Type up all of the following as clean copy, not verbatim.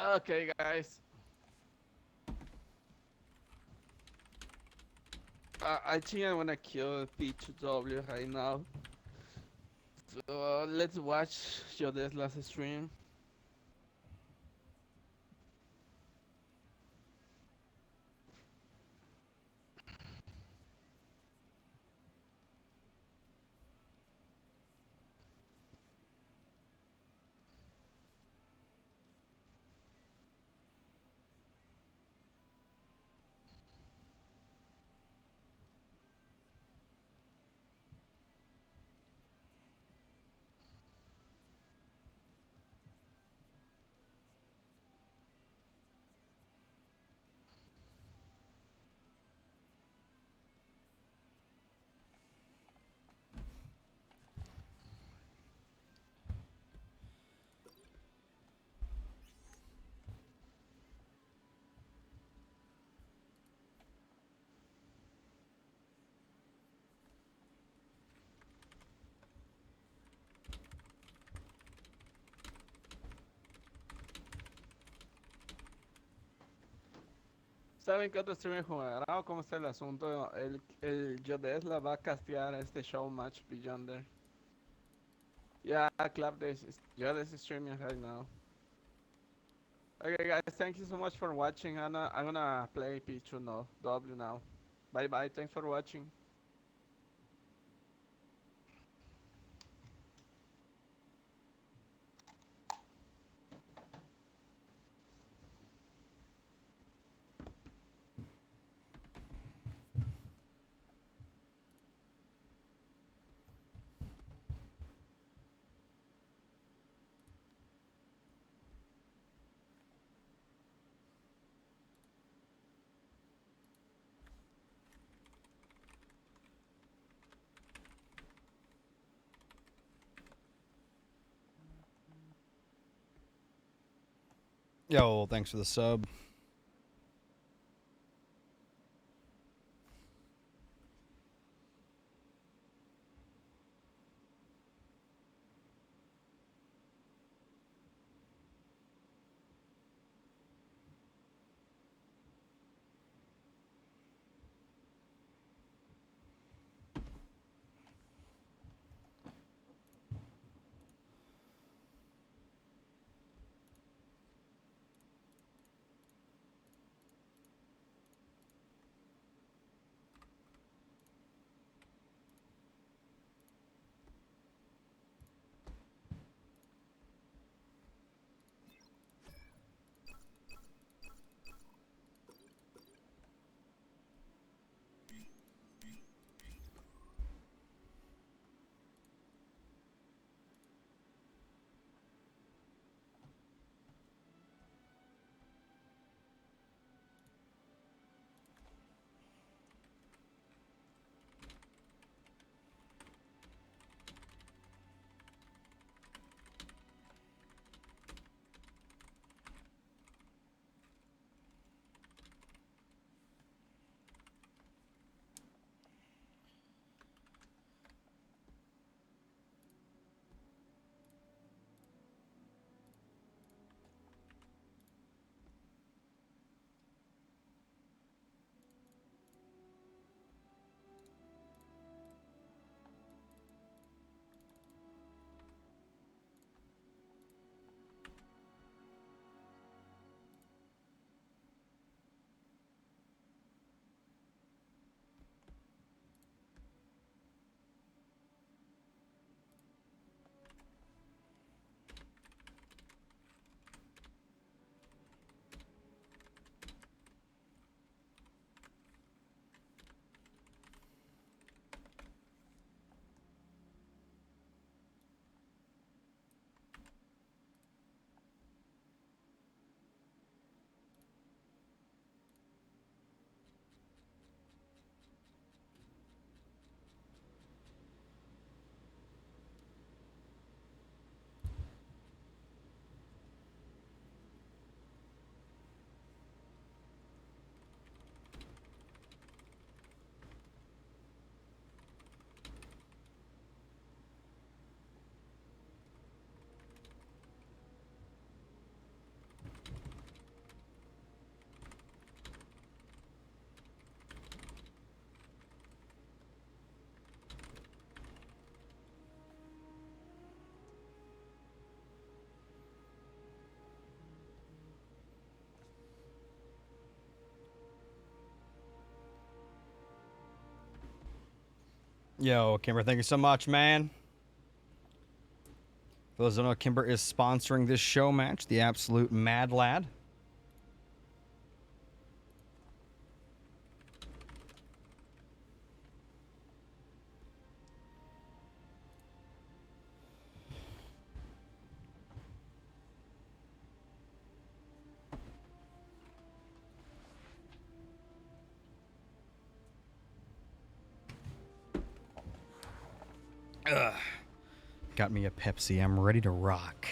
Okay, guys. I think I wanna kill P2w right now. So let's watch Jode's last stream. ¿Saben qué otro streamer jugará o cómo está el asunto? El Jodes la va a castear a este Showmatch Beyonder. Yeah, clap this. Jodes is streaming right now. Okay, guys, thank you so much for watching. I'm gonna play P2 now. W now. Bye bye. Thanks for watching. Yo, thanks for the sub. Yo, Kimber, thank you so much, man. For those who don't know, Kimber is sponsoring this show match, the absolute mad lad. Ugh. Got me a Pepsi. I'm ready to rock.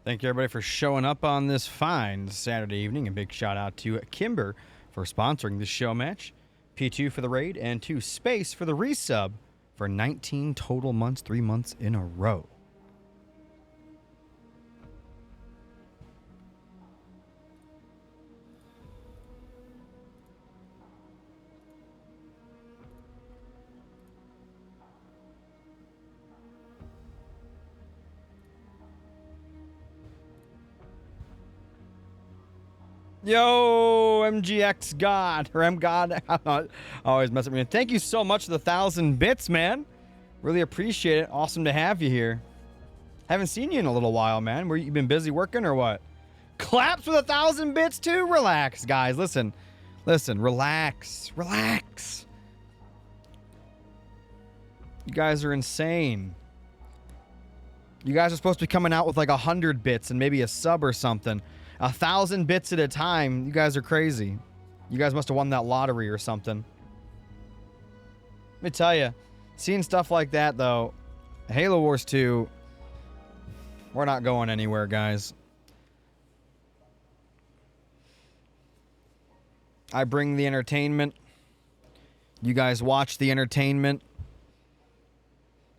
Thank you, everybody, for showing up on this fine Saturday evening. A big shout out to Kimber for sponsoring this show match, P2 for the raid, and to Space for the resub for 19 total months, 3 months in a row. Yo, MGX God, or M God. Always mess up me. Thank you so much for the 1,000 bits, man. Really appreciate it. Awesome to have you here. Haven't seen you in a little while, man. You been busy working or what? Claps with 1,000 bits too? Relax, guys. Listen. Relax. You guys are insane. You guys are supposed to be coming out with like 100 bits and maybe a sub or something. 1,000 bits at a time. You guys are crazy. You guys must have won that lottery or something. Let me tell you, seeing stuff like that though, Halo Wars 2, we're not going anywhere, guys. I bring the entertainment. You guys watch the entertainment.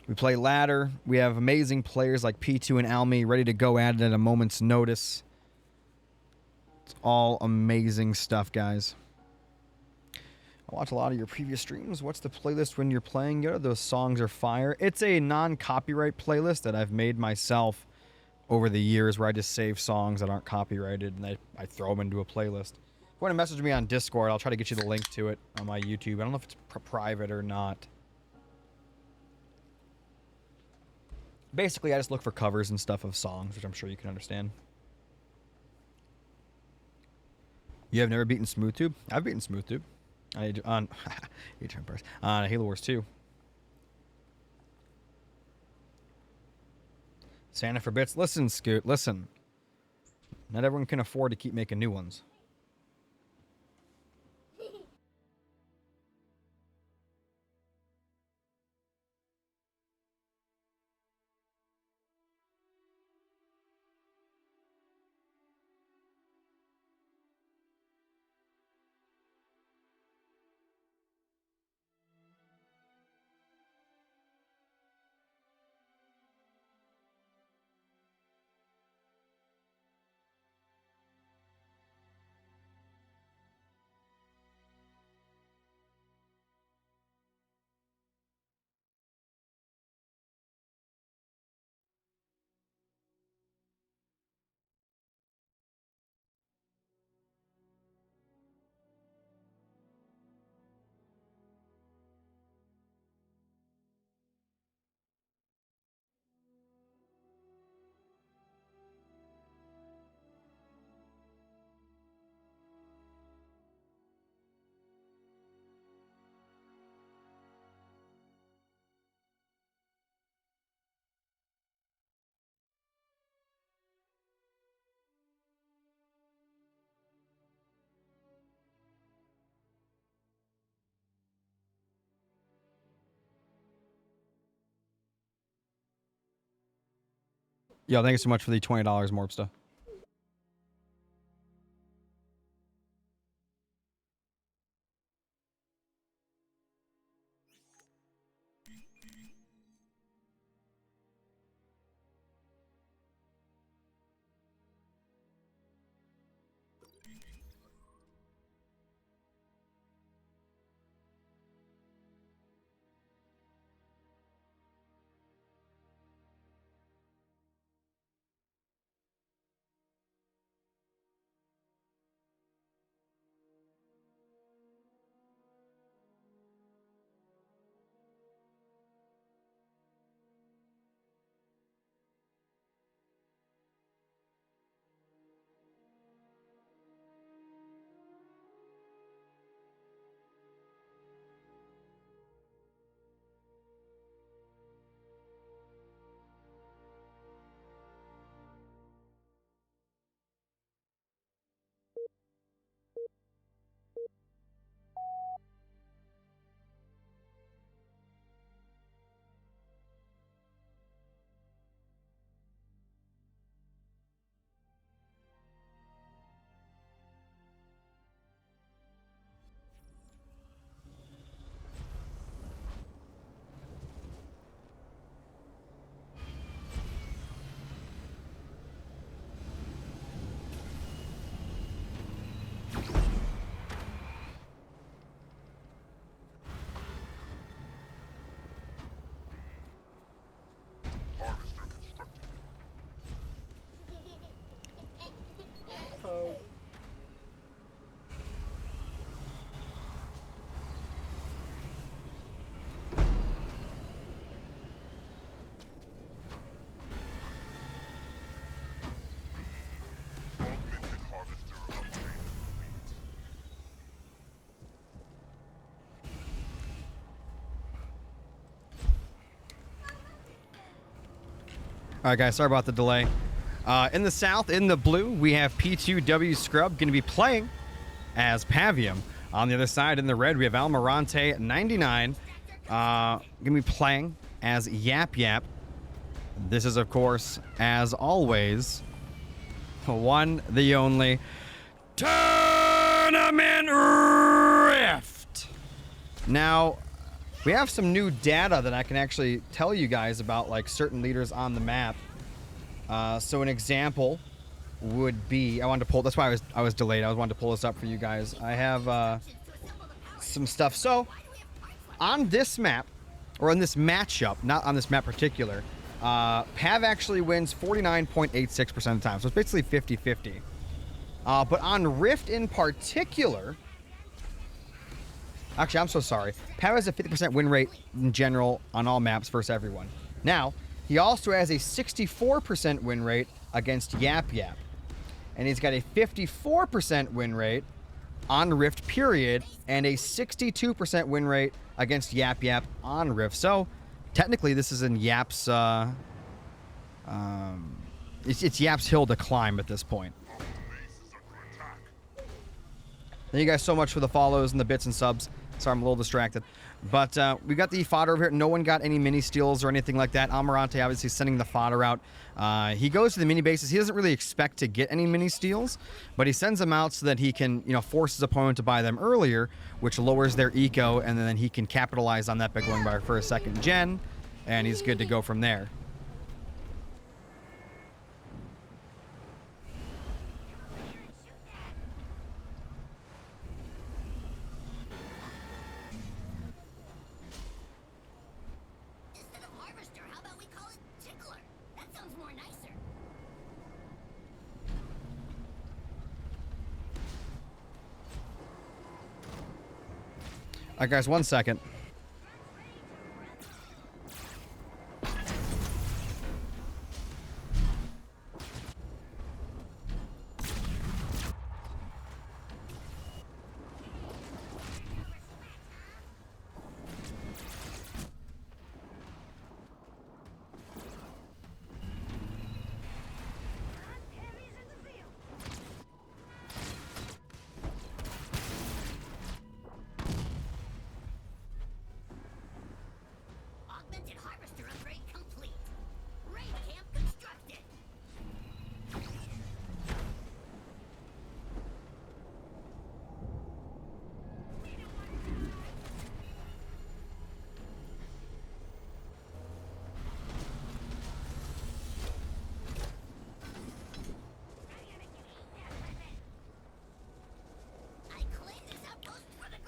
We play ladder. We have amazing players like P2 and Almi ready to go at it at a moment's notice. It's all amazing stuff, guys. I watch a lot of your previous streams. What's the playlist when you're playing Yoda? Those songs are fire. It's a non-copyright playlist that I've made myself over the years where I just save songs that aren't copyrighted and I throw them into a playlist. If you want to message me on Discord, I'll try to get you the link to it on my YouTube. I don't know if it's private or not. Basically, I just look for covers and stuff of songs, which I'm sure you can understand. You have never beaten SmoothTube? I've beaten SmoothTube. On Halo Wars 2. Santa for bits. Listen, Scoot, listen. Not everyone can afford to keep making new ones. Yo, thank you so much for the $20, Morbsta. All right, guys, sorry about the delay. In the south, in the blue, we have P2w Scrub going to be playing as Pavium. On the other side, in the red, we have Almirante 99 going to be playing as Yap Yap. This is, of course, as always, the one, the only Tournament Rift. Now, we have some new data that I can actually tell you guys about, like certain leaders on the map. So an example would be, I wanted to pull, that's why I was delayed. I wanted to pull this up for you guys. I have some stuff. So on this map, or on this matchup, not on this map particular, Pav actually wins 49.86% of the time. So it's basically 50-50. But on Rift in particular, actually, I'm so sorry. Pav has a 50% win rate in general on all maps versus everyone. Now, he also has a 64% win rate against Yap Yap. And he's got a 54% win rate on Rift, period, and a 62% win rate against Yap Yap on Rift. So, technically, this is in Yap's, it's Yap's hill to climb at this point. Thank you guys so much for the follows and the bits and subs. Sorry, I'm a little distracted. But we got the fodder over here. No one got any mini steals or anything like that. Almirante obviously sending the fodder out. He goes to the mini bases. He doesn't really expect to get any mini steals, but he sends them out so that he can, you know, force his opponent to buy them earlier, which lowers their eco, and then he can capitalize on that by going by for a second gen, and he's good to go from there. All right, guys, 1 second.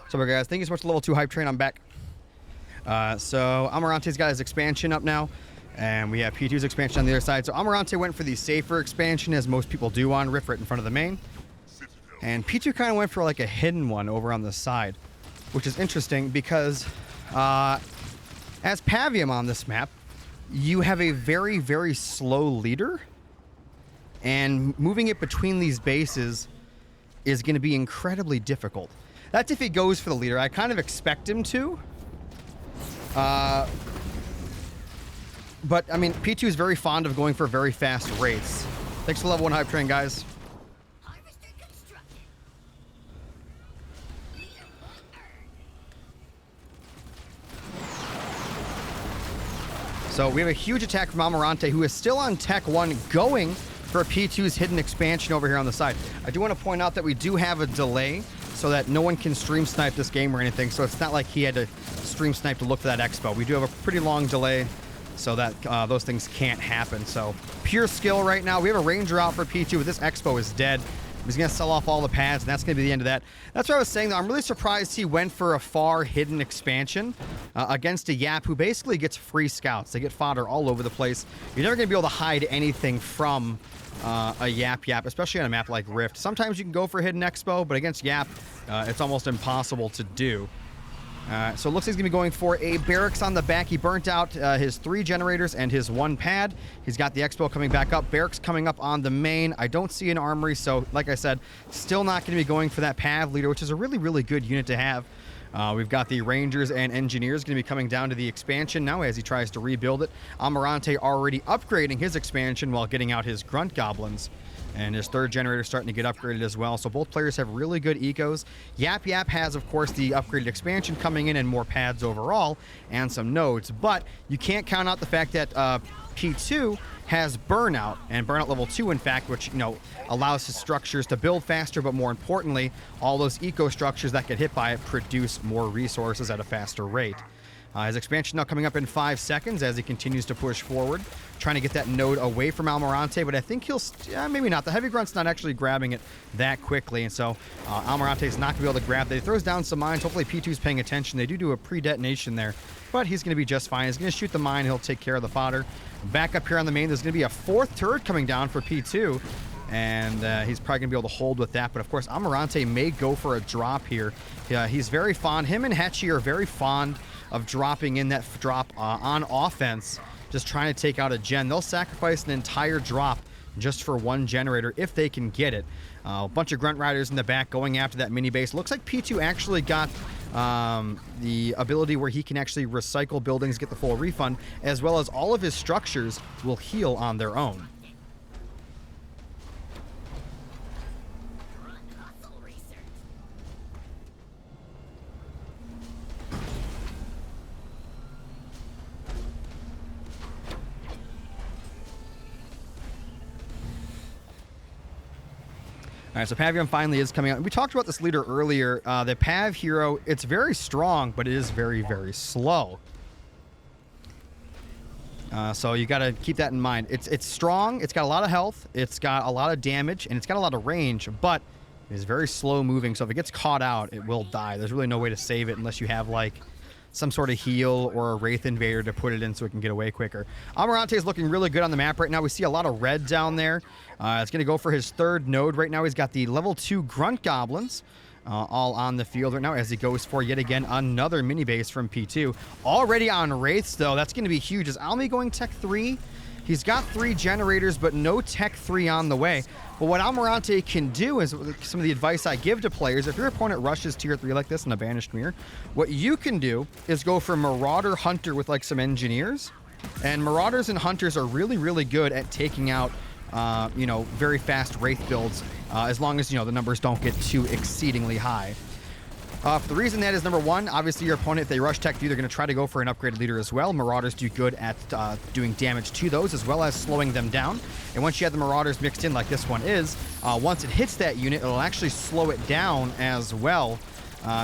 So, guys, thank you so much, Level 2 Hype Train. I'm back. So, Almirante's got his expansion up now, and we have P2's expansion on the other side. So, Almirante went for the safer expansion, as most people do on Rift, right in front of the main. And P2 kind of went for, like, a hidden one over on the side, which is interesting because as Pavium on this map, you have a very, very slow leader, and moving it between these bases is going to be incredibly difficult. That's if he goes for the leader. I kind of expect him to. But, I mean, P2 is very fond of going for very fast rates. Thanks for Level 1 Hype Train, guys. So we have a huge attack from Almirante, who is still on Tech 1, going for P2's hidden expansion over here on the side. I do want to point out that we do have a delay, so that no one can stream snipe this game or anything. So it's not like he had to stream snipe to look for that expo. We do have a pretty long delay, so that those things can't happen. So pure skill right now. We have a Ranger out for P2, but this expo is dead. He's going to sell off all the pads, and that's going to be the end of that. That's what I was saying, though. I'm really surprised he went for a far hidden expansion against a Yap who basically gets free scouts. They get fodder all over the place. You're never going to be able to hide anything from a Yap Yap, especially on a map like Rift. Sometimes you can go for hidden expo, but against Yap, it's almost impossible to do. So it looks like he's going to be going for a barracks on the back. He burnt out his 3 generators and his 1 pad. He's got the expo coming back up. Barracks coming up on the main. I don't see an armory, so like I said, still not going to be going for that Pav leader, which is a really, really good unit to have. We've got the Rangers and Engineers going to be coming down to the expansion now as he tries to rebuild it. Almirante already upgrading his expansion while getting out his Grunt Goblins. And his third generator starting to get upgraded as well. So both players have really good ecos. Yap Yap has, of course, the upgraded expansion coming in and more pads overall and some nodes. But you can't count out the fact that P2 has Burnout, and Burnout level 2, in fact, which, you know, allows his structures to build faster, but more importantly, all those eco structures that get hit by it produce more resources at a faster rate. His expansion now coming up in 5 seconds as he continues to push forward, trying to get that node away from Almirante, but I think he'll, maybe not. The Heavy Grunt's not actually grabbing it that quickly, and so Almirante's not going to be able to grab that. He throws down some mines. Hopefully P2's paying attention. They do a pre-detonation there, but he's going to be just fine. He's going to shoot the mine. He'll take care of the fodder. Back up here on the main, there's going to be a 4th turret coming down for P2, and he's probably going to be able to hold with that. But, of course, Almirante may go for a drop here. He's very fond. Him and Hetchy are very fond of dropping in that drop on offense, just trying to take out a gen. They'll sacrifice an entire drop just for one generator if they can get it. A bunch of Grunt Riders in the back going after that mini base. Looks like P2 actually got the ability where he can actually recycle buildings, get the full refund, as well as all of his structures will heal on their own. All right, so Pavium finally is coming out. We talked about this leader earlier. The Pav hero, it's very strong, but it is very, very slow. So you got to keep that in mind. It's strong, it's got a lot of health, it's got a lot of damage, and it's got a lot of range, but it is very slow moving, so if it gets caught out, it will die. There's really no way to save it unless you have, like, some sort of heal or a Wraith Invader to put it in so it can get away quicker. Almirante is looking really good on the map right now. We see a lot of red down there. It's going to go for his 3rd node right now. He's got the level 2 Grunt Goblins all on the field right now as he goes for, yet again, another mini base from P2. Already on Wraiths, though. That's going to be huge. Is Almi going Tech 3? He's got 3 generators, but no Tech 3 on the way. But what Almirante can do is, some of the advice I give to players, if your opponent rushes tier 3 like this in a Banished Mirror, what you can do is go for Marauder Hunter with like some Engineers. And Marauders and Hunters are really, really good at taking out, you know, very fast Wraith builds, as long as, you know, the numbers don't get too exceedingly high. The reason that is, number one, obviously your opponent, if they rush Tech 3, they're going to try to go for an upgraded leader as well. Marauders do good at doing damage to those, as well as slowing them down. And once you have the Marauders mixed in like this one is, once it hits that unit, it'll actually slow it down as well,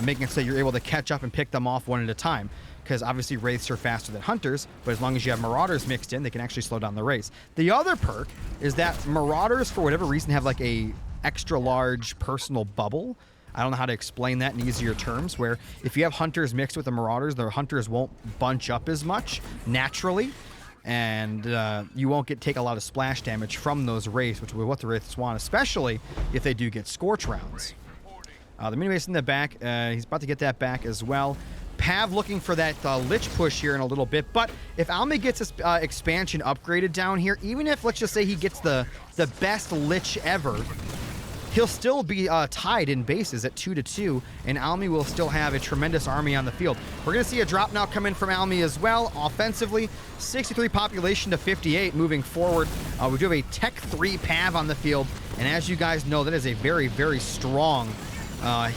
making it so you're able to catch up and pick them off one at a time. Because obviously Wraiths are faster than Hunters, but as long as you have Marauders mixed in, they can actually slow down the race. The other perk is that Marauders, for whatever reason, have like a extra large personal bubble. I don't know how to explain that in easier terms, where if you have Hunters mixed with the Marauders, the Hunters won't bunch up as much naturally, and you won't take a lot of splash damage from those Wraiths, which is what the Wraiths want, especially if they do get Scorch rounds. The mini base in the back, he's about to get that back as well. Pav looking for that Lich push here in a little bit, but if Almi gets his expansion upgraded down here, even if, let's just say, he gets the best Lich ever, he'll still be tied in bases at 2-2, and Almi will still have a tremendous army on the field. We're going to see a drop now come in from Almi as well. Offensively, 63 population to 58 moving forward. We do have a Tech 3 Pav on the field, and as you guys know, that is a very, very strong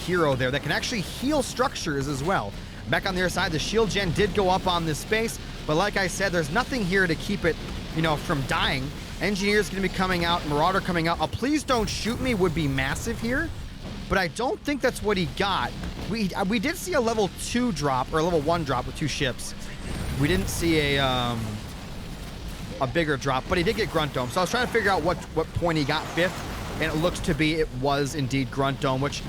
hero there that can actually heal structures as well. Back on the other side, the shield gen did go up on this space, but like I said, there's nothing here to keep it, you know, from dying. Engineer's going to be coming out, Marauder coming out. A Please Don't Shoot Me would be massive here, but I don't think that's what he got. We did see a level 2 drop, or a level 1 drop with 2 ships. We didn't see a bigger drop, but he did get Grunt Dome. So I was trying to figure out what point he got 5th, and it looks to be it was indeed Grunt Dome, which,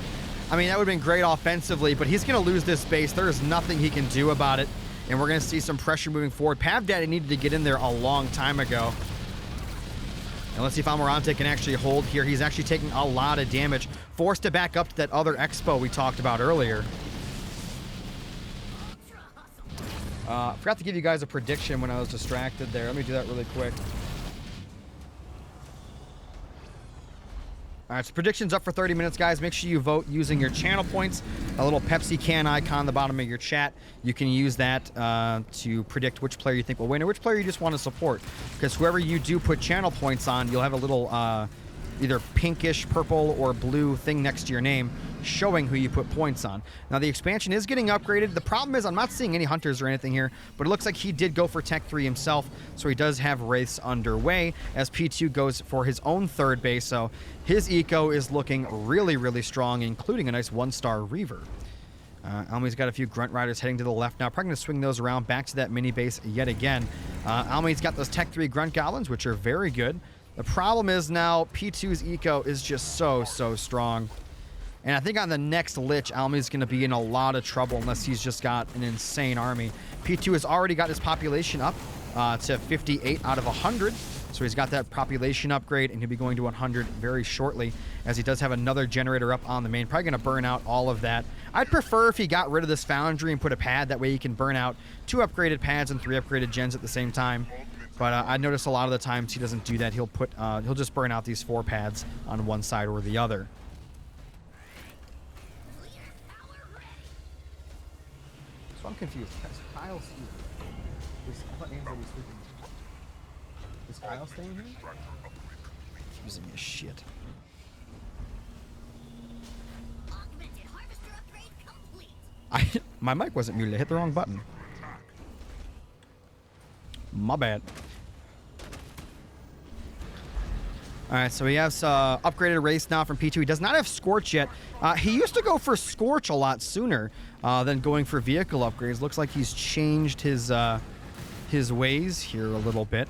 I mean, that would have been great offensively, but he's going to lose this base. There is nothing he can do about it, and we're going to see some pressure moving forward. Pav Daddy needed to get in there a long time ago. And let's see if Almirante can actually hold here. He's actually taking a lot of damage. Forced to back up to that other expo we talked about earlier. I forgot to give you guys a prediction when I was distracted there. Let me do that really quick. All right, so predictions up for 30 minutes, guys. Make sure you vote using your channel points. A little Pepsi can icon on the bottom of your chat. You can use that to predict which player you think will win or which player you just want to support. Because whoever you do put channel points on, you'll have a little either pinkish, purple, or blue thing next to your name showing who you put points on. Now, the expansion is getting upgraded. The problem is I'm not seeing any hunters or anything here, but it looks like he did go for Tech 3 himself, so he does have Wraiths underway as P2 goes for his own third base, so his eco is looking really, really strong, including a nice 1-star Reaver. Almi's got a few Grunt Riders heading to the left now. Probably going to swing those around back to that mini base yet again. Almi's got those Tech 3 Grunt Goblins, which are very good. The problem is now P2's eco is just so strong. And I think on the next Lich, Almi's going to be in a lot of trouble unless he's just got an insane army. P2 has already got his population up to 58 out of 100. So he's got that population upgrade, and he'll be going to 100 very shortly, as he does have another generator up on the main. Probably going to burn out all of that. I'd prefer if he got rid of this foundry and put a pad. That way he can burn out 2 upgraded pads and 3 upgraded gens at the same time. But I notice a lot of the times he doesn't do that. He'll just burn out these 4 pads on one side or the other. So I'm confused. Kyle's here. Is Kyle staying here? Using his shit. My mic wasn't muted. I hit the wrong button. My bad. Alright, so he has upgraded race now from P2. He does not have Scorch yet. He used to go for Scorch a lot sooner than going for vehicle upgrades. Looks like he's changed his ways here a little bit.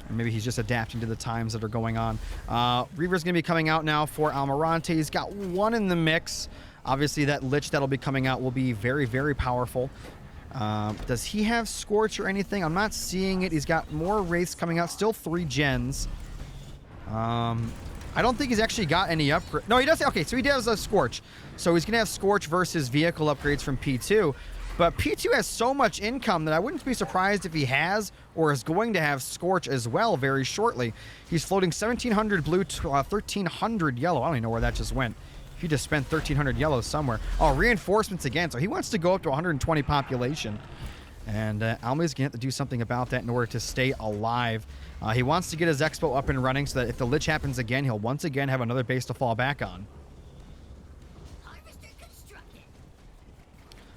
Or maybe he's just adapting to the times that are going on. Reaver's going to be coming out now for Almirante. He's got 1 in the mix. Obviously, that Lich that'll be coming out will be very, very powerful. Does he have Scorch or anything? I'm not seeing it. He's got more Wraiths coming out. Still 3 gens. I don't think he's actually got any upgrade. No, he does. Okay, so he does a Scorch. So he's going to have Scorch versus vehicle upgrades from P2. But P2 has so much income that I wouldn't be surprised if he has or is going to have Scorch as well very shortly. He's floating 1,700 blue to 1,300 yellow. I don't even know where that just went. He just spent 1,300 yellow somewhere. Oh, reinforcements again. So he wants to go up to 120 population. And Almi's going to have to do something about that in order to stay alive. He wants to get his Expo up and running so that if the Lich happens again, he'll once again have another base to fall back on.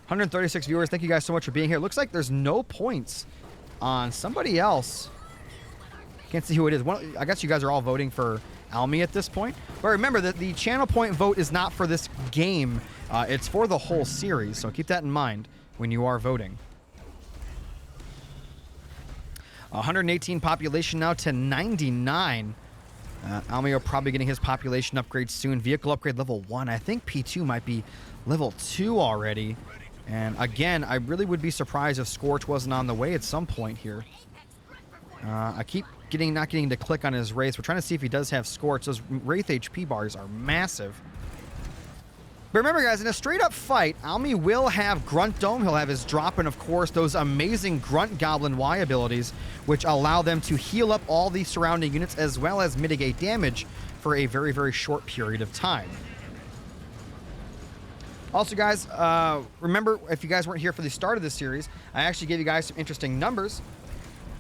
136 viewers. Thank you guys so much for being here. Looks like there's no points on somebody else. Can't see who it is. I guess you guys are all voting for Almi at this point. But remember that the channel point vote is not for this game. It's for the whole series. So keep that in mind when you are voting. 118 population now to 99. Almio probably getting his population upgrade soon. Vehicle upgrade level 1. I think P2 might be level 2 already. And again, I really would be surprised if Scorch wasn't on the way at some point here. I keep not getting to click on his Wraith. We're trying to see if he does have Scorch. Those Wraith HP bars are massive. But remember, guys, in a straight-up fight, Almi will have Grunt Dome. He'll have his drop, and, of course, those amazing Grunt Goblin Y abilities, which allow them to heal up all the surrounding units as well as mitigate damage for a very, very short period of time. Also, guys, remember, if you guys weren't here for the start of this series, I actually gave you guys some interesting numbers.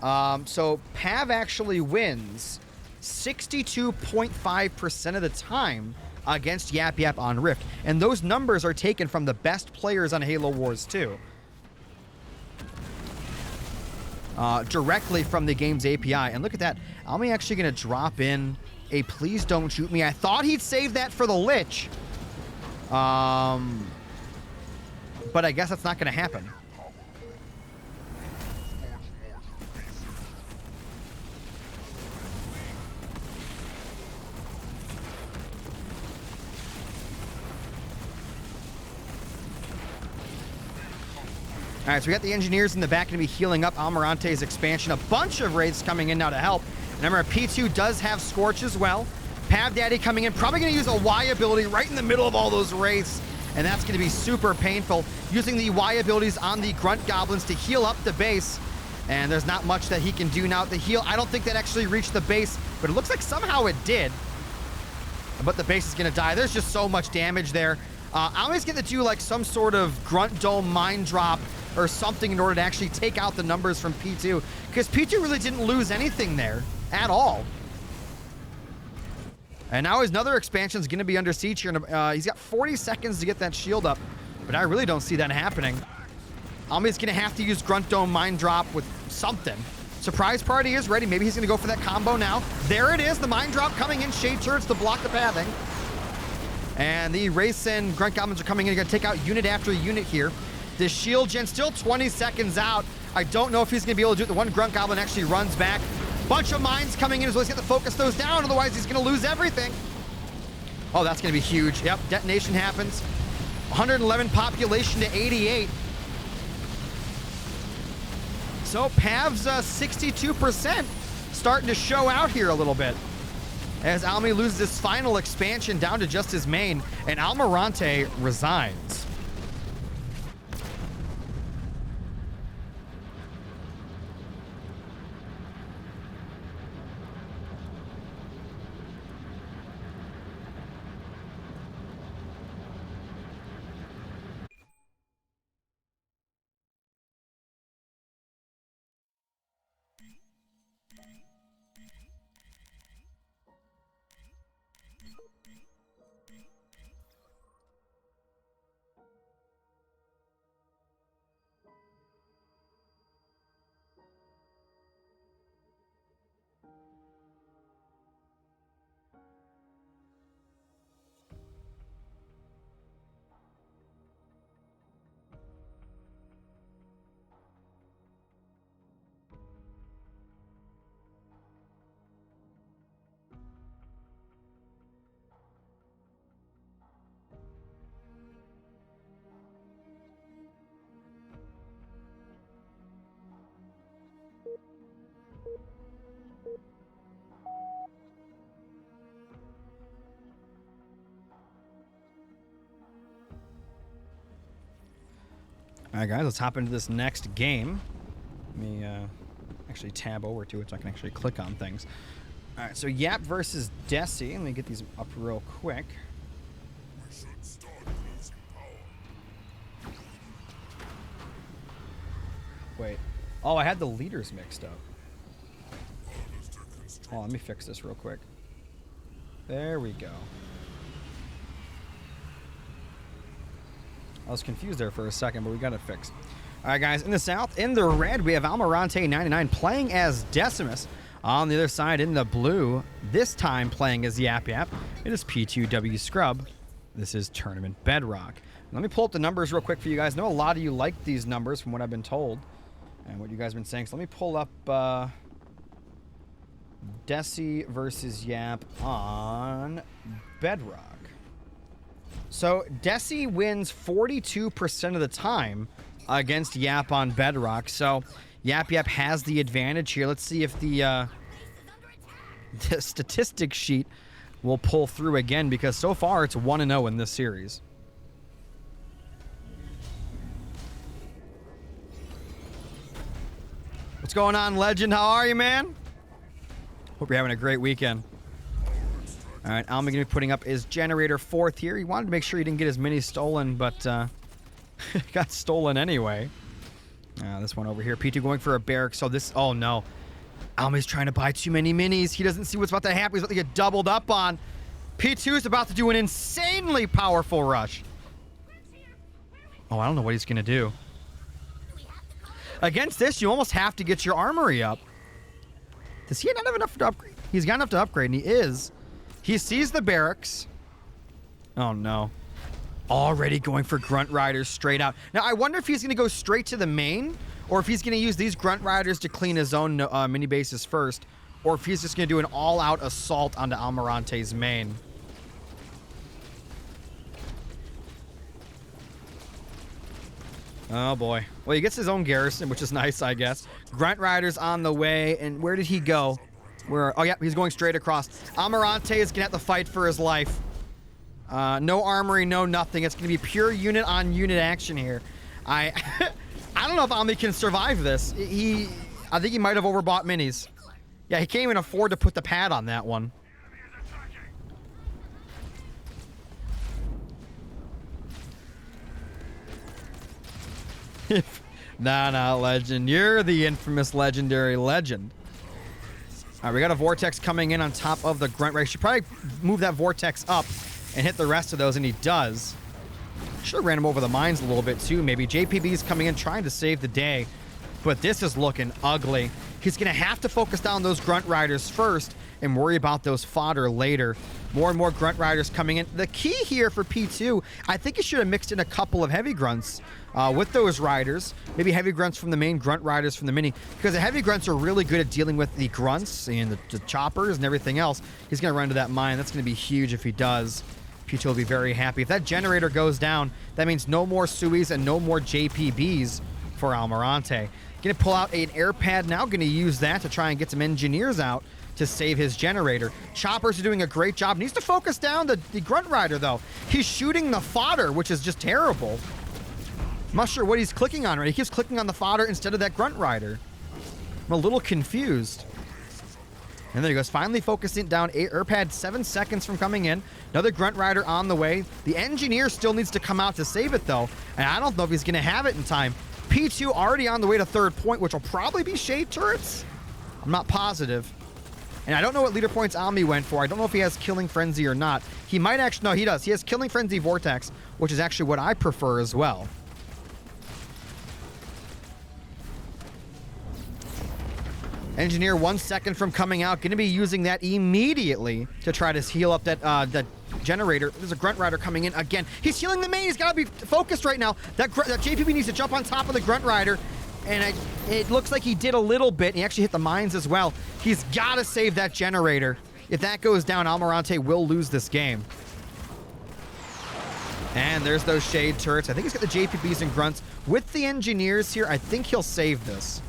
So Pav actually wins 62.5% of the time against Yap Yap on Rift. And those numbers are taken from the best players on Halo Wars 2. Directly from the game's API. And look at that. I'm actually going to drop in a please don't shoot me. I thought he'd save that for the Lich. But I guess that's not going to happen. All right, so we got the engineers in the back going to be healing up Almirante's expansion. A bunch of Wraiths coming in now to help. Remember, P2 does have Scorch as well. Pav Daddy coming in, probably going to use a Y ability right in the middle of all those Wraiths, and that's going to be super painful. Using the Y abilities on the Grunt Goblins to heal up the base, and there's not much that he can do now to heal. I don't think that actually reached the base, but it looks like somehow it did. but the base is going to die. There's just so much damage there. I always get to do like some sort of grunt dome mine drop or something in order to actually take out the numbers from P2, because P2 really didn't lose anything there at all. And now another expansion is going to be under siege here. He's got 40 seconds to get that shield up, but I really don't see that happening. Almi's going to have to use grunt dome mine drop with something. Surprise party is ready. Maybe he's going to go for that combo now. There it is, the mine drop coming in. Shade turrets to block the pathing. And the Wraiths and Grunt Goblins are coming in. They're going to take out unit after unit here. The shield gen still 20 seconds out. I don't know if he's going to be able to do it. The one Grunt Goblin actually runs back. Bunch of mines coming in as well. He's got to focus those down. Otherwise, he's going to lose everything. Oh, that's going to be huge. Yep, detonation happens. 111 population to 88. So Pav's 62% starting to show out here a little bit, as Almi loses his final expansion down to just his main, and Almirante resigns. All right, guys, let's hop into this next game. Let me actually tab over to it so I can actually click on things. All right, so Yap versus Deci. Let me get these up real quick. Wait. Oh, I had the leaders mixed up. Oh, let me fix this real quick. There we go. I was confused there for a second, but we got it fixed. All right, guys, in the south, in the red, we have Almirante 99 playing as Decimus. On the other side, in the blue, this time playing as Yap Yap, it is P2w Scrub. This is Tournament Bedrock. Let me pull up the numbers real quick for you guys. I know a lot of you like these numbers from what I've been told and what you guys have been saying. So let me pull up Deci versus Yap on Bedrock. So Deci wins 42% of the time against Yap on Bedrock. So Yap Yap has the advantage here. Let's see if the statistics sheet will pull through again, because so far it's 1-0 in this series. What's going on, Legend? How are you, man? Hope you're having a great weekend. All right, Almi going to be putting up his generator fourth here. He wanted to make sure he didn't get his minis stolen, but got stolen anyway. This one over here. P2 going for a barrack. So this... Oh, no. Almi's trying to buy too many minis. He doesn't see what's about to happen. He's about to get doubled up on. P2 is about to do an insanely powerful rush. Oh, I don't know what he's going to do. Against this, you almost have to get your armory up. Does he not have enough to upgrade? He's got enough to upgrade, and he is. He sees the barracks. Oh, no. Already going for Grunt Riders straight out. Now, I wonder if he's going to go straight to the main, or if he's going to use these Grunt Riders to clean his own mini bases first, or if he's just going to do an all-out assault onto Almirante's main. Oh, boy. Well, he gets his own garrison, which is nice, I guess. Grunt Riders on the way, and where did he go? Where? Oh, yeah, he's going straight across. Almirante is going to have to fight for his life. No armory, no nothing. It's going to be pure unit-on-unit action here. I don't know if Almi can survive this. I think he might have overbought minis. Yeah, he can't even afford to put the pad on that one. Nah, Legend. You're the infamous legendary legend. All right, we got a Vortex coming in on top of the Grunt Rider. Should probably move that Vortex up and hit the rest of those, and he does. Should have ran him over the mines a little bit, too, maybe. JPB's coming in trying to save the day, but this is looking ugly. He's going to have to focus down those Grunt Riders first and worry about those fodder later. More and more Grunt Riders coming in. The key here for P2, I think he should have mixed in a couple of Heavy Grunts with those Riders. Maybe Heavy Grunts from the main, Grunt Riders from the mini. Because the Heavy Grunts are really good at dealing with the Grunts and the choppers and everything else. He's going to run to that mine. That's going to be huge if he does. P2 will be very happy. If that generator goes down, that means no more Suis and no more JPBs for Almirante. Going to pull out an air pad now. Going to use that to try and get some engineers out to save his generator. Choppers are doing a great job. Needs to focus down the Grunt Rider, though. He's shooting the fodder, which is just terrible. I'm not sure what he's clicking on, right? He keeps clicking on the fodder instead of that Grunt Rider. I'm a little confused. And there he goes, finally focusing down. Air pad 7 seconds from coming in. Another Grunt Rider on the way. The engineer still needs to come out to save it, though. And I don't know if he's going to have it in time. P2 already on the way to third point, which will probably be Shade Turrets. I'm not positive. And I don't know what leader points Almi went for. I don't know if he has Killing Frenzy or not. He might actually... No, he does. He has Killing Frenzy Vortex, which is actually what I prefer as well. Engineer 1 second from coming out. Going to be using that immediately to try to heal up that generator. There's a Grunt Rider coming in again. He's healing the main. He's got to be focused right now. That JPB needs to jump on top of the Grunt Rider. And it looks like he did a little bit. He actually hit the mines as well. He's got to save that generator. If that goes down, Almirante will lose this game. And there's those Shade Turrets. I think he's got the JPBs and Grunts. With the engineers here, I think he'll save this.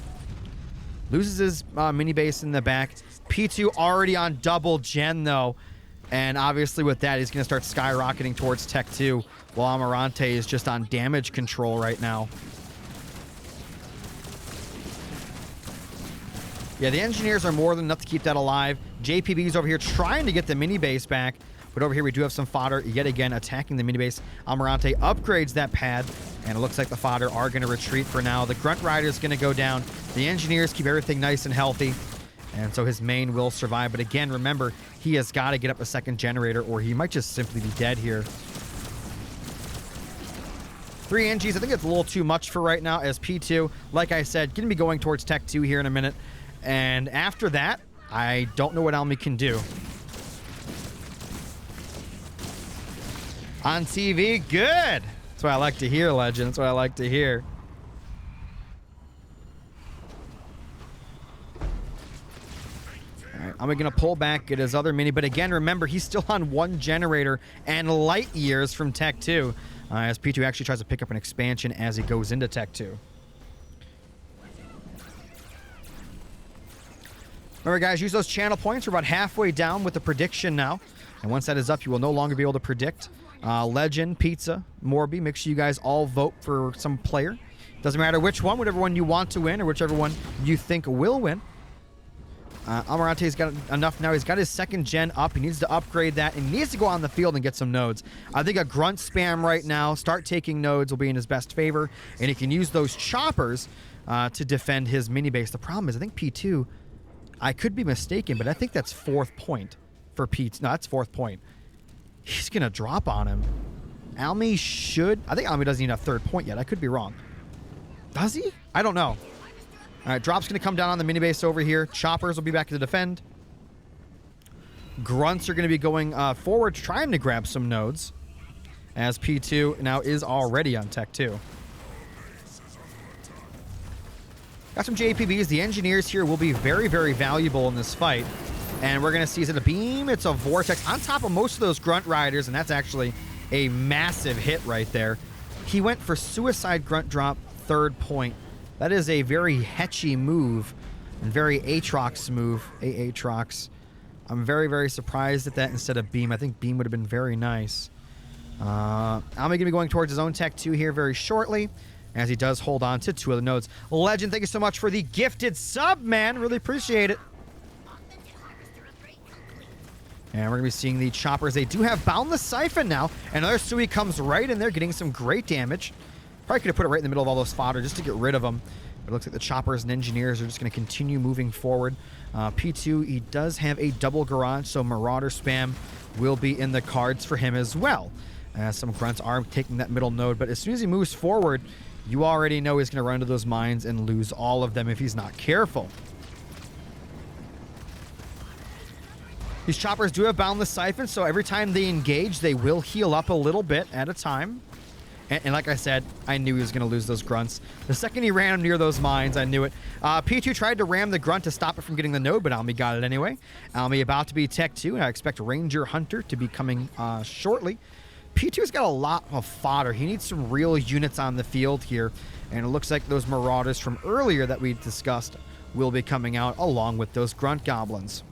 Loses his mini base in the back. P2 already on double gen, though. And obviously with that, he's going to start skyrocketing towards Tech 2, while Almirante is just on damage control right now. Yeah, the engineers are more than enough to keep that alive. JPB's over here trying to get the mini base back. But over here we do have some fodder yet again attacking the mini base. Almirante upgrades that pad. And it looks like the fodder are going to retreat for now. The Grunt Rider is going to go down. The engineers keep everything nice and healthy. And so his main will survive. But again, remember, he has got to get up a second generator or he might just simply be dead here. 3 NGs, I think it's a little too much for right now as P2, like I said, going to be going towards Tech 2 here in a minute. And after that, I don't know what Almi can do. On TV, good. That's what I like to hear, Legend. That's what I like to hear. All right, I'm going to pull back, get his other mini. But again, remember, he's still on 1 generator and light years from Tech 2. As P2 actually tries to pick up an expansion as he goes into Tech 2. Remember, guys, use those channel points. We're about halfway down with the prediction now. And once that is up, you will no longer be able to predict. Legend, Pizza, Morby, make sure you guys all vote for some player. Doesn't matter which one, whatever one you want to win or whichever one you think will win. Almirante's got enough now. He's got his 2nd gen up. He needs to upgrade that and he needs to go on the field and get some nodes. I think a grunt spam right now, start taking nodes, will be in his best favor. And he can use those choppers to defend his mini base. The problem is I think P2, I could be mistaken, but I think that's 4th point for P2. No, that's 4th point. He's going to drop on him. Almi should... I think Almi doesn't need a 3rd point yet. I could be wrong. Does he? I don't know. All right, drop's going to come down on the mini base over here. Choppers will be back to defend. Grunts are going to be going forward, trying to grab some nodes. As P2 now is already on Tech 2. Got some JPBs. The engineers here will be very, very valuable in this fight. And we're going to see, is it a beam? It's a vortex on top of most of those Grunt Riders, and that's actually a massive hit right there. He went for Suicide Grunt Drop, 3rd point. That is a very hetchy move and very Atriox move. Atriox. I'm very, very surprised at that instead of beam. I think beam would have been very nice. I'm going to be going towards his own Tech 2 here very shortly, as he does hold on to 2 of the nodes. Legend, thank you so much for the gifted sub, man. Really appreciate it. And we're going to be seeing the choppers. They do have Boundless Siphon now. And another Sui comes right in there, getting some great damage. Probably could have put it right in the middle of all those fodder just to get rid of them. But it looks like the choppers and engineers are just going to continue moving forward. P2, he does have a double garage, so Marauder spam will be in the cards for him as well. Some grunts are taking that middle node, but as soon as he moves forward, you already know he's going to run into those mines and lose all of them if he's not careful. These choppers do have boundless siphon, so every time they engage, they will heal up a little bit at a time. And like I said, I knew he was going to lose those grunts. The second he ran near those mines, I knew it. P2 tried to ram the grunt to stop it from getting the node, but Almi got it anyway. Almi about to be Tech 2, and I expect Ranger Hunter to be coming shortly. P2's got a lot of fodder. He needs some real units on the field here, and it looks like those Marauders from earlier that we discussed will be coming out along with those grunt goblins.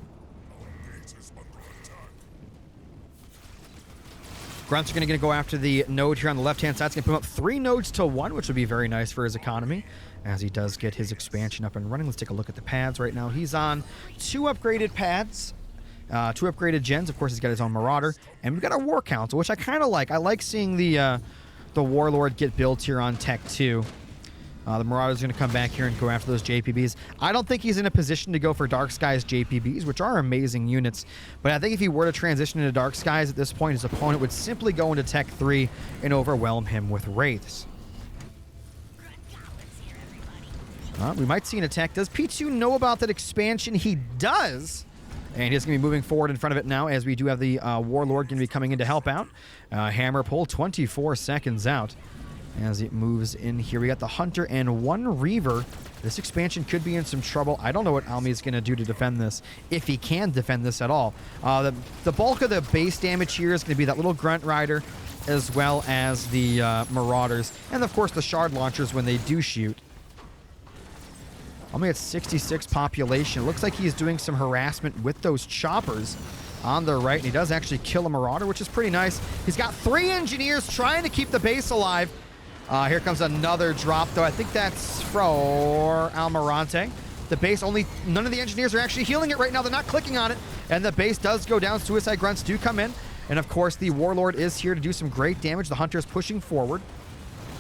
Grunts are going to go after the node here on the left-hand side. It's going to put him up 3 nodes to 1, which would be very nice for his economy as he does get his expansion up and running. Let's take a look at the pads right now. He's on 2 upgraded pads, 2 upgraded gens. Of course, he's got his own Marauder. And we've got a War Council, which I kind of like. I like seeing the Warlord get built here on Tech 2. The Marauder's going to come back here and go after those JPBs. I don't think he's in a position to go for Dark Skies JPBs, which are amazing units. But I think if he were to transition into Dark Skies at this point, his opponent would simply go into Tech 3 and overwhelm him with Wraiths. We might see an attack. Does P2 know about that expansion? He does. And he's going to be moving forward in front of it now, as we do have the Warlord going to be coming in to help out. Hammer pull, 24 seconds out. As it moves in here, we got the Hunter and 1 Reaver. This expansion could be in some trouble. I don't know what Almi is going to do to defend this, if he can defend this at all. The bulk of the base damage here is going to be that little Grunt Rider, as well as the Marauders, and of course the Shard Launchers when they do shoot. Almi at 66 population. It looks like he's doing some harassment with those choppers on the right, and he does actually kill a Marauder, which is pretty nice. He's got 3 engineers trying to keep the base alive. Here comes another drop, though. I think that's for Almirante. The base only, none of the engineers are actually healing it right now. They're not clicking on it. And the base does go down. Suicide Grunts do come in. And of course, the Warlord is here to do some great damage. The Hunter is pushing forward.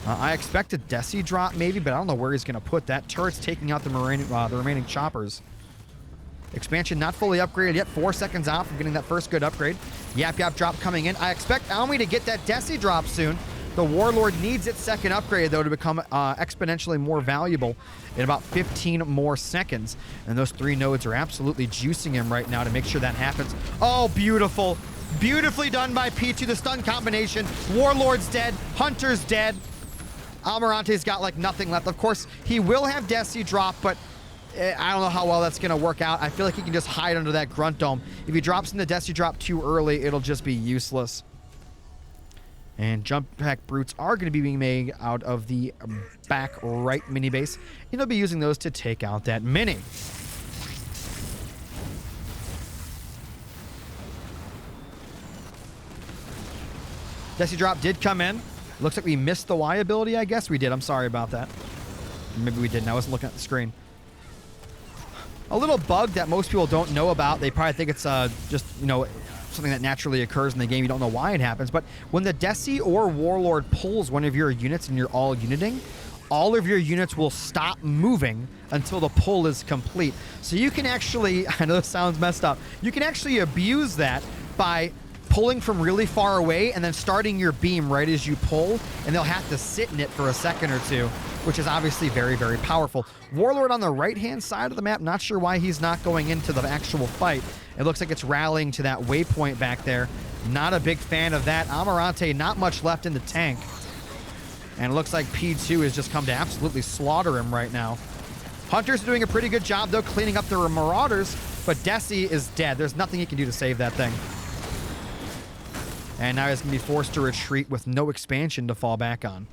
I expect a Deci drop maybe, but I don't know where he's going to put that. Turret's taking out the remaining choppers. Expansion not fully upgraded yet. 4 seconds out from getting that first good upgrade. Yap Yap drop coming in. I expect Almi to get that Deci drop soon. The Warlord needs its second upgrade, though, to become exponentially more valuable in about 15 more seconds. And those 3 nodes are absolutely juicing him right now to make sure that happens. Oh, beautiful. Beautifully done by P2. The stun combination. Warlord's dead. Hunter's dead. Almirante's got, like, nothing left. Of course, he will have Deci drop, but I don't know how well that's going to work out. I feel like he can just hide under that Grunt Dome. If he drops in the Deci drop too early, it'll just be useless. And jump pack brutes are going to be being made out of the back right mini base. And they'll be using those to take out that mini. Deci drop did come in. Looks like we missed the Y ability, I guess we did. I'm sorry about that. Maybe we didn't. I wasn't looking at the screen. A little bug that most people don't know about. They probably think it's just, you know, something that naturally occurs in the game. You don't know why it happens. But when the Deci or Warlord pulls one of your units and you're all uniting, all of your units will stop moving until the pull is complete. So you can actually, I know this sounds messed up, you can actually abuse that by pulling from really far away and then starting your beam right as you pull, and they'll have to sit in it for a second or two, which is obviously very, very powerful. Warlord on the right-hand side of the map, not sure why he's not going into the actual fight. It looks like it's rallying to that waypoint back there. Not a big fan of that. Almirante, not much left in the tank. And it looks like P2 has just come to absolutely slaughter him right now. Hunter's doing a pretty good job, though, cleaning up the Marauders, but Deci is dead. There's nothing he can do to save that thing. And now he's going to be forced to retreat with no expansion to fall back on.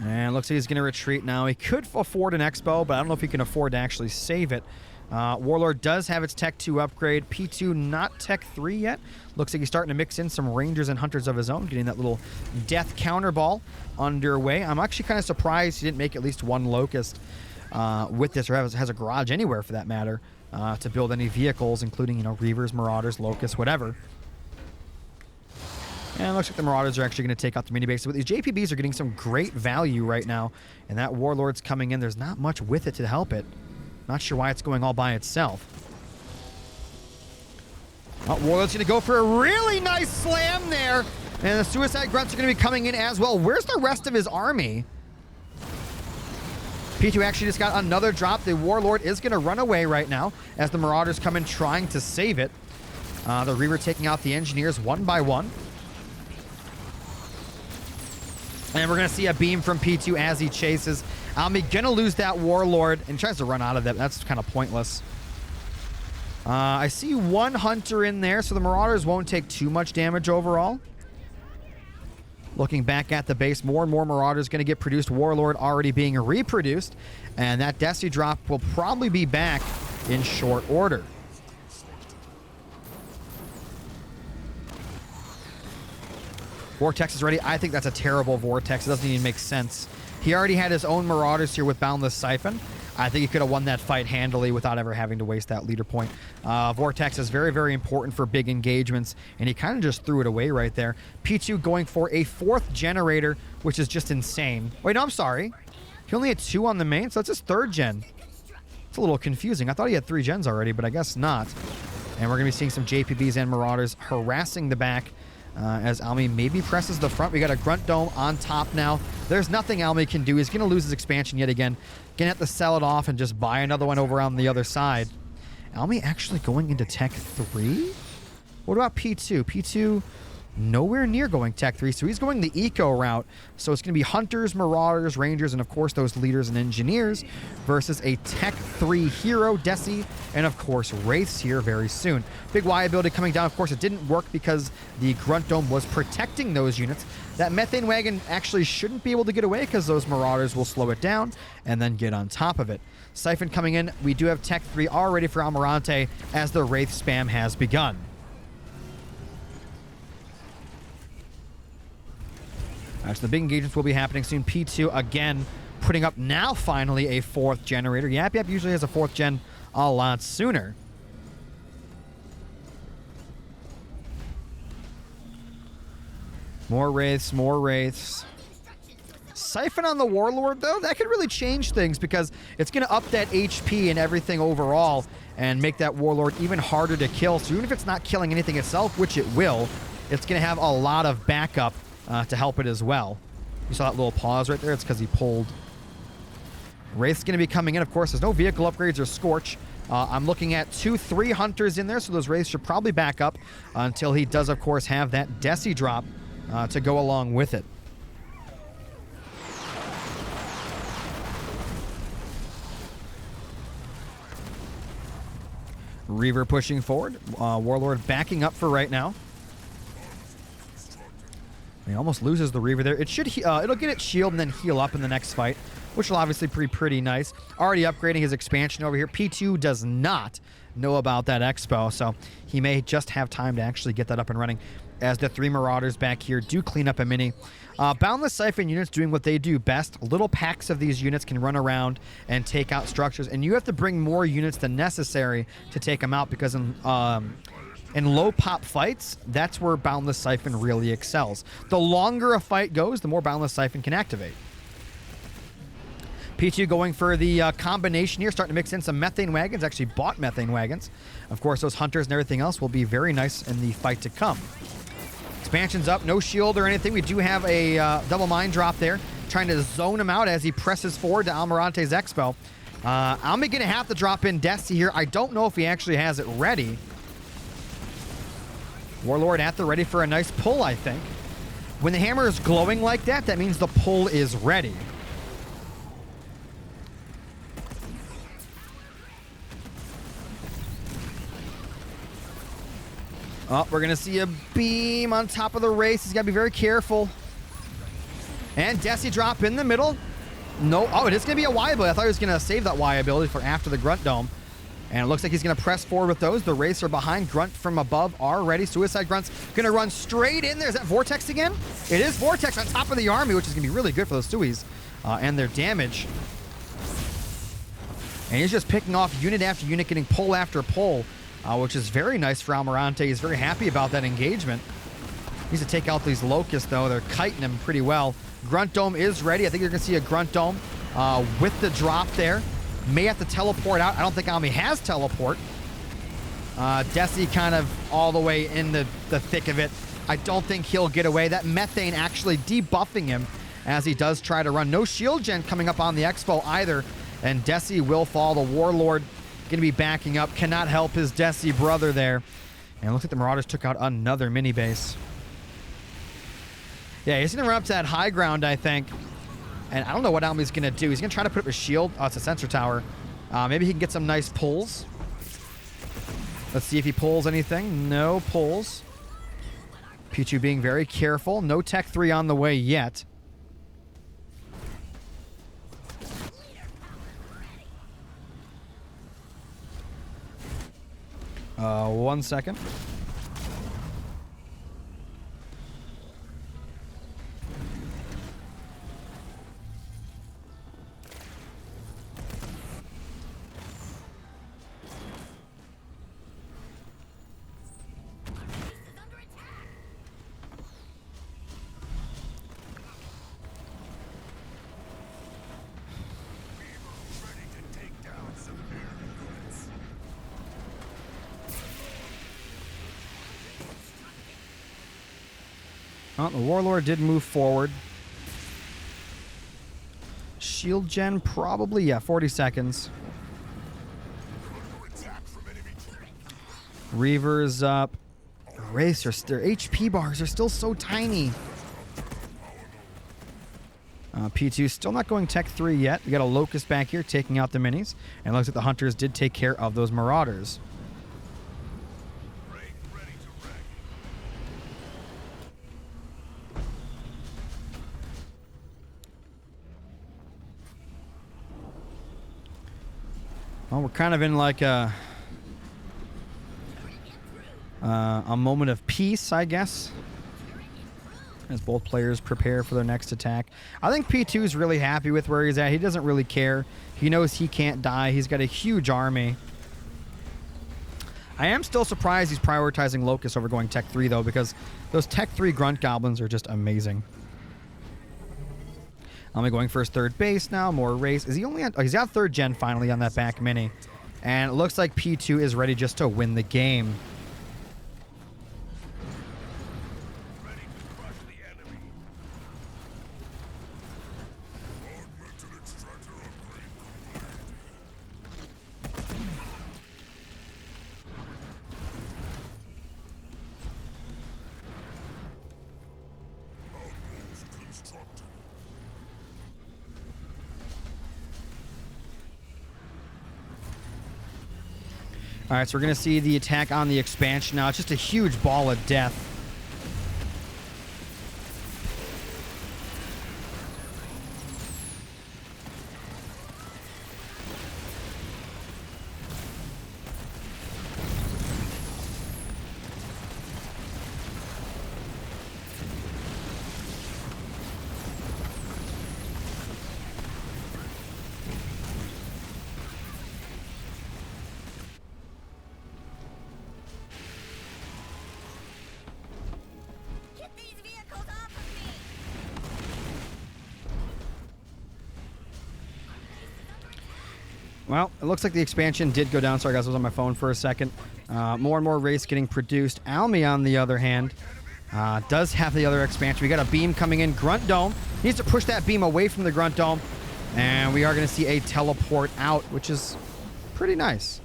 And looks like he's going to retreat now. He could afford an Expo, but I don't know if he can afford to actually save it. Warlord does have its Tech 2 upgrade. P2 not Tech 3 yet. Looks like he's starting to mix in some Rangers and Hunters of his own, getting that little death counter ball underway. I'm actually kind of surprised he didn't make at least 1 Locust with this, or has a garage anywhere for that matter, to build any vehicles, including, you know, Reavers, Marauders, Locusts, whatever. And it looks like the Marauders are actually going to take out the mini base. But these JPBs are getting some great value right now. And that Warlord's coming in. There's not much with it to help it. Not sure why it's going all by itself. Oh, Warlord's going to go for a really nice slam there. And the Suicide Grunts are going to be coming in as well. Where's the rest of his army? P2 actually just got another drop. The Warlord is going to run away right now as the Marauders come in trying to save it. The Reaver taking out the Engineers one by one. And we're going to see a beam from P2 as he chases. Almi going to lose that Warlord and tries to run out of that. That's kind of pointless. I see one Hunter in there, so the Marauders won't take too much damage overall. Looking back at the base, more and more Marauders going to get produced. Warlord already being reproduced. And that Deci drop will probably be back in short order. Vortex is ready. I think that's a terrible Vortex. It doesn't even make sense. He already had his own Marauders here with Boundless Siphon. I think he could have won that fight handily without ever having to waste that leader point. Vortex is very, very important for big engagements, and he kind of just threw it away right there. P2 going for a 4th generator, which is just insane. Wait, no, I'm sorry. He only had 2 on the main, so that's his 3rd gen. It's a little confusing. I thought he had 3 gens already, but I guess not. And we're going to be seeing some JPBs and Marauders harassing the back. As Almi maybe presses the front. We got a Grunt Dome on top now. There's nothing Almi can do. He's going to lose his expansion yet again. Going to have to sell it off and just buy another one over on the other side. Almi actually going into Tech 3? What about P2? P2 nowhere near going Tech 3, so he's going the Eco route. So it's going to be Hunters, Marauders, Rangers, and of course those Leaders and Engineers versus a Tech 3 hero, Deci, and of course Wraiths here very soon. Big Y ability coming down. Of course, it didn't work because the Grunt Dome was protecting those units. That Methane Wagon actually shouldn't be able to get away because those Marauders will slow it down and then get on top of it. Siphon coming in. We do have Tech 3 already for Almirante as the Wraith spam has begun. So the big engagements will be happening soon. P2 again putting up now finally a 4th generator. Yap Yap usually has a 4th gen a lot sooner. More Wraiths, more Wraiths. Siphon on the Warlord, though, that could really change things because it's going to up that HP and everything overall and make that Warlord even harder to kill. So even if it's not killing anything itself, which it will, it's going to have a lot of backup to help it as well. You saw that little pause right there. It's because he pulled. Wraith's going to be coming in. Of course, there's no vehicle upgrades or Scorch. I'm looking at 2-3 Hunters in there, so those Wraiths should probably back up until he does, of course, have that Deci drop to go along with it. Reaver pushing forward. Warlord backing up for right now. He almost loses the Reaver there. It should it'll get its shield and then heal up in the next fight, which will obviously be pretty nice. Already upgrading his expansion over here. P2 does not know about that expo, so he may just have time to actually get that up and running as the 3 Marauders back here do clean up a mini. Boundless Siphon units doing what they do best. Little packs of these units can run around and take out structures, and you have to bring more units than necessary to take them out because in low pop fights, that's where Boundless Siphon really excels. The longer a fight goes, the more Boundless Siphon can activate. P2 going for the combination here, starting to mix in some Methane Wagons. Actually bought Methane Wagons. Of course, those Hunters and everything else will be very nice in the fight to come. Expansion's up, no shield or anything. We do have a double mine drop there, trying to zone him out as he presses forward to Almirante's Expo. I'm going to have to drop in Deci here. I don't know if he actually has it ready. Warlord at the ready for a nice pull, I think. When the hammer is glowing like that, that means the pull is ready. Oh, we're going to see a beam on top of the race. He's got to be very careful. And Deci drop in the middle. No. Oh, it is going to be a Y ability. I thought he was going to save that Y ability for after the Grunt Dome. And it looks like he's going to press forward with those. The Wraiths are behind. Grunt from above are ready. Suicide Grunt's going to run straight in there. Is that Vortex again? It is Vortex on top of the army, which is going to be really good for those Suies and their damage. And he's just picking off unit after unit, getting pull after pull, which is very nice for Almirante. He's very happy about that engagement. Needs to take out these locusts, though. They're kiting him pretty well. Grunt Dome is ready. I think you're going to see a Grunt Dome with the drop there. May have to teleport out. I don't think Almi has teleport. Desi kind of all the way in the thick of it. I don't think he'll get away. That methane actually debuffing him as he does try to run. No shield gen coming up on the Expo either. And Desi will fall. The Warlord going to be backing up. Cannot help his Desi brother there. And it looks like the Marauders took out another mini base. Yeah, he's going to run up to that high ground, I think. And I don't know what Almi's going to do. He's going to try to put up a shield. Oh, it's a sensor tower. Maybe he can get some nice pulls. Let's see if he pulls anything. No pulls. P2 being very careful. No Tech 3 on the way yet. One second. Oh, the Warlord did move forward. Shield gen, probably, yeah, 40 seconds. Reaver's up. Racer, their HP bars are still so tiny. P2 still not going Tech 3 yet. We got a Locust back here taking out the minis. And it looks like the Hunters did take care of those Marauders. Well, we're kind of in like a moment of peace, I guess, as both players prepare for their next attack. I think P2 is really happy with where he's at. He doesn't really care. He knows he can't die. He's got a huge army. I am still surprised he's prioritizing Locust over going Tech 3, though, because those Tech 3 Grunt Goblins are just amazing. I'm going for his third base now. More race. Is he only at... Oh, he's got third gen finally on that back mini. And it looks like P2 is ready just to win the game. All right, so we're going to see the attack on the expansion now. It's just a huge ball of death. Well, it looks like the expansion did go down. Sorry, guys, I was on my phone for a second. More and more race getting produced. Almi, on the other hand, does have the other expansion. We got a beam coming in. Grunt Dome needs to push that beam away from the Grunt Dome. And we are going to see a teleport out, which is pretty nice.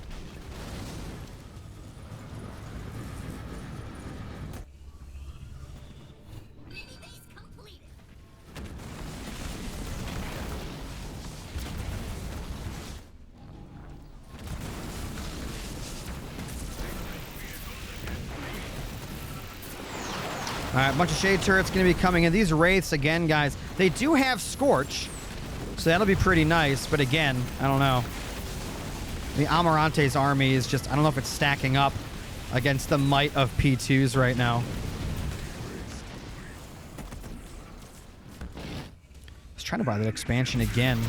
All right, a bunch of shade turrets going to be coming in. These wraiths, again, guys, they do have Scorch, so that'll be pretty nice. But again, I don't know. The Almirante's army is just, I don't know if it's stacking up against the might of P2's right now. Let's try to buy that expansion again.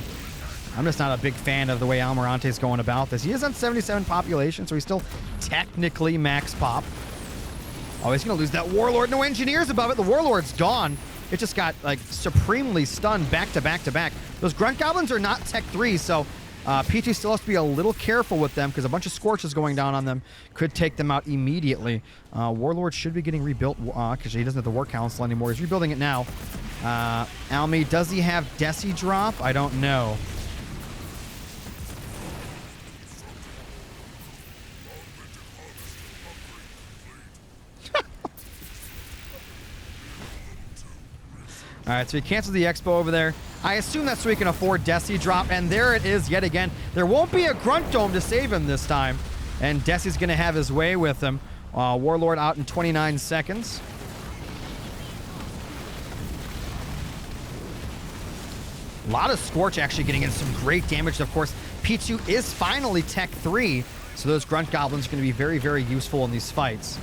I'm just not a big fan of the way Almirante's going about this. He is on 77 population, so he's still technically max pop. Oh, he's going to lose that Warlord. No engineers above it. The Warlord's gone. It just got, like, supremely stunned back to back to back. Those Grunt Goblins are not Tech 3, so P2 still has to be a little careful with them because a bunch of Scorches going down on them could take them out immediately. Warlord should be getting rebuilt because he doesn't have the War Council anymore. He's rebuilding it now. Almi, does he have Deci drop? I don't know. All right, so he cancels the Expo over there. I assume that's so he can afford Deci drop, and there it is yet again. There won't be a Grunt Dome to save him this time, and Deci's going to have his way with him. Warlord out in 29 seconds. A lot of Scorch actually getting in some great damage. Of course, P2 is finally Tech 3, so those Grunt Goblins are going to be very, very useful in these fights.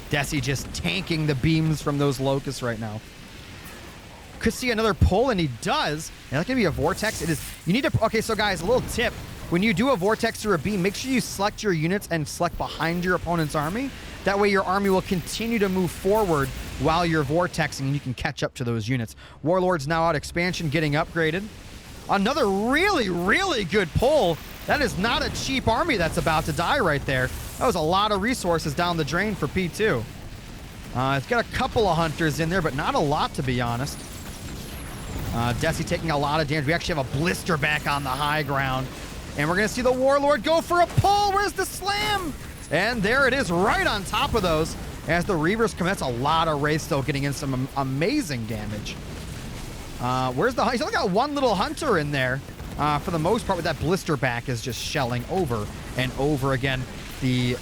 Deci just tanking the beams from those Locusts right now. Could see another pull, and he does. And that's going to be a Vortex. It is. You need to... Okay, so guys, a little tip. When you do a Vortex or a beam, make sure you select your units and select behind your opponent's army. That way your army will continue to move forward while you're Vortexing, and you can catch up to those units. Warlord's now out. Expansion getting upgraded. Another really, really good pull. That is not a cheap army that's about to die right there. That was a lot of resources down the drain for P2. It's got a couple of Hunters in there, but not a lot, to be honest. Deci taking a lot of damage. We actually have a blister back on the high ground. And we're going to see the Warlord go for a pull. Where's the slam? And there it is, right on top of those. As the Reavers come, that's a lot of Wraiths, though, getting in some amazing damage. Where's the... He's only got one little Hunter in there. For the most part, with that blister back is just shelling over and over again. The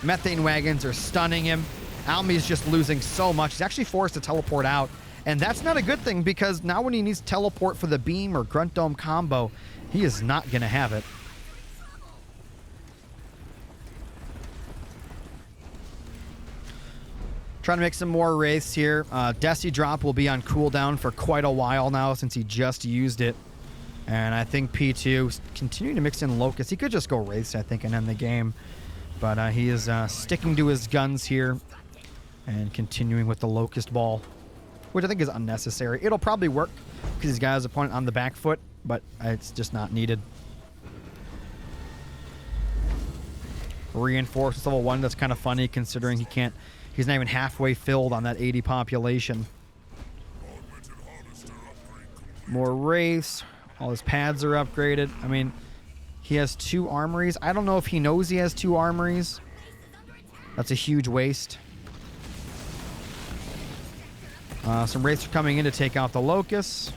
Methane Wagons are stunning him. Almi's just losing so much. He's actually forced to teleport out. And that's not a good thing, because now when he needs teleport for the beam or Grunt Dome combo, he is not going to have it. Trying to make some more Wraiths here. Deci drop will be on cooldown for quite a while now since he just used it. And I think P2 is continuing to mix in Locust. He could just go Wraiths, I think, and end the game. But he is sticking to his guns here and continuing with the Locust Ball, which I think is unnecessary. It'll probably work because he's got his opponent on the back foot, but it's just not needed. Reinforcements level 1, that's kind of funny considering he's not even halfway filled on that 80 population. More Wraiths. All his pads are upgraded. I mean, he has 2 armories. I don't know if he knows he has 2 armories. That's a huge waste. Some Wraiths are coming in to take out the Locusts.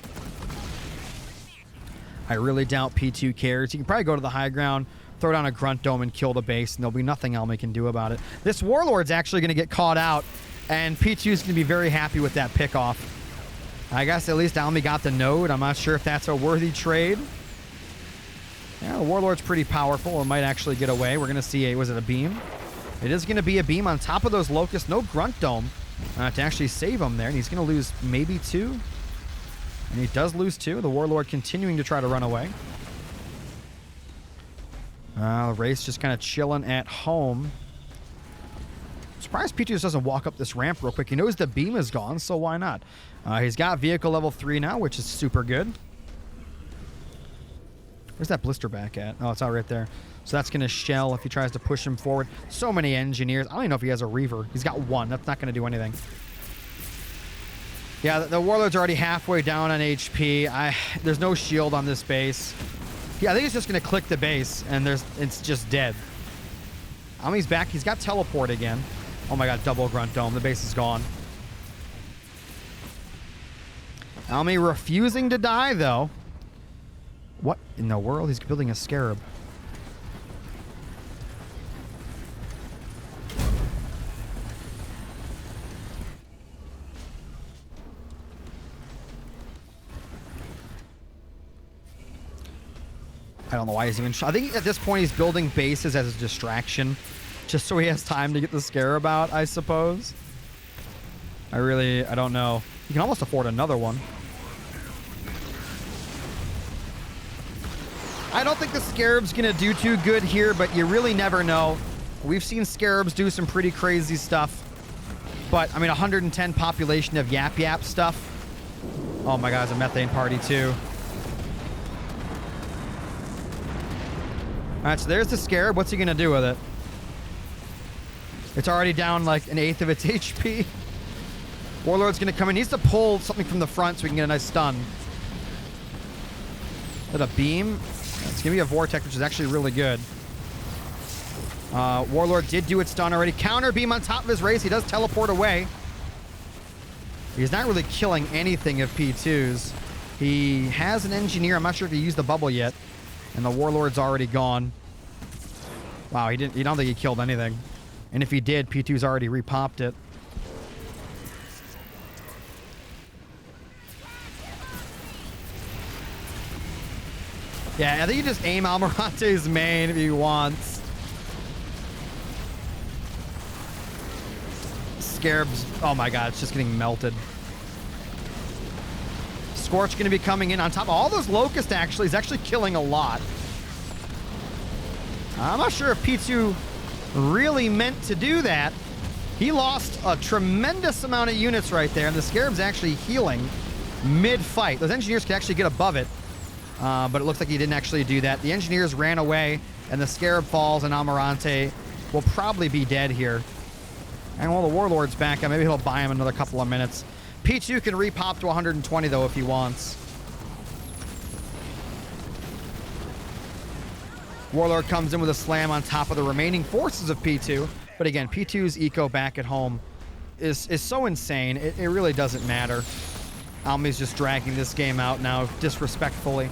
I really doubt P2 cares. He can probably go to the high ground, throw down a Grunt Dome, and kill the base, and there'll be nothing Almi can do about it. This Warlord's actually going to get caught out, and P2 is going to be very happy with that pickoff. I guess at least Almi got the node. I'm not sure if that's a worthy trade. Yeah, the Warlord's pretty powerful. It might actually get away. We're going to see was it a beam? It is going to be a beam on top of those Locusts. No Grunt Dome. To actually save him there, and he's going to lose maybe 2. And he does lose 2. The Warlord continuing to try to run away. Wraith's just kind of chilling at home. Surprised P2 just doesn't walk up this ramp real quick. He knows the beam is gone, so why not? He's got vehicle level 3 now, which is super good. Where's that blister back at? Oh, it's out right there. So that's going to shell if he tries to push him forward. So many engineers. I don't even know if he has a Reaver. He's got 1. That's not going to do anything. Yeah, the Warlord's already halfway down on HP. There's no shield on this base. Yeah, I think he's just going to click the base, and it's just dead. Almi's back. He's got teleport again. Oh my god, double Grunt Dome. The base is gone. Almi refusing to die, though. What in the world? He's building a Scarab. I don't know why he's even... I think at this point he's building bases as a distraction, just so he has time to get the Scarab out, I suppose. I don't know. He can almost afford another one. I don't think the Scarab's going to do too good here, but you really never know. We've seen Scarabs do some pretty crazy stuff. But, I mean, 110 population of Yap Yap stuff. Oh my god, it's a methane party too. Alright, so there's the Scarab. What's he gonna do with it? It's already down like an eighth of its HP. Warlord's gonna come in. He needs to pull something from the front so we can get a nice stun. Is that a beam? It's gonna be a vortex, which is actually really good. Warlord did do its stun already. Counter beam on top of his race. He does teleport away. He's not really killing anything of P2's. He has an engineer. I'm not sure if he used the bubble yet. And the Warlord's already gone. Wow, he didn't. You don't think he killed anything. And if he did, P2's already repopped it. Yeah, I think you just aim Almirante's main if he wants. Scarab's, oh my god, it's just getting melted. Scorch going to be coming in on top of all those Locusts, actually. He's actually killing a lot. I'm not sure if P2 really meant to do that. He lost a tremendous amount of units right there, and the Scarab's actually healing mid-fight. Those engineers can actually get above it, but it looks like he didn't actually do that. The engineers ran away, and the Scarab falls, and Almirante will probably be dead here. And while the Warlord's back, maybe he'll buy him another couple of minutes. P2 can repop to 120, though, if he wants. Warlord comes in with a slam on top of the remaining forces of P2. But again, P2's eco back at home is so insane, it really doesn't matter. Almi's just dragging this game out now, disrespectfully.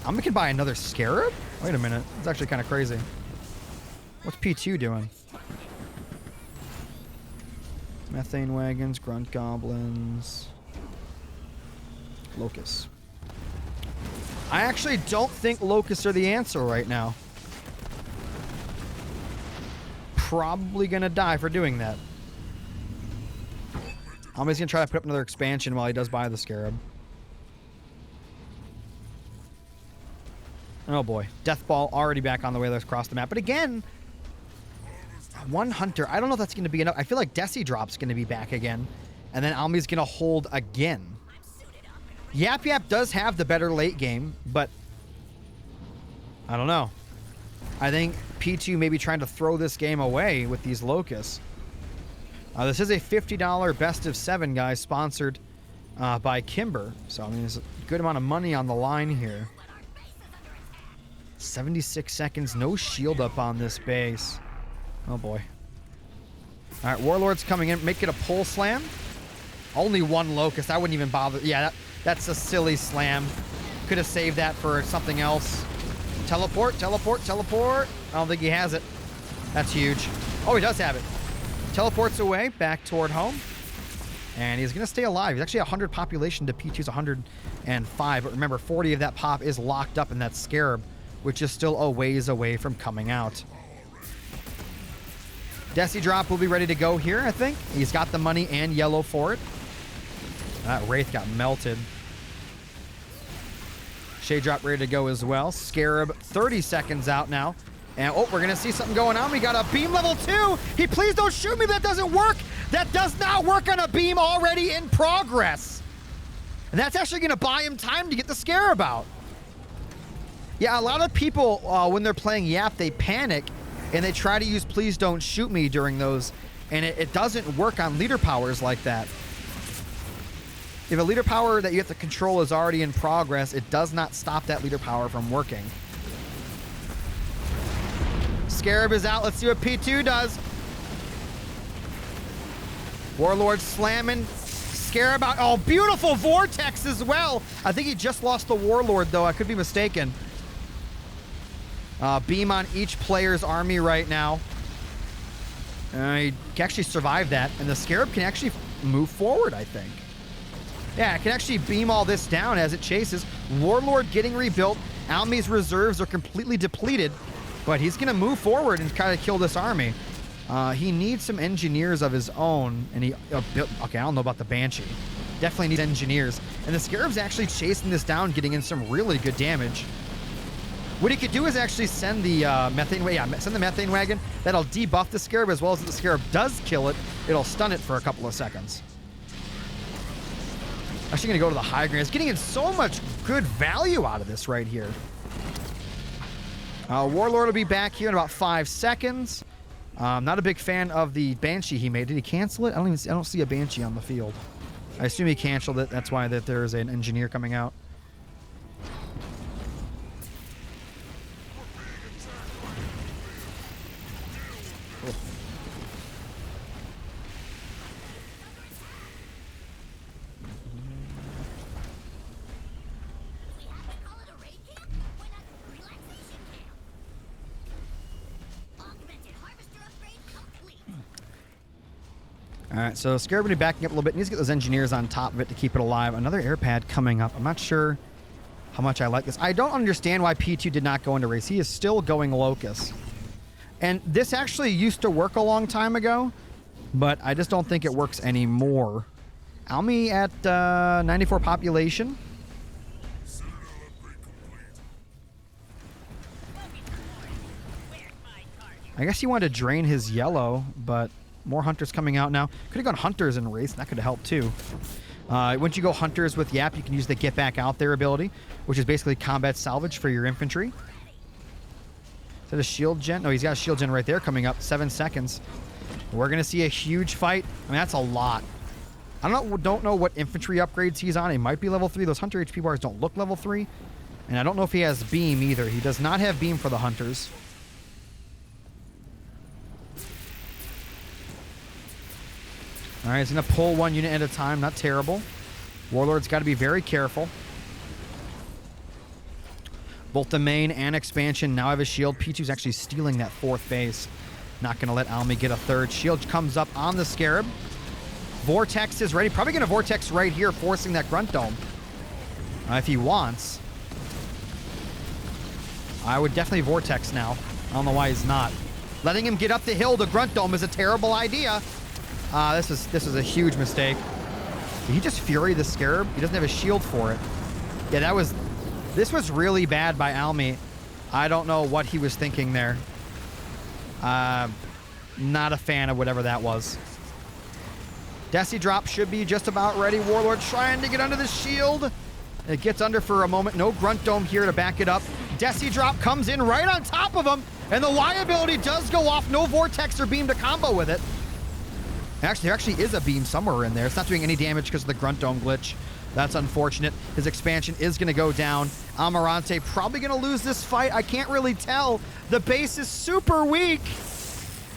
Almi can buy another Scarab? Wait a minute, it's actually kind of crazy. What's P2 doing? Methane wagons, grunt goblins, locusts. I actually don't think locusts are the answer right now. Probably gonna die for doing that. I'm just gonna try to put up another expansion while he does buy the Scarab. Oh boy, Death Ball already back on the way. Let's cross the map. But again, one Hunter. I don't know if that's going to be enough. I feel like Deci Drop's going to be back again. And then Almi's going to hold again. Yap Yap does have the better late game, but I don't know. I think P2 may be trying to throw this game away with these Locusts. This is a $50 best of 7, guys, sponsored by Kimber. So, I mean, there's a good amount of money on the line here. 76 seconds, no shield up on this base. Oh boy. All right, Warlord's coming in, make it a pull slam. Only one Locust, I wouldn't even bother. Yeah, that's a silly slam. Could have saved that for something else. Teleport, teleport, teleport. I don't think he has it. That's huge. Oh, he does have it. Teleports away, back toward home. And he's going to stay alive. He's actually 100 population to P2's 105. But remember, 40 of that pop is locked up in that Scarab, which is still a ways away from coming out. Deci Drop will be ready to go here, I think. He's got the money and yellow for it. That Wraith got melted. Shade Drop ready to go as well. Scarab 30 seconds out now. And oh, we're going to see something going on. We got a beam level 2. Please don't shoot me. That doesn't work. That does not work on a beam already in progress. And that's actually going to buy him time to get the Scarab out. Yeah, a lot of people, when they're playing Yap, they panic and they try to use Please Don't Shoot Me during those, and it doesn't work on leader powers like that. If a leader power that you have to control is already in progress, it does not stop that leader power from working. Scarab is out. Let's see what P2 does. Warlord slamming. Scarab out. Oh, beautiful Vortex as well. I think he just lost the Warlord, though. I could be mistaken. Beam on each player's army right now. He can actually survive that, and the Scarab can actually move forward, I think. Yeah, it can actually beam all this down as it chases. Warlord getting rebuilt. Almi's reserves are completely depleted, but he's going to move forward and kind of kill this army. He needs some engineers of his own, and he built. Okay, I don't know about the Banshee. Definitely need engineers. And the Scarab's actually chasing this down, getting in some really good damage. What he could do is actually send the send the methane wagon. That'll debuff the Scarab, as well as if the Scarab does kill it, it'll stun it for a couple of seconds. Actually gonna go to the high ground. It's getting in so much good value out of this right here. Warlord will be back here in about 5 seconds. Not a big fan of the Banshee he made. Did he cancel it? I don't see a Banshee on the field. I assume he canceled it. That's why that there's an engineer coming out. All right, so Scarab will be backing up a little bit. Needs to get those engineers on top of it to keep it alive. Another air pad coming up. I'm not sure how much I like this. I don't understand why P2 did not go into race. He is still going Locust. And this actually used to work a long time ago, but I just don't think it works anymore. Almi at 94 population. I guess he wanted to drain his yellow, but more hunters coming out now. Could have gone hunters in race. That could have helped too. Once you go hunters with Yap, you can use the get back out there ability, which is basically combat salvage for your infantry. Is that a shield gen? No, he's got a shield gen right there coming up. 7 seconds. We're going to see a huge fight. I mean, that's a lot. I don't know what infantry upgrades he's on. He might be level 3. Those hunter HP bars don't look level 3. And I don't know if he has beam either. He does not have beam for the hunters. All right, he's going to pull one unit at a time. Not terrible. Warlord's got to be very careful. Both the main and expansion now have a shield. P2's actually stealing that 4th base. Not going to let Almi get a 3rd. Shield comes up on the Scarab. Vortex is ready. Probably going to Vortex right here, forcing that Grunt Dome. If he wants. I would definitely Vortex now. I don't know why he's not. Letting him get up the hill to Grunt Dome is a terrible idea. This is a huge mistake. Did he just Fury the Scarab? He doesn't have a shield for it. Yeah, this was really bad by Almi. I don't know what he was thinking there. Not a fan of whatever that was. Deci drop should be just about ready. Warlord trying to get under the shield. It gets under for a moment. No Grunt Dome here to back it up. Deci drop comes in right on top of him. And the Y ability does go off. No Vortex or beam to combo with it. Actually, there actually is a beam somewhere in there. It's not doing any damage because of the Grunt Dome glitch. That's unfortunate. His expansion is going to go down. Almirante probably going to lose this fight. I can't really tell. The base is super weak.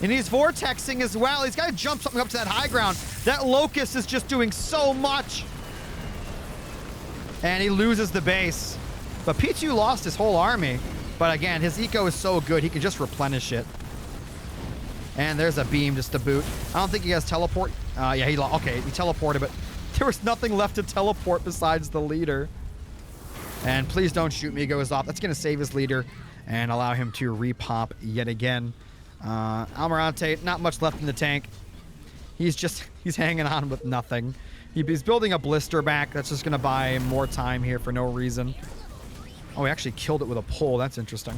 And he's vortexing as well. He's got to jump something up to that high ground. That Locust is just doing so much. And he loses the base. But P2 lost his whole army. But again, his eco is so good, he can just replenish it. And there's a beam just to boot. I don't think he has teleport. Yeah, he teleported, but there was nothing left to teleport besides the leader. And please don't shoot me, goes off. That's going to save his leader and allow him to repop yet again. Almirante, not much left in the tank. He's hanging on with nothing. He's building a blister back. That's just going to buy him more time here for no reason. Oh, he actually killed it with a pole. That's interesting.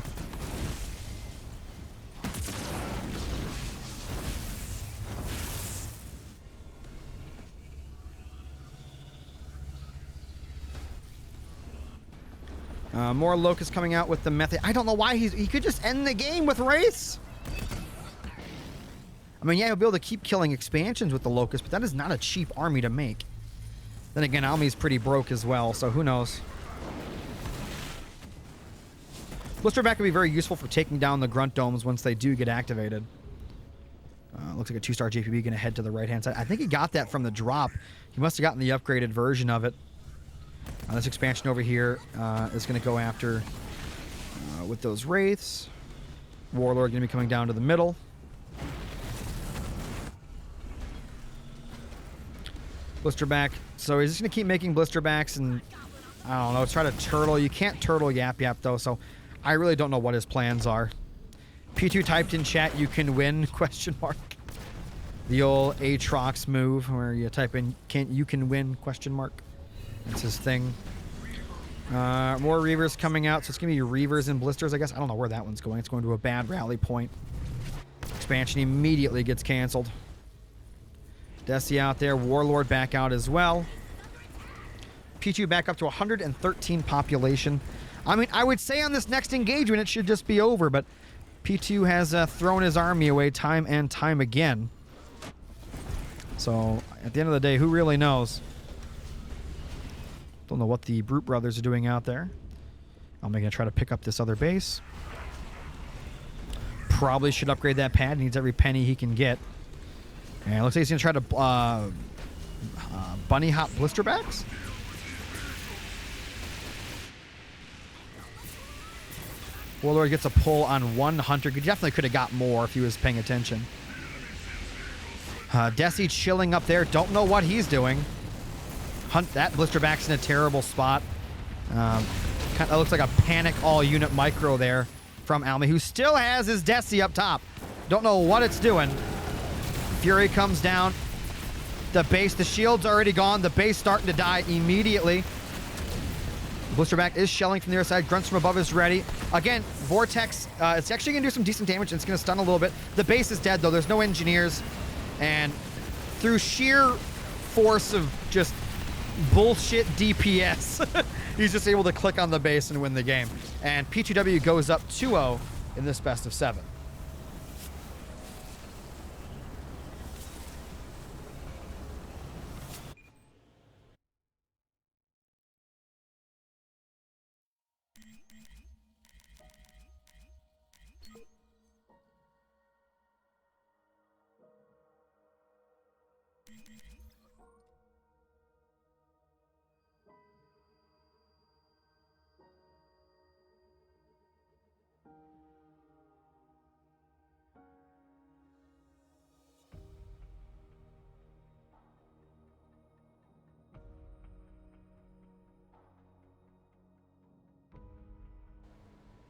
More Locust coming out with the method. I don't know why he could just end the game with Race. I mean, yeah, he'll be able to keep killing expansions with the Locust, but that is not a cheap army to make. Then again, Almi's pretty broke as well, so who knows. Blisterback will be very useful for taking down the Grunt Domes once they do get activated. Looks like a 2-star JPB going to head to the right-hand side. I think he got that from the drop. He must have gotten the upgraded version of it. This expansion over here is going to go after with those Wraiths. Warlord going to be coming down to the middle. Blisterback. So he's just going to keep making Blisterbacks and, I don't know, try to turtle. You can't turtle Yap Yap, though, so I really don't know what his plans are. P2 typed in chat, "You can win?" question mark. The old Atriox move where you type in, you can win question mark. That's his thing. More Reavers coming out, so it's going to be Reavers and Blisters, I guess. I don't know where that one's going. It's going to a bad rally point. Expansion immediately gets canceled. Desi out there. Warlord back out as well. P2 back up to 113 population. I mean, I would say on this next engagement it should just be over, but P2 has thrown his army away time and time again. So, at the end of the day, who really knows? Don't know what the Brute Brothers are doing out there. I'm going to try to pick up this other base. Probably should upgrade that pad. Needs every penny he can get. And it looks like he's going to try to bunny hop blisterbacks. Warlord gets a pull on one hunter. He definitely could have got more if he was paying attention. Desi chilling up there. Don't know what he's doing. Hunt that blisterback's in a terrible spot. Kind of looks like a panic all unit micro there from Almi, who still has his Desi up top. Don't know what it's doing. Fury comes down. The base, the shield's already gone. The base starting to die immediately. Blisterback is shelling from the other side. Grunts from above is ready. Again, Vortex, it's actually going to do some decent damage, and it's going to stun a little bit. The base is dead, though. There's no engineers. And through sheer force of just bullshit DPS, he's just able to click on the base and win the game. And P2w goes up 2-0 in this best of 7.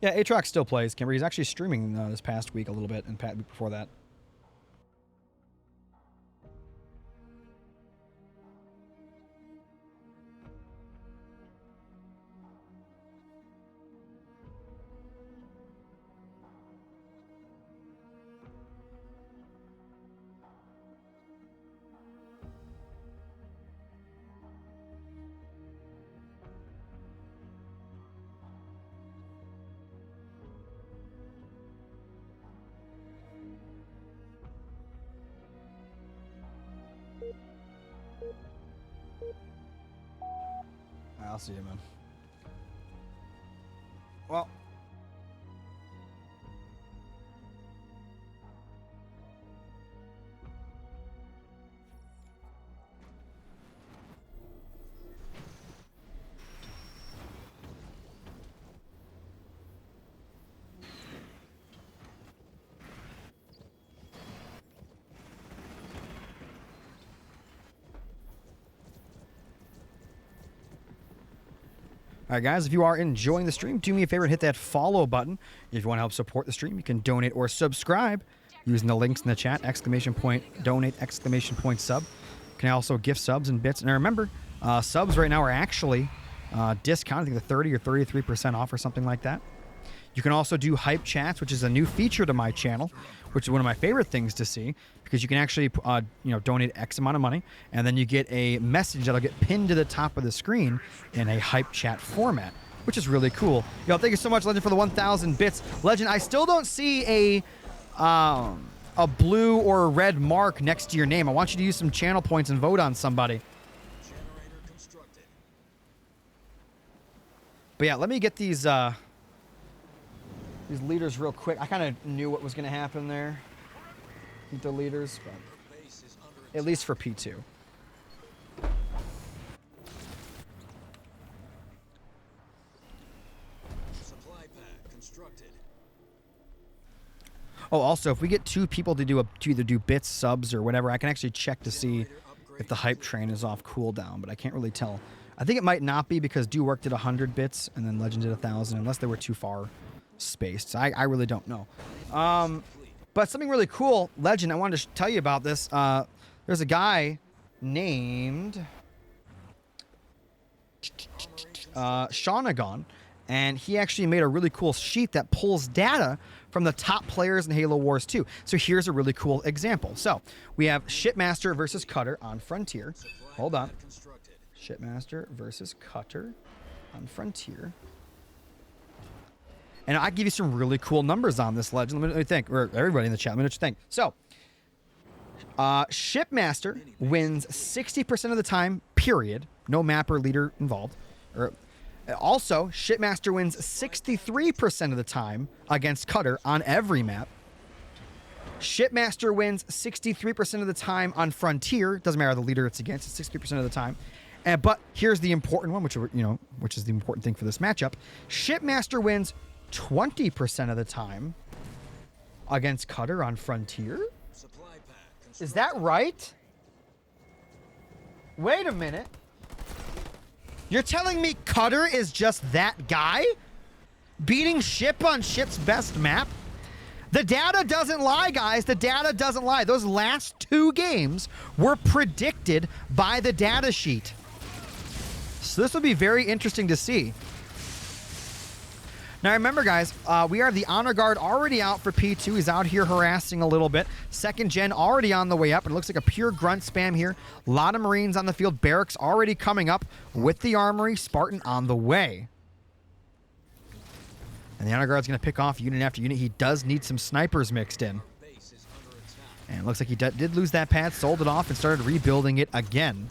Yeah, Atriox still plays. Kimber, he's actually streaming this past week a little bit, and week before that. I'll see you, man. Well. All right, guys, if you are enjoying the stream, do me a favor and hit that follow button. If you want to help support the stream, you can donate or subscribe using the links in the chat, ! Donate, ! Sub. You can also gift subs and bits. And remember, subs right now are actually discounted. I think they're 30 or 33% off or something like that. You can also do hype chats, which is a new feature to my channel, which is one of my favorite things to see, because you can actually donate X amount of money, and then you get a message that'll get pinned to the top of the screen in a hype chat format, which is really cool. Thank you so much, Legend, for the 1,000 bits. Legend, I still don't see a blue or a red mark next to your name. I want you to use some channel points and vote on somebody. But yeah, let me get these leaders real quick. I kind of knew what was going to happen there with the leaders, but at least for P2. Supply pad constructed. Oh, also, if we get 2 people to either do bits, subs, or whatever, I can actually check to see if the hype train is off cooldown, but I can't really tell. I think it might not be, because Do Work did 100 bits and then Legend did 1,000, unless they were too far spaced. So I really don't know. But something really cool, Legend, I wanted to tell you about this. There's a guy named Shawnagon, and he actually made a really cool sheet that pulls data from the top players in Halo Wars 2. So here's a really cool example. So we have Shipmaster versus Cutter on Frontier. Hold on. Constructed. Shipmaster versus Cutter on Frontier. And I give you some really cool numbers on this legend. Let me think, or everybody in the chat, let me know what you think. So, Shipmaster wins 60% of the time, period. No map or leader involved. Also, Shipmaster wins 63% of the time against Cutter on every map. Shipmaster wins 63% of the time on Frontier. Doesn't matter the leader it's against, it's 60% of the time. But here's the important one, which is the important thing for this matchup. Shipmaster wins 20% of the time against Cutter on Frontier. Supply pack. Is that right? Wait a minute. You're telling me Cutter is just that guy? Beating Ship on Ship's best map? The data doesn't lie, guys. The data doesn't lie. Those last 2 games were predicted by the data sheet. So this will be very interesting to see. Now remember, guys, we are the Honor Guard already out for P2. He's out here harassing a little bit. Second gen already on the way up, and it looks like a pure grunt spam here. A lot of Marines on the field. Barracks already coming up with the Armory. Spartan on the way. And the Honor Guard's going to pick off unit after unit. He does need some snipers mixed in. Base is under attack. And it looks like he did lose that pad, sold it off, and started rebuilding it again.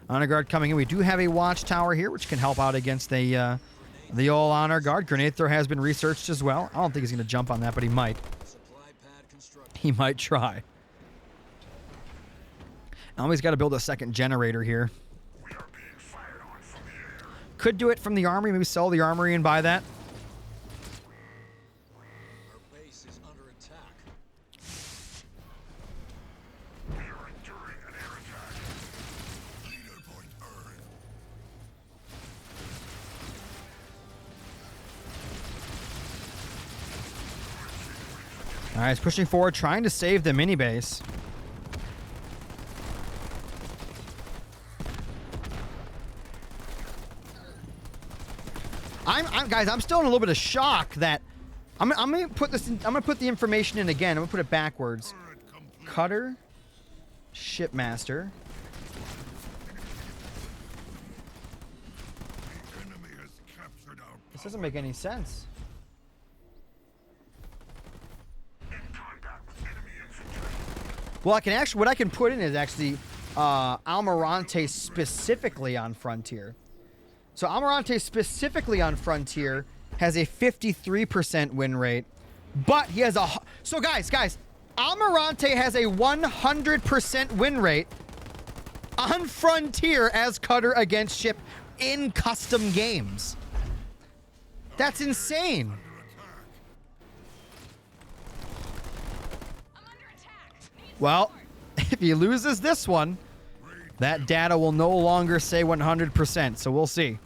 Honor Guard coming in. We do have a watchtower here, which can help out against the old Honor Guard. Grenade throw has been researched as well. I don't think he's going to jump on that, but he might. Supply pad constructed. He might try. Now he's got to build a second generator here. Could do it from the armory. Maybe sell the armory and buy that. Our base is under attack. All right, he's pushing forward, trying to save the mini base. Guys, I'm still in a little bit of shock that I'm gonna put this in, I'm gonna put the information in again. I'm gonna put it backwards. Cutter, Shipmaster. This doesn't make any sense. Well, what I can put in is actually Almirante specifically on Frontier. So Almirante specifically on Frontier has a 53% win rate, but he has so guys, Almirante has a 100% win rate on Frontier as Cutter against Ship in custom games. That's insane. Well, if he loses this one, that data will no longer say 100%, so we'll see.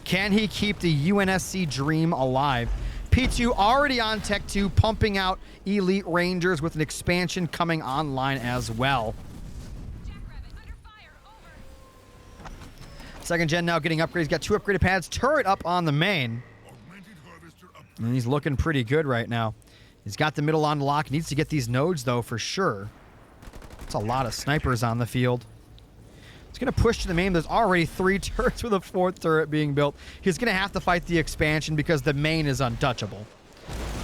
Can he keep the UNSC dream alive? P2 already on Tech 2, pumping out Elite Rangers with an expansion coming online as well. Second gen now getting upgrades. Got 2 upgraded pads. Turret up on the main. And he's looking pretty good right now. He's got the middle on lock. Needs to get these nodes, though, for sure. That's a lot of snipers on the field. He's going to push to the main. There's already 3 turrets with a 4th turret being built. He's going to have to fight the expansion because the main is untouchable.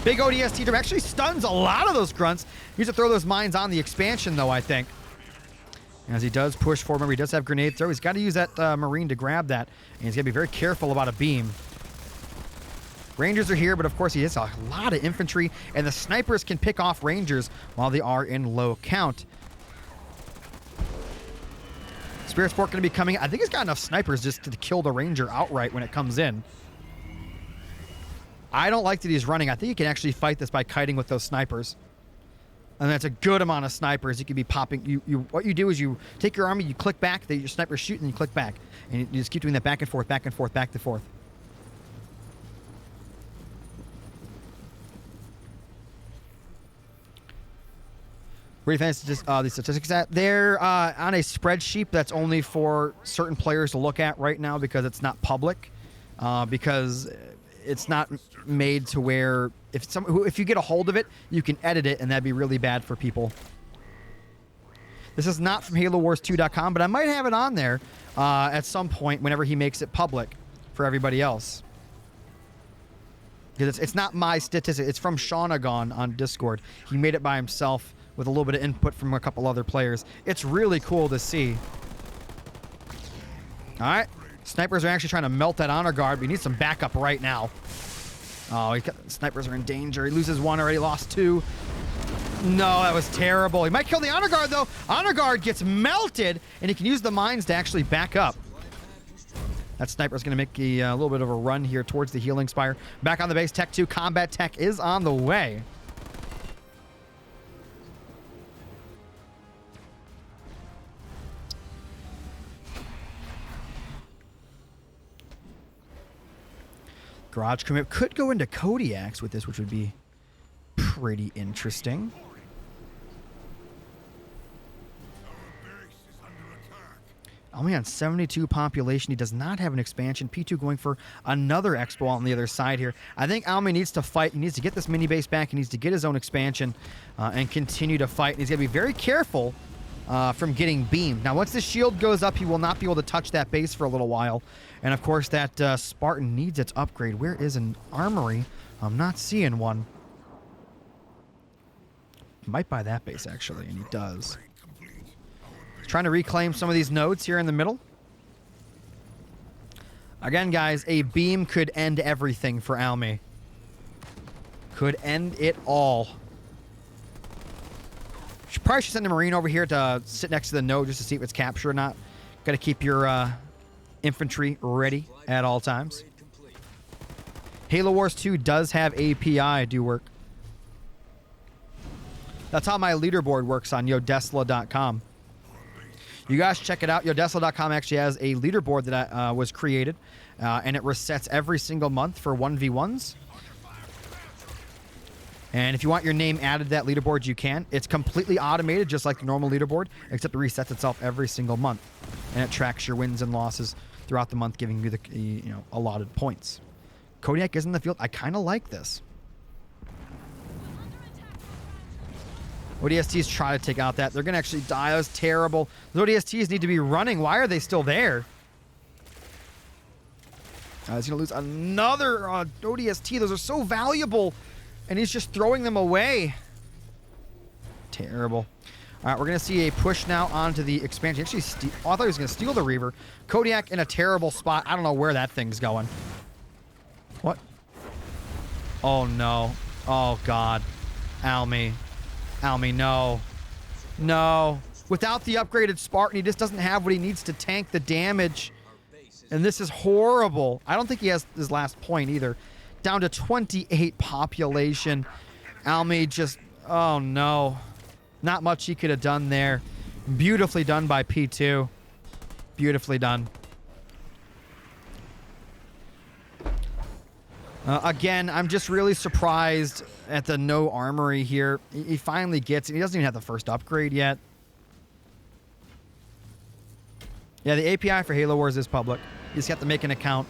Big ODST turret actually stuns a lot of those grunts. He needs to throw those mines on the expansion, though, I think. As he does push forward, remember, he does have grenade throw. He's got to use that Marine to grab that. And he's going to be very careful about a beam. Rangers are here, but of course he has a lot of infantry, and the snipers can pick off Rangers while they are in low count. Spirit Sport going to be coming. I think he's got enough snipers just to kill the Ranger outright when it comes in. I don't like that he's running. I think you can actually fight this by kiting with those snipers. And that's a good amount of snipers. You can be popping. What you do is you take your army, you click back, your snipers shoot, and you click back. And you just keep doing that back and forth, back and forth, back and forth. Where do you think these statistics at? They're on a spreadsheet that's only for certain players to look at right now because it's not public. Because it's not made to where if you get a hold of it, you can edit it, and that'd be really bad for people. This is not from HaloWars2.com, but I might have it on there at some point whenever he makes it public for everybody else. Because it's not my statistic. It's from Shawnagon on Discord. He made it by himself with a little bit of input from a couple other players. It's really cool to see. All right. Snipers are actually trying to melt that honor guard, but he needs some backup right now. Oh, snipers are in danger. He loses one already, lost two. No, that was terrible. He might kill the honor guard, though. Honor guard gets melted, and he can use the mines to actually back up. That sniper's going to make a little bit of a run here towards the healing spire. Back on the base, Tech 2. Combat Tech is on the way. Garage commit could go into Kodiaks with this, which would be pretty interesting. Only on 72 population. He does not have an expansion. P2 going for another Expo on the other side here. I think Almi needs to fight. He needs to get this mini base back. He needs to get his own expansion and continue to fight. And he's going to be very careful from getting beamed. Now, once the shield goes up, he will not be able to touch that base for a little while. And, of course, that Spartan needs its upgrade. Where is an armory? I'm not seeing one. He might buy that base, actually, and he does. He's trying to reclaim some of these nodes here in the middle. Again, guys, a beam could end everything for Almi. Could end it all. Probably should send a Marine over here to sit next to the node just to see if it's captured or not. Got to keep your infantry ready at all times. Halo Wars 2 does have API do work. That's how my leaderboard works on Yodesla.com. You guys check it out. Yodesla.com actually has a leaderboard that was created, and it resets every single month for 1v1s. And if you want your name added to that leaderboard, you can. It's completely automated, just like the normal leaderboard, except it resets itself every single month, and it tracks your wins and losses throughout the month, giving you the allotted points. Kodiak is in the field. I kind of like this. ODSTs try to take out that. They're going to actually die. That was terrible. Those ODSTs need to be running. Why are they still there? He's going to lose another ODST. Those are so valuable. And he's just throwing them away. Terrible. All right, we're going to see a push now onto the expansion. Actually, I thought he was going to steal the Reaver. Kodiak in a terrible spot. I don't know where that thing's going. What? Oh, no. Oh, God. Almi. Almi, no. No. Without the upgraded Spartan, he just doesn't have what he needs to tank the damage. And this is horrible. I don't think he has his last point either. Down to 28 population. Almi just... Oh, no. Not much he could have done there. Beautifully done by P2. Beautifully done. Again, I'm just really surprised at the no armory here. He finally gets it. He doesn't even have the first upgrade yet. Yeah, the API for Halo Wars is public. You just have to make an account.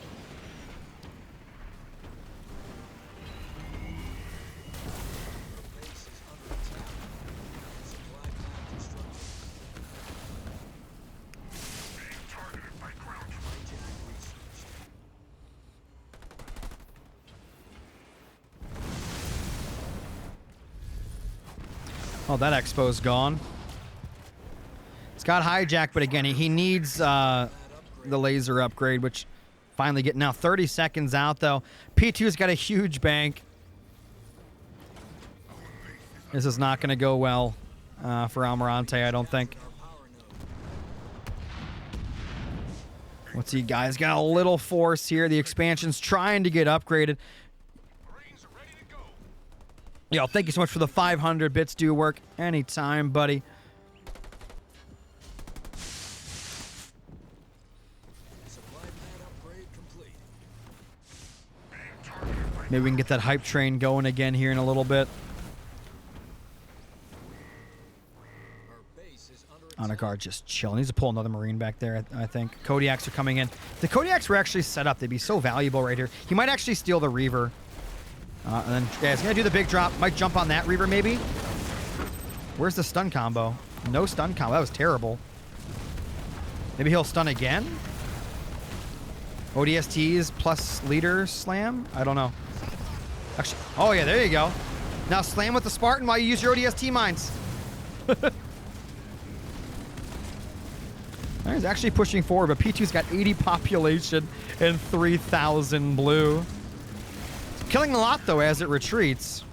Oh, that expo's gone. It's got hijacked, but again, he needs the laser upgrade, which finally getting now 30 seconds out, though. P2's got a huge bank. This is not going to go well for Almirante, I don't think. Let's see, guys. Got a little force here. The expansion's trying to get upgraded. Yo, thank you so much for the 500 bits. Do work anytime, buddy. Maybe we can get that hype train going again here in a little bit. guard just chilling. Needs to pull another Marine back there, I think. Kodiaks are coming in. The Kodiaks were actually set up. They'd be so valuable right here. He might actually steal the Reaver. And then, yeah, he's going to do the big drop. Might jump on that Reaver, maybe. Where's the stun combo? No stun combo. That was terrible. Maybe he'll stun again? ODSTs plus leader slam? I don't know. Actually, oh yeah, there you go. Now slam with the Spartan while you use your ODST mines. He's actually pushing forward, but P2's got 80 population and 3,000 blue. Killing a lot, though, as it retreats.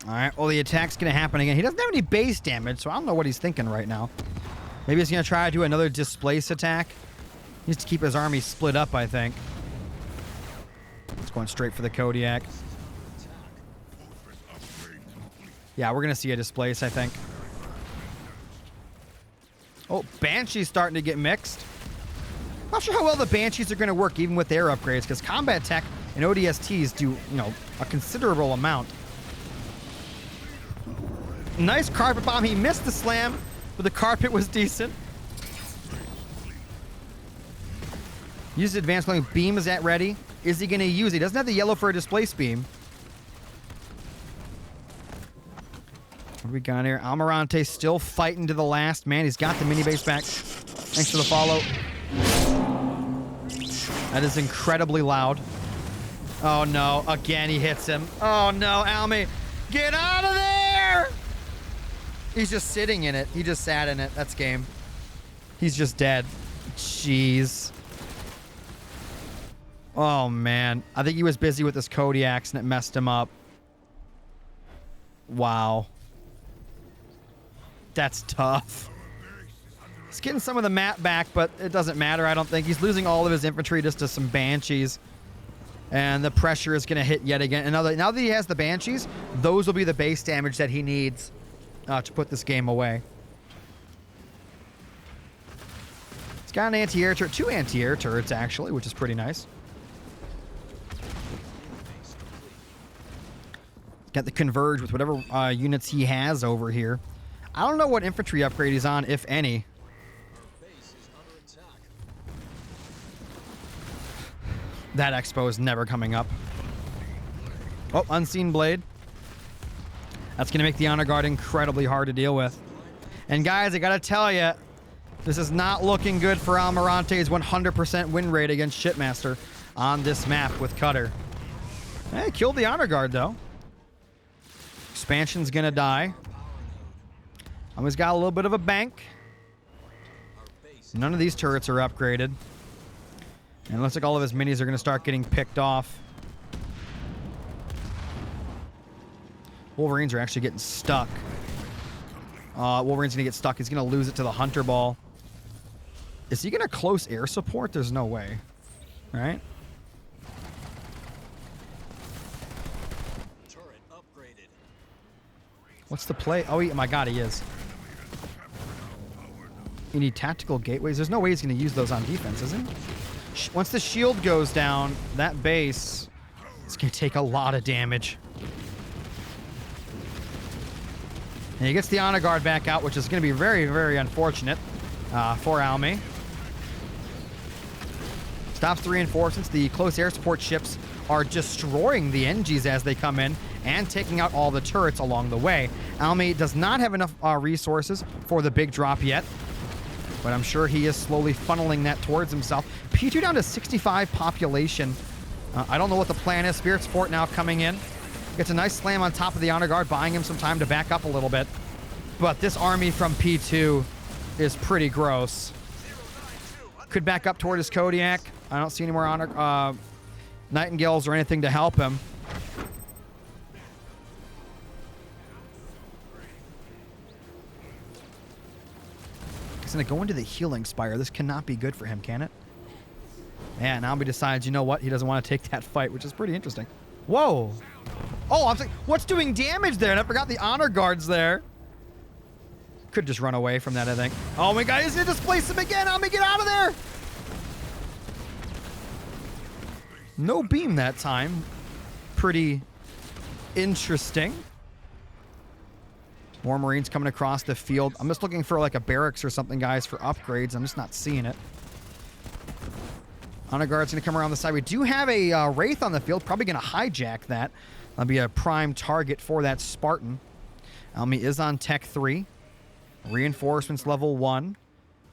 All right, well, the attack's going to happen again. He doesn't have any base damage, so I don't know what he's thinking right now. Maybe he's going to try to do another displace attack. He needs to keep his army split up, I think. It's going straight for the Kodiak. Yeah, we're going to see a displace, I think. Oh, Banshee's starting to get mixed. Not sure how well the Banshees are going to work, even with their upgrades, because combat tech and ODSTs do, a considerable amount. Nice carpet bomb. He missed the slam, but the carpet was decent. Use advanced clothing. Beam is at ready. Is he going to use it? He doesn't have the yellow for a displace beam. What do we got here? Almirante still fighting to the last. Man, he's got the mini base back. Thanks for the follow. That is incredibly loud. Oh, no. Again, he hits him. Oh, no, Almi. Get out of there! He's just sitting in it. He just sat in it. That's game. He's just dead. Jeez. Oh, man. I think he was busy with his Kodiaks and it messed him up. Wow. That's tough. He's getting some of the map back, but it doesn't matter, I don't think. He's losing all of his infantry just to some Banshees. And the pressure is going to hit yet again. And now that he has the Banshees, those will be the base damage that he needs to put this game away. It's got an anti-air turret, 2 anti-air turrets actually, which is pretty nice. Got the converge with whatever units he has over here. I don't know what infantry upgrade he's on, if any. That expo is never coming up. Oh, Unseen Blade. That's going to make the Honor Guard incredibly hard to deal with. And guys, I got to tell you, this is not looking good for Almirante's 100% win rate against Shipmaster on this map with Cutter. Hey, killed the Honor Guard, though. Expansion's going to die. He's got a little bit of a bank. None of these turrets are upgraded. And it looks like all of his minis are going to start getting picked off. Wolverines are actually getting stuck. Wolverine's going to get stuck. He's going to lose it to the Hunter Ball. Is he going to close air support? There's no way. All right. Turret upgraded. What's the play? Oh, my God, he is. You need tactical gateways. There's no way he's going to use those on defense, is he? Once the shield goes down, that base is going to take a lot of damage. And he gets the Honor Guard back out, which is going to be very, very unfortunate for Almi. Stops the reinforcements. The close air support ships are destroying the NGs as they come in and taking out all the turrets along the way. Almi does not have enough resources for the big drop yet, but I'm sure he is slowly funneling that towards himself. P2 down to 65 population. I don't know what the plan is. Spirit's Fort now coming in. Gets a nice slam on top of the Honor Guard, buying him some time to back up a little bit. But this army from P2 is pretty gross. Could back up toward his Kodiak. I don't see any more Nightingales or anything to help him. He's going to go into the healing spire. This cannot be good for him, can it? And Almi decides, you know what? He doesn't want to take that fight, which is pretty interesting. Whoa. Oh, I was like, what's doing damage there? And I forgot the honor guards there. Could just run away from that, I think. Oh my god, he's going to displace him again. Almi, get out of there. No beam that time. Pretty interesting. More Marines coming across the field. I'm just looking for like a barracks or something, guys, for upgrades. I'm just not seeing it. Honor Guard's going to come around the side. We do have a Wraith on the field. Probably going to hijack that. That'll be a prime target for that Spartan. Almi is on Tech 3. Reinforcements level 1.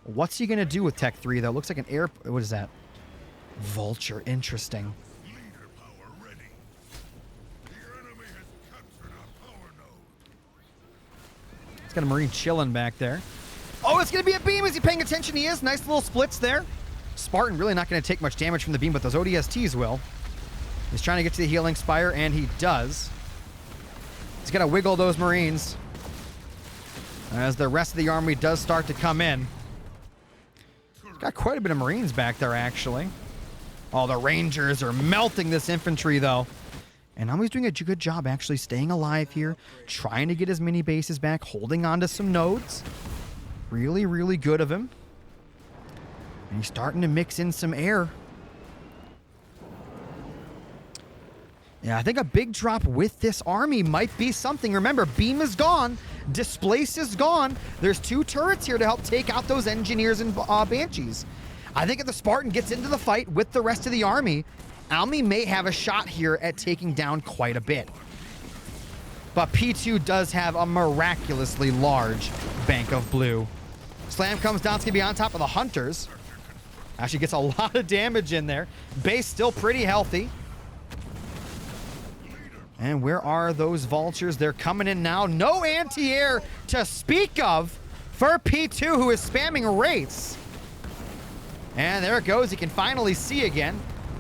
What's he going to do with Tech 3, though? Looks like an air... What is that? Vulture. Interesting. Leader power ready. The enemy has captured our power node. He's got a Marine chilling back there. Oh, it's going to be a beam. Is he paying attention? He is. Nice little splits there. Spartan really not going to take much damage from the beam, but those ODSTs will. He's trying to get to the healing spire, and he does. He's got to wiggle those Marines as the rest of the army does start to come in. He's got quite a bit of Marines back there, actually. Oh, the Rangers are melting this infantry, though. And Almi's doing a good job actually staying alive here, trying to get his mini bases back, holding on to some nodes. Really, really good of him. And he's starting to mix in some air. Yeah, I think a big drop with this army might be something. Remember, beam is gone. Displace is gone. There's 2 turrets here to help take out those engineers and banshees. I think if the Spartan gets into the fight with the rest of the army, Almi may have a shot here at taking down quite a bit. But P2 does have a miraculously large bank of blue. Slam comes down. It's going to be on top of the Hunters. Actually gets a lot of damage in there. Base still pretty healthy. And where are those vultures? They're coming in now. No anti-air to speak of for P2, who is spamming wraiths. And there it goes. He can finally see again.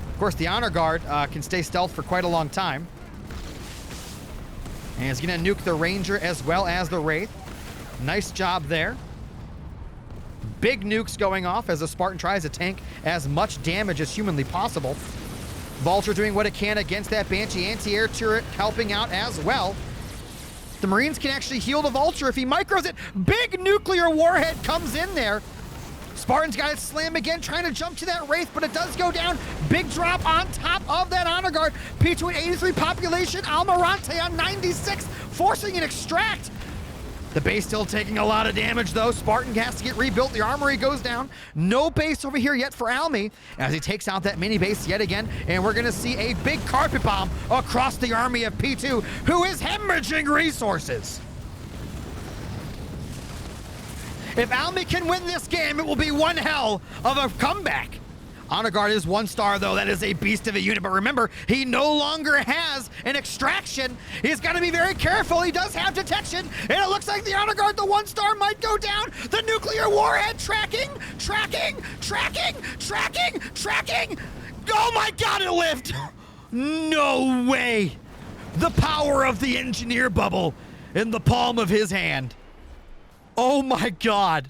Of course, the honor guard can stay stealth for quite a long time. And he's going to nuke the ranger as well as the wraith. Nice job there. Big nukes going off as the Spartan tries to tank as much damage as humanly possible. Vulture doing what it can against that Banshee anti-air turret, helping out as well. The Marines can actually heal the Vulture if he micros it. Big nuclear warhead comes in there. Spartan's got it slam again, trying to jump to that Wraith, but it does go down. Big drop on top of that honor guard. P2 at 83 population, Almirante on 96, forcing an extract. The base still taking a lot of damage, though. Spartan has to get rebuilt. The armory goes down. No base over here yet for Almi as he takes out that mini base yet again. And we're going to see a big carpet bomb across the army of P2, who is hemorrhaging resources. If Almi can win this game, it will be one hell of a comeback. Honor Guard is 1 star, though. That is a beast of a unit. But remember, he no longer has an extraction. He's got to be very careful. He does have detection. And it looks like the Honor Guard, the 1 star, might go down. The nuclear warhead tracking. Oh my God, it lived. No way. The power of the engineer bubble in the palm of his hand. Oh my God.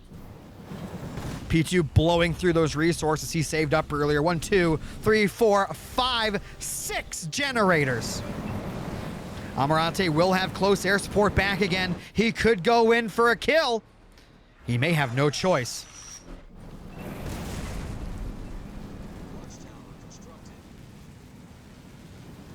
P2 blowing through those resources he saved up earlier. 1, 2, 3, 4, 5, 6 generators. Almirante will have close air support back again. He could go in for a kill. He may have no choice.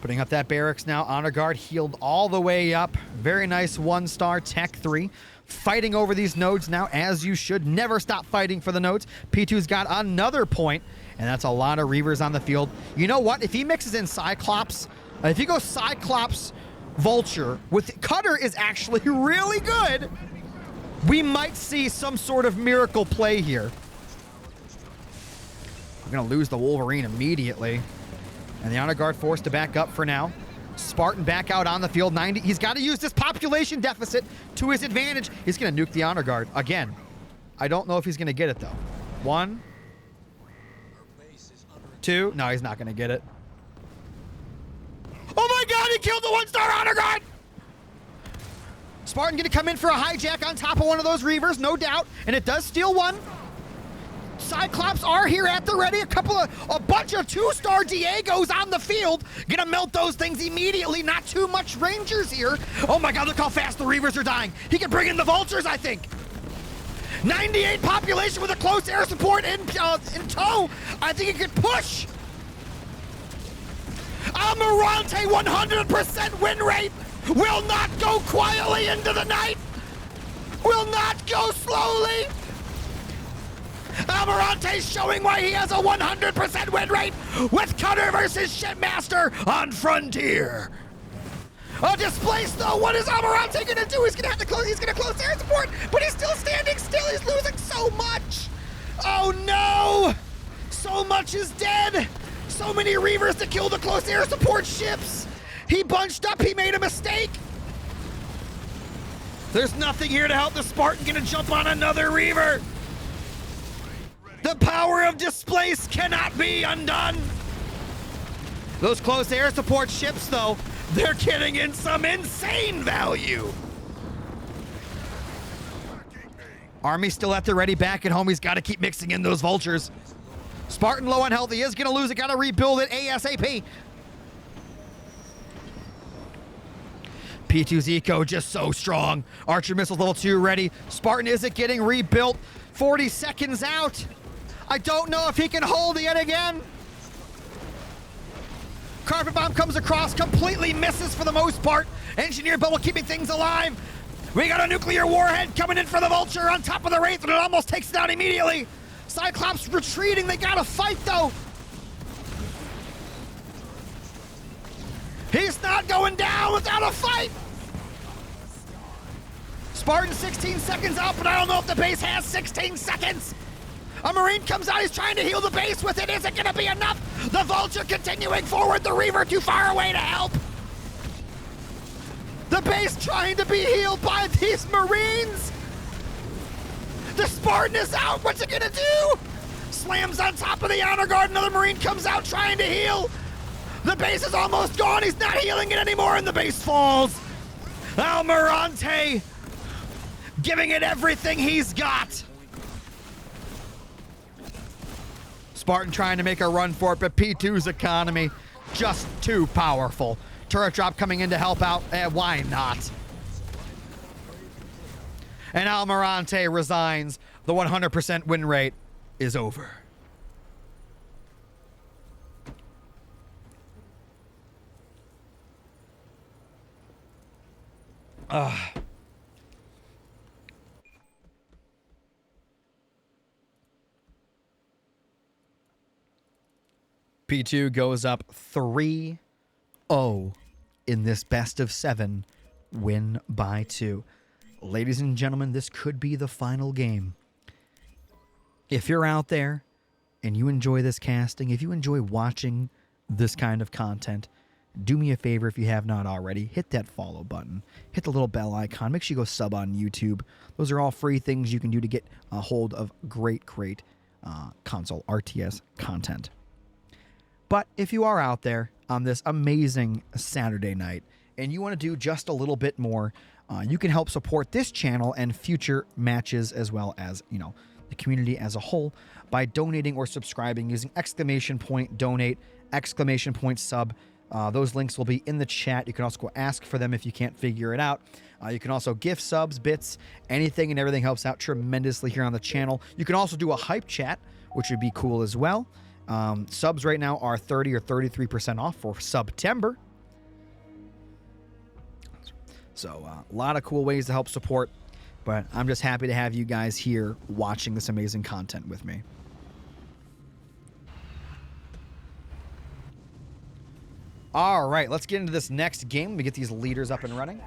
Putting up that barracks now. Honor Guard healed all the way up. Very nice 1 star Tech 3. Fighting over these nodes now, as you should. Never stop fighting for the nodes. P2's got another point, and that's a lot of Reavers on the field. You know what? If he mixes in Cyclops, if he goes Cyclops, Vulture, with Cutter is actually really good, we might see some sort of miracle play here. We're going to lose the Wolverine immediately. And the Honor Guard forced to back up for now. Spartan back out on the field, 90. He's got to use this population deficit to his advantage. He's going to nuke the Honor Guard again. I don't know if he's going to get it, though. 1, 2. No, he's not going to get it. Oh, my God. He killed the 1 star Honor Guard. Spartan gonna come in for a hijack on top of one of those Reavers, no doubt, and it does steal one. Cyclops are here at the ready. A bunch of 2-star Diegos on the field. Gonna melt those things immediately. Not too much Rangers here. Oh my God, look how fast the Reavers are dying. He can bring in the Vultures, I think. 98 population with a close air support in tow. I think he could push. Almirante 100% win rate. Will not go quietly into the night. Will not go slowly. Almirante showing why he has a 100% win rate with Cutter versus Shipmaster on Frontier. A displace though, what is Almirante gonna do? He's gonna close air support, but he's still standing still, he's losing so much. Oh no! So much is dead. So many Reavers to kill the close air support ships. He bunched up, he made a mistake. There's nothing here to help the Spartan. Gonna jump on another Reaver. The power of displace cannot be undone. Those close air support ships, though, they're getting in some insane value. Army still at the ready back at home. He's got to keep mixing in those Vultures. Spartan low on health. He is going to lose it. Got to rebuild it ASAP. P2's eco just so strong. Archer missiles level 2 ready. Spartan isn't getting rebuilt. 40 seconds out. I don't know if he can hold yet again. Carpet bomb comes across, completely misses for the most part. Engineer bubble keeping things alive. We got a nuclear warhead coming in for the Vulture on top of the Wraith, and it almost takes it out immediately. Cyclops retreating, they gotta fight though. He's not going down without a fight. Spartan 16 seconds out, but I don't know if the base has 16 seconds. A Marine comes out, he's trying to heal the base with it. Is it gonna be enough? The Vulture continuing forward, the Reaver too far away to help. The base trying to be healed by these Marines. The Spartan is out, what's it gonna do? Slams on top of the Honor Guard, another Marine comes out trying to heal. The base is almost gone, he's not healing it anymore, and the base falls. Almirante giving it everything he's got. Spartan trying to make a run for it, but P2's economy just too powerful. Turret drop coming in to help out, why not? And Almirante resigns. The 100% win rate is over. P2 goes up 3-0 in this best of 7 win by 2. Ladies and gentlemen, this could be the final game. If you're out there and you enjoy this casting, if you enjoy watching this kind of content, do me a favor if you have not already. Hit that follow button. Hit the little bell icon. Make sure you go sub on YouTube. Those are all free things you can do to get a hold of great console RTS content. But if you are out there on this amazing Saturday night and you want to do just a little bit more, you can help support this channel and future matches as well as, the community as a whole by donating or subscribing using !donate, !sub. Those links will be in the chat. You can also go ask for them if you can't figure it out. You can also gift subs, bits, anything and everything helps out tremendously here on the channel. You can also do a hype chat, which would be cool as well. Subs right now are 30 or 33% off for September. So a lot of cool ways to help support, but I'm just happy to have you guys here watching this amazing content with me. All right, let's get into this next game. Let me get these leaders up and running.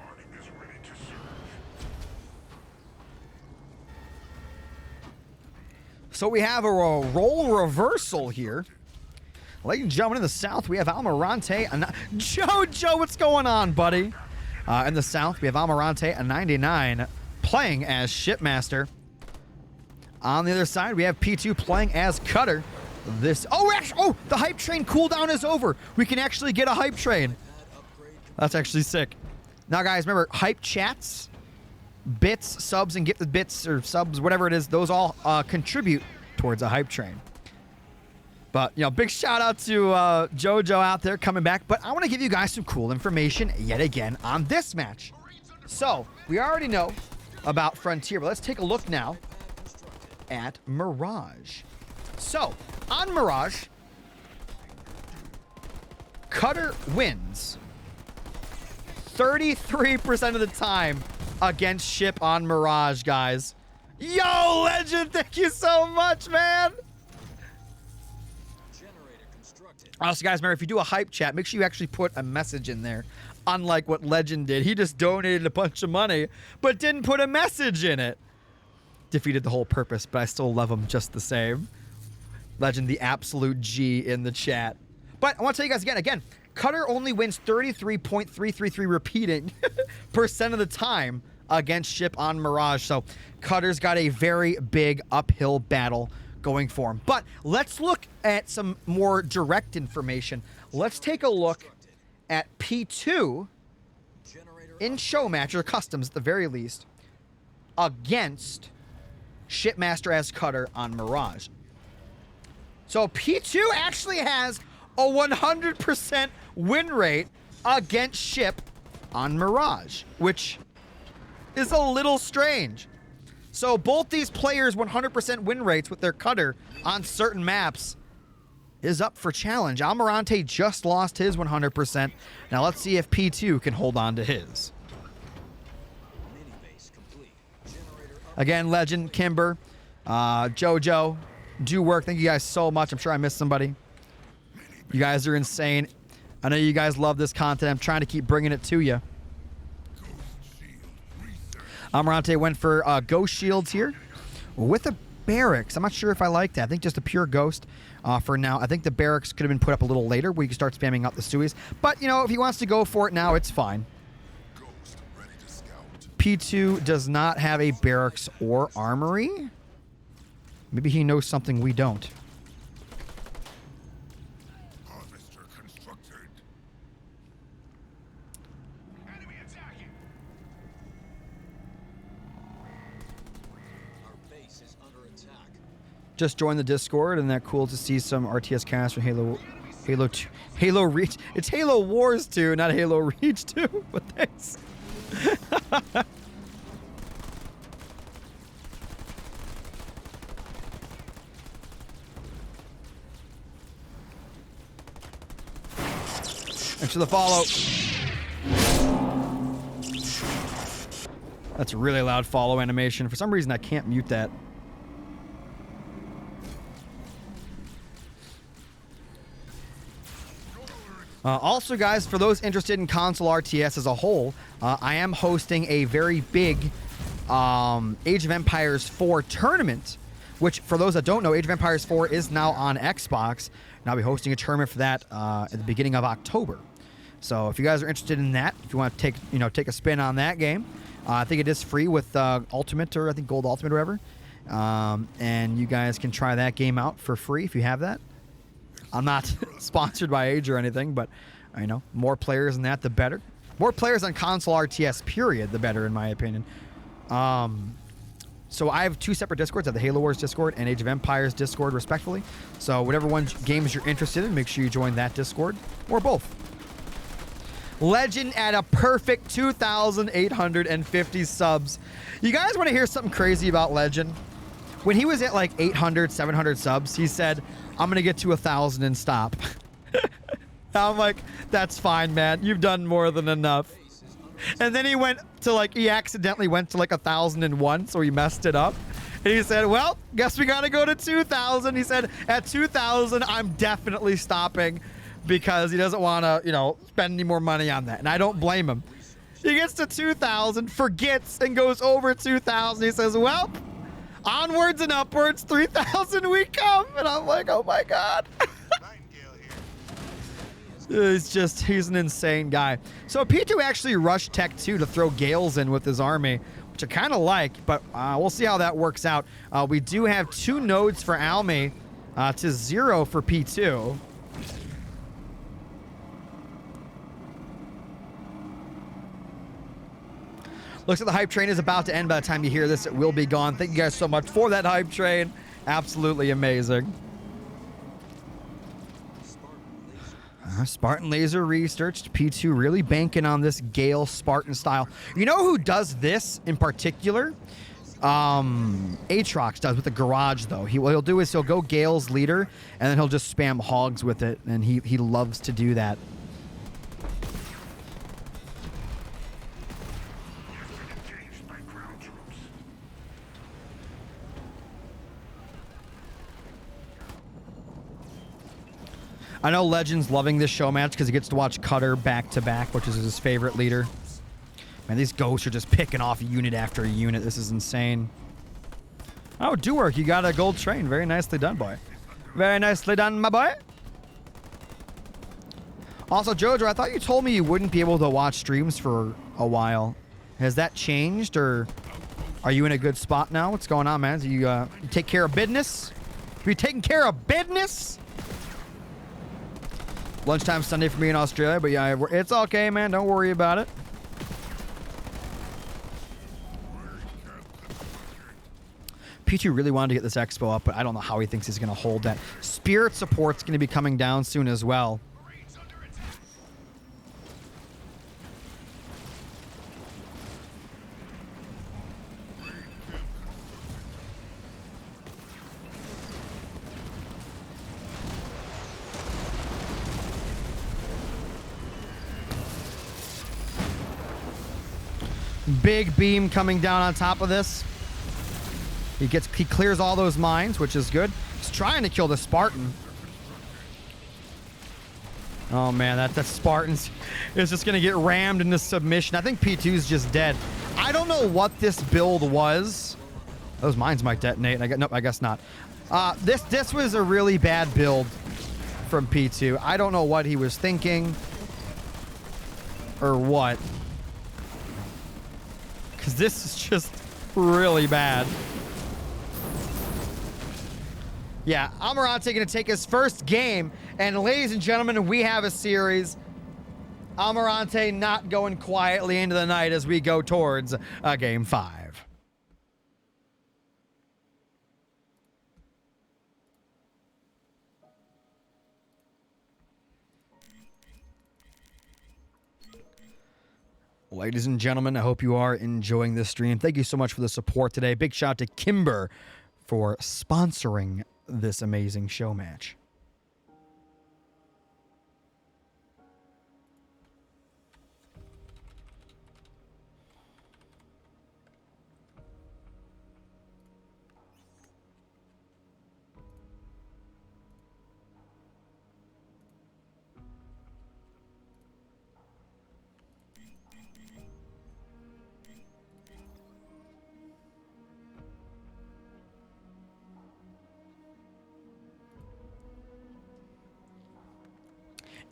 So we have a role reversal here. Ladies and gentlemen, in the South, we have Almirante. Joe, what's going on, buddy? In the South, we have Almirante, a 99, playing as Shipmaster. On the other side, we have P2 playing as Cutter. The hype train cooldown is over. We can actually get a hype train. That's actually sick. Now, guys, remember, hype chats bits, subs, and gifted bits or subs, whatever it is, those all contribute towards a hype train. But, you know, big shout out to JoJo out there coming back. But I want to give you guys some cool information yet again on this match. So, we already know about Frontier, but let's take a look now at Mirage. So, on Mirage, Cutter wins 33% of the time against Ship on Mirage, guys. Yo, Legend, thank you so much, man. Also, guys, remember, if you do a hype chat, make sure you actually put a message in there. Unlike what Legend did. He just donated a bunch of money, but didn't put a message in it. Defeated the whole purpose, but I still love him just the same. Legend, the absolute G in the chat. But I want to tell you guys again, Cutter only wins 33.333 repeating percent of the time against Ship on Mirage. So Cutter's got a very big uphill battle going for him. But let's look at some more direct information. Let's take a look at P2 in Showmatch, or Customs at the very least, against Shipmaster as Cutter on Mirage. So P2 actually has a 100% win rate against Ship on Mirage, which is a little strange. So both these players' 100% win rates with their Cutter on certain maps is up for challenge. Almirante just lost his 100%. Now let's see if P2 can hold on to his. Again, Legend, Kimber, JoJo, do work. Thank you guys so much. I'm sure I missed somebody. You guys are insane. I know you guys love this content. I'm trying to keep bringing it to you. Almirante went for Ghost Shields here with a Barracks. I'm not sure if I like that. I think just a pure Ghost for now. I think the Barracks could have been put up a little later where you can start spamming out the Suies. But, you know, if he wants to go for it now, it's fine. P2 does not have a Barracks or Armory. Maybe he knows something we don't. Just joined the Discord, and that cool to see some RTS cast from Halo Reach. It's Halo Wars 2, not Halo Reach 2. But thanks. Thanks for the follow. That's a really loud follow animation. For some reason, I can't mute that. Also, guys, for those interested in console RTS as a whole, I am hosting a very big Age of Empires 4 tournament, which, for those that don't know, Age of Empires 4 is now on Xbox, and I'll be hosting a tournament for that at the beginning of October. So if you guys are interested in that, if you want to take a spin on that game, I think it is free with Ultimate, or I think Gold Ultimate or whatever, and you guys can try that game out for free if you have that. I'm not sponsored by Age or anything, but I know more players than that, the better. More players on console RTS, period, the better, in my opinion. So I have two separate Discords. I have the Halo Wars Discord and Age of Empires Discord, respectively. So whatever games you're interested in, make sure you join that Discord, or both. Legend at a perfect 2,850 subs. You guys want to hear something crazy about Legend? When he was at like 800, 700 subs, he said, I'm going to get to 1,000 and stop. I'm like, that's fine, man. You've done more than enough. And then he accidentally went to like 1,001, so he messed it up. And he said, well, guess we got to go to 2,000. He said, at 2,000, I'm definitely stopping because he doesn't want to, spend any more money on that. And I don't blame him. He gets to 2,000, forgets, and goes over 2,000. He says, well, onwards and upwards, 3,000 we come. And I'm like, oh my God. He's an insane guy. So P2 actually rushed Tech 2 to throw Gales in with his army, which I kind of like, but we'll see how that works out. We do have 2 nodes for Almi to 0 for P2. Looks like the hype train is about to end by the time you hear this. It will be gone. Thank you guys so much for that hype train. Absolutely amazing. Spartan Laser researched. P2 really banking on this Gale Spartan style. You know who does this in particular? Atriox does with the garage, though. What he'll do is he'll go Gale's leader, and then he'll just spam hogs with it, and he loves to do that. I know Legend's loving this show match because he gets to watch Cutter back to back, which is his favorite leader. Man, these ghosts are just picking off unit after unit. This is insane. Oh, do work. You got a gold train. Very nicely done, boy. Very nicely done, my boy. Also, Jojo, I thought you told me you wouldn't be able to watch streams for a while. Has that changed, or are you in a good spot now? What's going on, man? You take care of business? Are you taking care of business? Lunchtime Sunday for me in Australia, but yeah, it's okay, man. Don't worry about it. P2 really wanted to get this expo up, but I don't know how he thinks he's going to hold that. Spirit support's going to be coming down soon as well. Big beam coming down on top of this. He clears all those mines, which is good. He's trying to kill the Spartan. Oh man, that Spartan is just gonna get rammed into submission. I think P2's just dead. I don't know what this build was. Those mines might detonate. Nope, I guess not. This was a really bad build from P2. I don't know what he was thinking or what. Because this is just really bad. Yeah, Almirante going to take his first game. And ladies and gentlemen, we have a series. Almirante not going quietly into the night as we go towards game 5. Ladies and gentlemen, I hope you are enjoying this stream. Thank you so much for the support today. Big shout out to Kimber for sponsoring this amazing show match.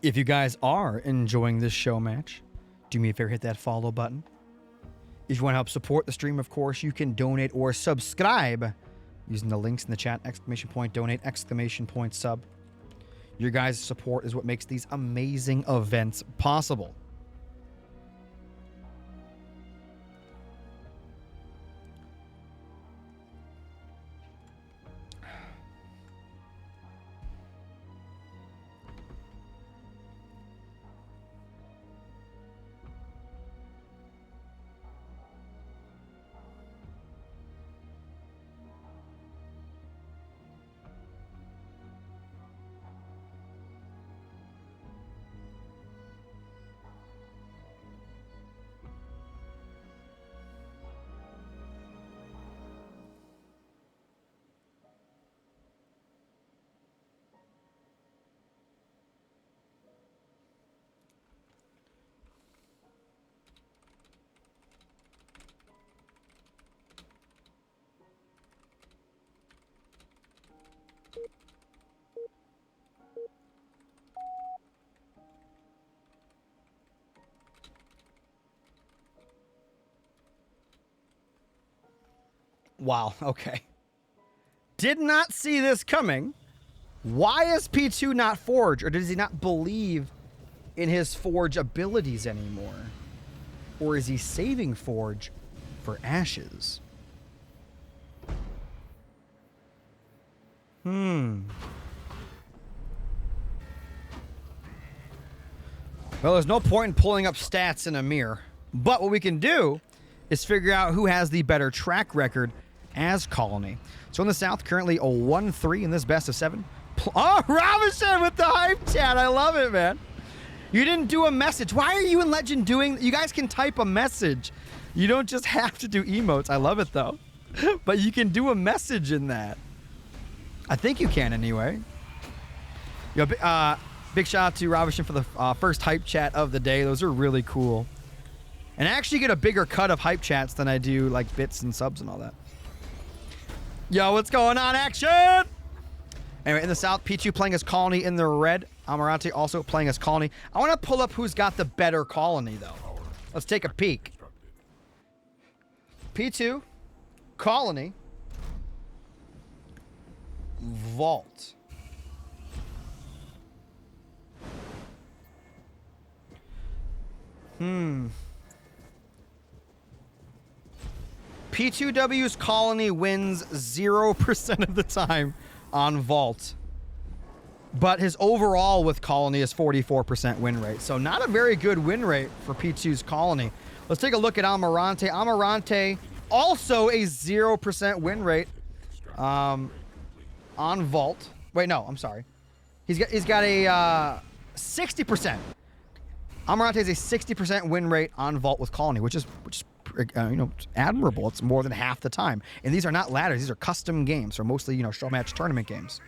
If you guys are enjoying this show match, do me a favor, hit that follow button. If you want to help support the stream, of course, you can donate or subscribe using the links in the chat, ! Donate, ! Sub. Your guys' support is what makes these amazing events possible. Wow, okay. Did not see this coming. Why is P2 not Forge? Or does he not believe in his Forge abilities anymore? Or is he saving Forge for Ashes. Well, there's no point in pulling up stats in a mirror. But what we can do is figure out who has the better track record as Colony. So in the South, currently a 1-3 in this best of 7. Oh, Robinson with the hype chat. I love it, man. You didn't do a message. Why are you and Legend doing... You guys can type a message. You don't just have to do emotes. I love it, though. But you can do a message in that. I think you can anyway. Yo, big shout out to Robinson for the first hype chat of the day. Those are really cool. And I actually get a bigger cut of hype chats than I do like bits and subs and all that. Yo, what's going on, action? Anyway, in the South, P2 playing as Colony in the red. Almirante also playing as Colony. I want to pull up who's got the better Colony, though. Let's take a peek. P2, Colony, Vault. P2w's Colony wins 0% of the time on Vault. But his overall with Colony is 44% win rate. So not a very good win rate for P2's Colony. Let's take a look at Almirante. Almirante also a 0% win rate on Vault. Wait, no, I'm sorry. He's got a 60%. Almirante has a 60% win rate on Vault with Colony, which is you know, admirable. It's more than half the time. And these are not ladders; these are custom games, or mostly, you know, Showmatch tournament games.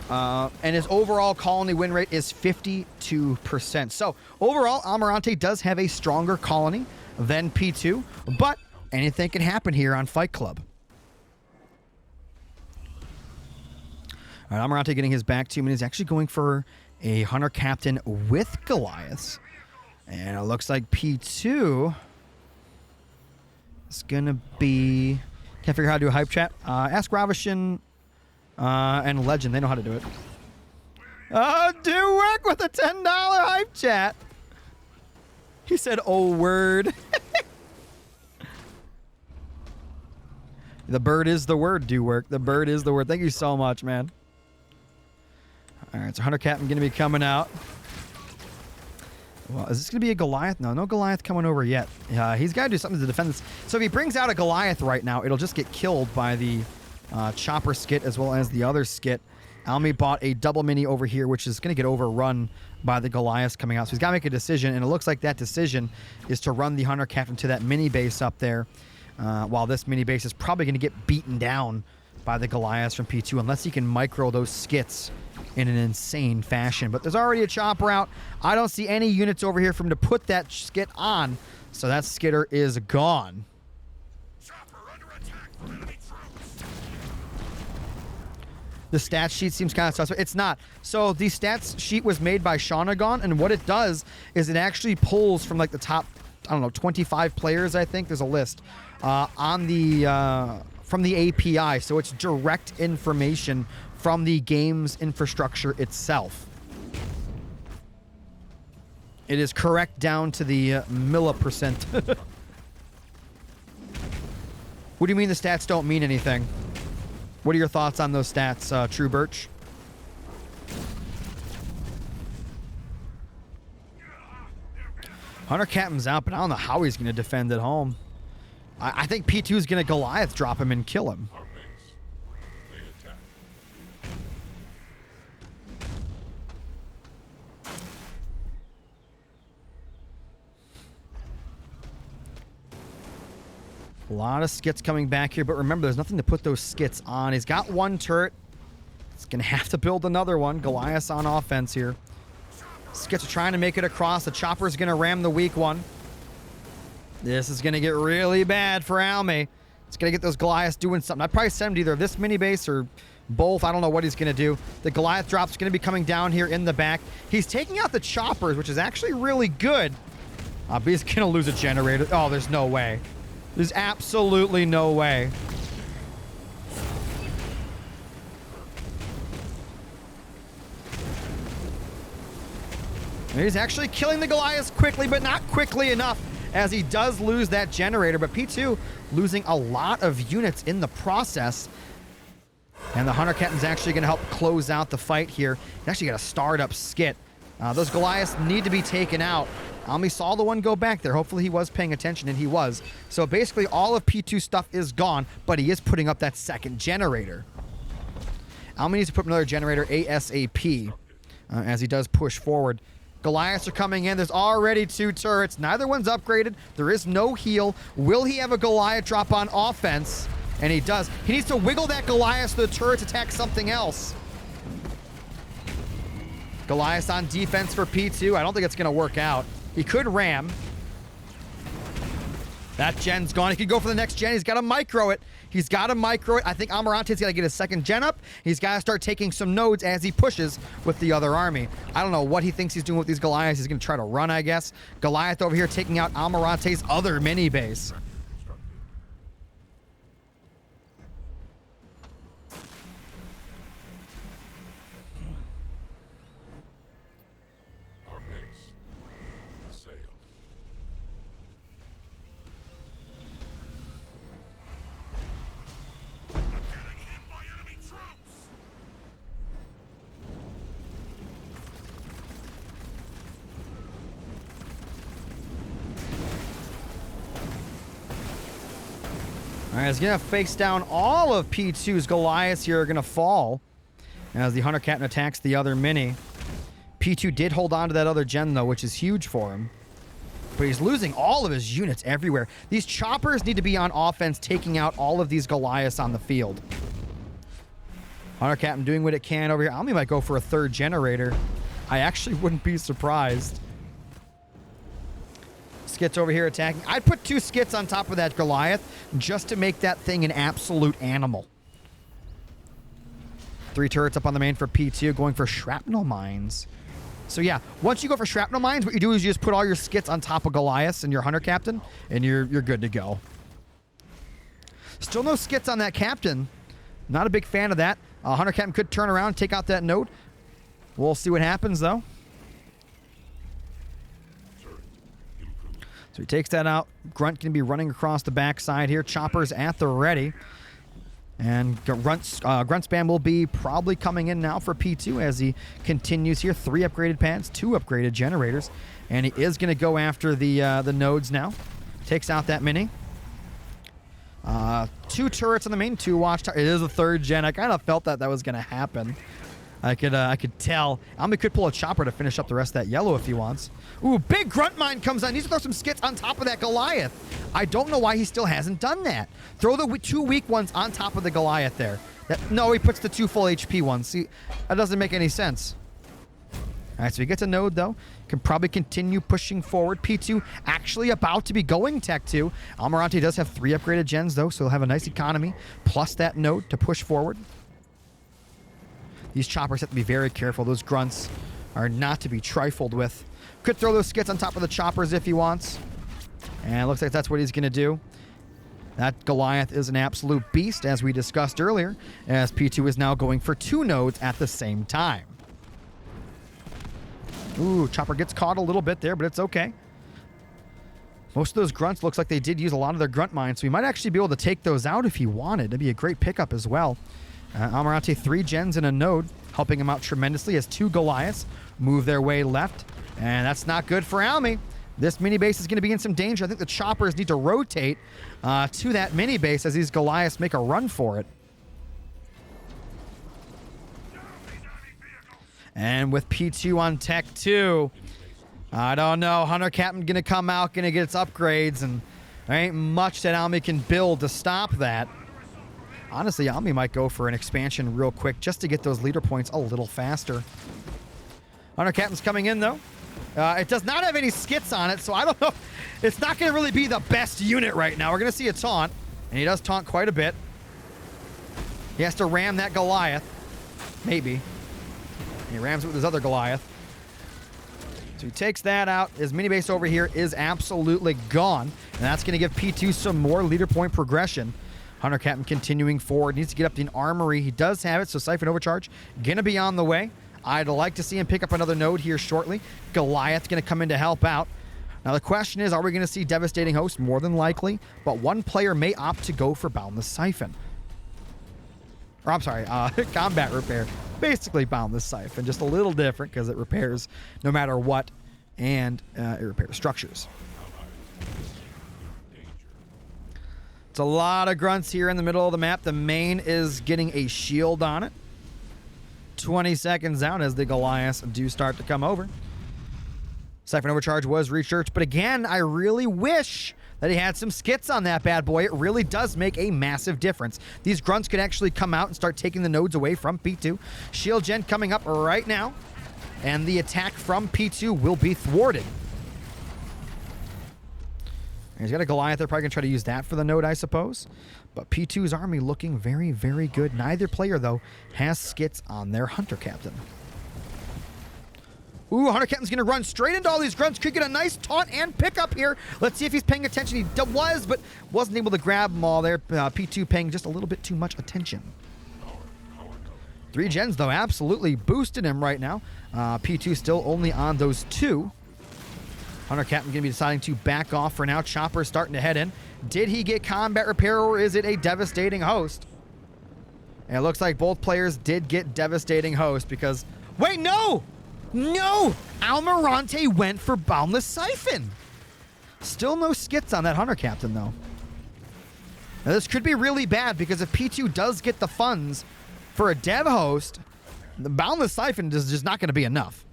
And his overall Colony win rate is 52%. So overall, Almirante does have a stronger Colony than P2, but anything can happen here on Fight Club. All right, Almirante getting his back team, and he's actually going for a Hunter Captain with Goliaths. And it looks like P2 is going to be... Can't figure out how to do a hype chat. Ask Ravishin and Legend. They know how to do it. Oh, do work with a $10 hype chat. He said, oh, word. The bird is the word, do work. The bird is the word. Thank you so much, man. All right, so Hunter Captain going to be coming out. Well, is this going to be a Goliath? No Goliath coming over yet. He's got to do something to defend this. So if he brings out a Goliath right now, it'll just get killed by the Chopper skit as well as the other skit. Almi bought a double mini over here, which is going to get overrun by the Goliaths coming out. So he's got to make a decision, and it looks like that decision is to run the Hunter Captain to that mini base up there, while this mini base is probably going to get beaten down by the Goliaths from P2 unless he can micro those skits in an insane fashion. But there's already a chopper out. I don't see any units over here for him to put that skit on, so that skitter is gone. The stats sheet seems kind of suspect. It's not. So the stats sheet was made by Shawnagon, and what it does is it actually pulls from like the top, I don't know, 25 players, I think. There's a list on the from the API. So it's direct information from the game's infrastructure itself. It is correct down to the millipercent. What do you mean the stats don't mean anything? What are your thoughts on those stats, True Birch? Hunter Captain's out, but I don't know how he's going to defend at home. I think P2 is going to Goliath drop him and kill him. A lot of skits coming back here, but remember, there's nothing to put those skits on. He's got one turret. He's going to have to build another one. Goliath's on offense here. Skits are trying to make it across. The chopper's going to ram the weak one. This is going to get really bad for Almy. It's going to get those Goliaths doing something. I'd probably send him to either this mini base or both. I don't know what he's going to do. The Goliath drop's going to be coming down here in the back. He's taking out the choppers, which is actually really good. But he's going to lose a generator. Oh, there's no way. There's absolutely no way. He's actually killing the Goliaths quickly, but not quickly enough. as he does lose that generator, but P2 losing a lot of units in the process. And the Hunter Captain's actually going to help close out the fight here. He's actually got a startup skit. Those Goliaths need to be taken out. Almi saw the one go back there. Hopefully he was paying attention, and he was. So basically all of P2's stuff is gone, but he is putting up that second generator. Almi needs to put up another generator ASAP as he does push forward. Goliaths are coming in. There's already 2 turrets. Neither one's upgraded. There is no heal. Will he have a Goliath drop on offense? And he does. He needs to wiggle that Goliath so the turrets attack something else. Goliath on defense for P2. I don't think it's going to work out. He could ram. That gen's gone. He could go for the next gen. He's got to micro it. He's got to micro it. I think Almirante's got to get his second gen up. He's got to start taking some nodes as he pushes with the other army. I don't know what he thinks he's doing with these Goliaths. He's going to try to run, I guess. Goliath over here taking out Almirante's other mini base. All right, he's going to face down all of P2's Goliaths here are going to fall as the Hunter Captain attacks the other mini. P2 did hold on to that other gen, though, which is huge for him. But he's losing all of his units everywhere. These choppers need to be on offense, taking out all of these Goliaths on the field. Hunter Captain doing what it can over here. Almi might go for a third generator. I actually wouldn't be surprised. Skits over here attacking. I'd put 2 skits on top of that Goliath just to make that thing an absolute animal. 3 turrets up on the main for P2, going for shrapnel mines. So yeah, once you go for shrapnel mines, what you do is you just put all your skits on top of Goliaths and your Hunter Captain, and you're good to go. Still no skits on that Captain. Not a big fan of that. Hunter Captain could turn around and take out that node. We'll see what happens, though. So he takes that out. Grunt can be running across the backside here. Chopper's at the ready. And Grunt spam will be probably coming in now for P2 as he continues here. 3 upgraded pads, 2 upgraded generators. And he is going to go after the nodes now. Takes out that mini. 2 turrets on the main, 2 watchtowers. It is a 3rd gen. I kind of felt that was going to happen. I could tell. Almi could pull a chopper to finish up the rest of that yellow if he wants. Ooh, big grunt mine comes on. Needs to throw some skits on top of that Goliath. I don't know why he still hasn't done that. Throw the 2 weak ones on top of the Goliath there. No, he puts the 2 full HP ones. See, that doesn't make any sense. All right, so he gets a node, though. Can probably continue pushing forward. P2 actually about to be going Tech 2. Almirante does have 3 upgraded gens, though, so he'll have a nice economy, plus that node to push forward. These choppers have to be very careful. Those grunts are not to be trifled with. Could throw those skits on top of the choppers if he wants. And it looks like that's what he's going to do. That Goliath is an absolute beast, as we discussed earlier, as P2 is now going for 2 nodes at the same time. Ooh, chopper gets caught a little bit there, but it's okay. Most of those grunts looks like they did use a lot of their grunt mines, so he might actually be able to take those out if he wanted. That'd be a great pickup as well. Almirante 3 gens and a node, helping him out tremendously as 2 Goliaths move their way left. And that's not good for Almi. This mini base is going to be in some danger. I think the choppers need to rotate to that mini base as these Goliaths make a run for it. And with P2 on Tech 2, I don't know. Hunter Captain going to come out, going to get its upgrades, and there ain't much that Almi can build to stop that. Honestly, Almi might go for an expansion real quick just to get those leader points a little faster. Hunter Captain's coming in, though. It does not have any skits on it, so I don't know. It's not going to really be the best unit right now. We're going to see a taunt, and he does taunt quite a bit. He has to ram that Goliath. Maybe. He rams it with his other Goliath. So he takes that out. His mini base over here is absolutely gone, and that's going to give P2 some more leader point progression. Hunter Captain continuing forward. Needs to get up to an armory. He does have it, so Siphon Overcharge going to be on the way. I'd like to see him pick up another node here shortly. Goliath going to come in to help out. Now the question is, are we going to see Devastating Host? More than likely, but one player may opt to go for Boundless Siphon. Or I'm sorry, Combat Repair. Basically Boundless Siphon, just a little different because it repairs no matter what, and it repairs structures. It's a lot of grunts here in the middle of the map. The main is getting a shield on it. 20 seconds out as the Goliaths do start to come over. Siphon Overcharge was researched, but again, I really wish that he had some skits on that bad boy. It really does make a massive difference. These grunts could actually come out and start taking the nodes away from P2. Shield gen coming up right now, and the attack from P2 will be thwarted. He's got a Goliath. They're probably going to try to use that for the node, I suppose. But P2's army looking very, very good. Neither player, though, has skits on their Hunter Captain. Ooh, Hunter Captain's going to run straight into all these grunts. Could get a nice taunt and pickup here. Let's see if he's paying attention. He was, but wasn't able to grab them all there. P2 paying just a little bit too much attention. 3 gens, though, absolutely boosted him right now. P2 still only on those 2. Hunter Captain going to be deciding to back off for now. Chopper starting to head in. Did he get Combat Repair, or is it a Devastating Host? And it looks like both players did get Devastating Host because... Wait, no! No! Almirante went for Boundless Siphon. Still no skits on that Hunter Captain, though. Now, this could be really bad because if P2 does get the funds for a Dev Host, the Boundless Siphon is just not going to be enough.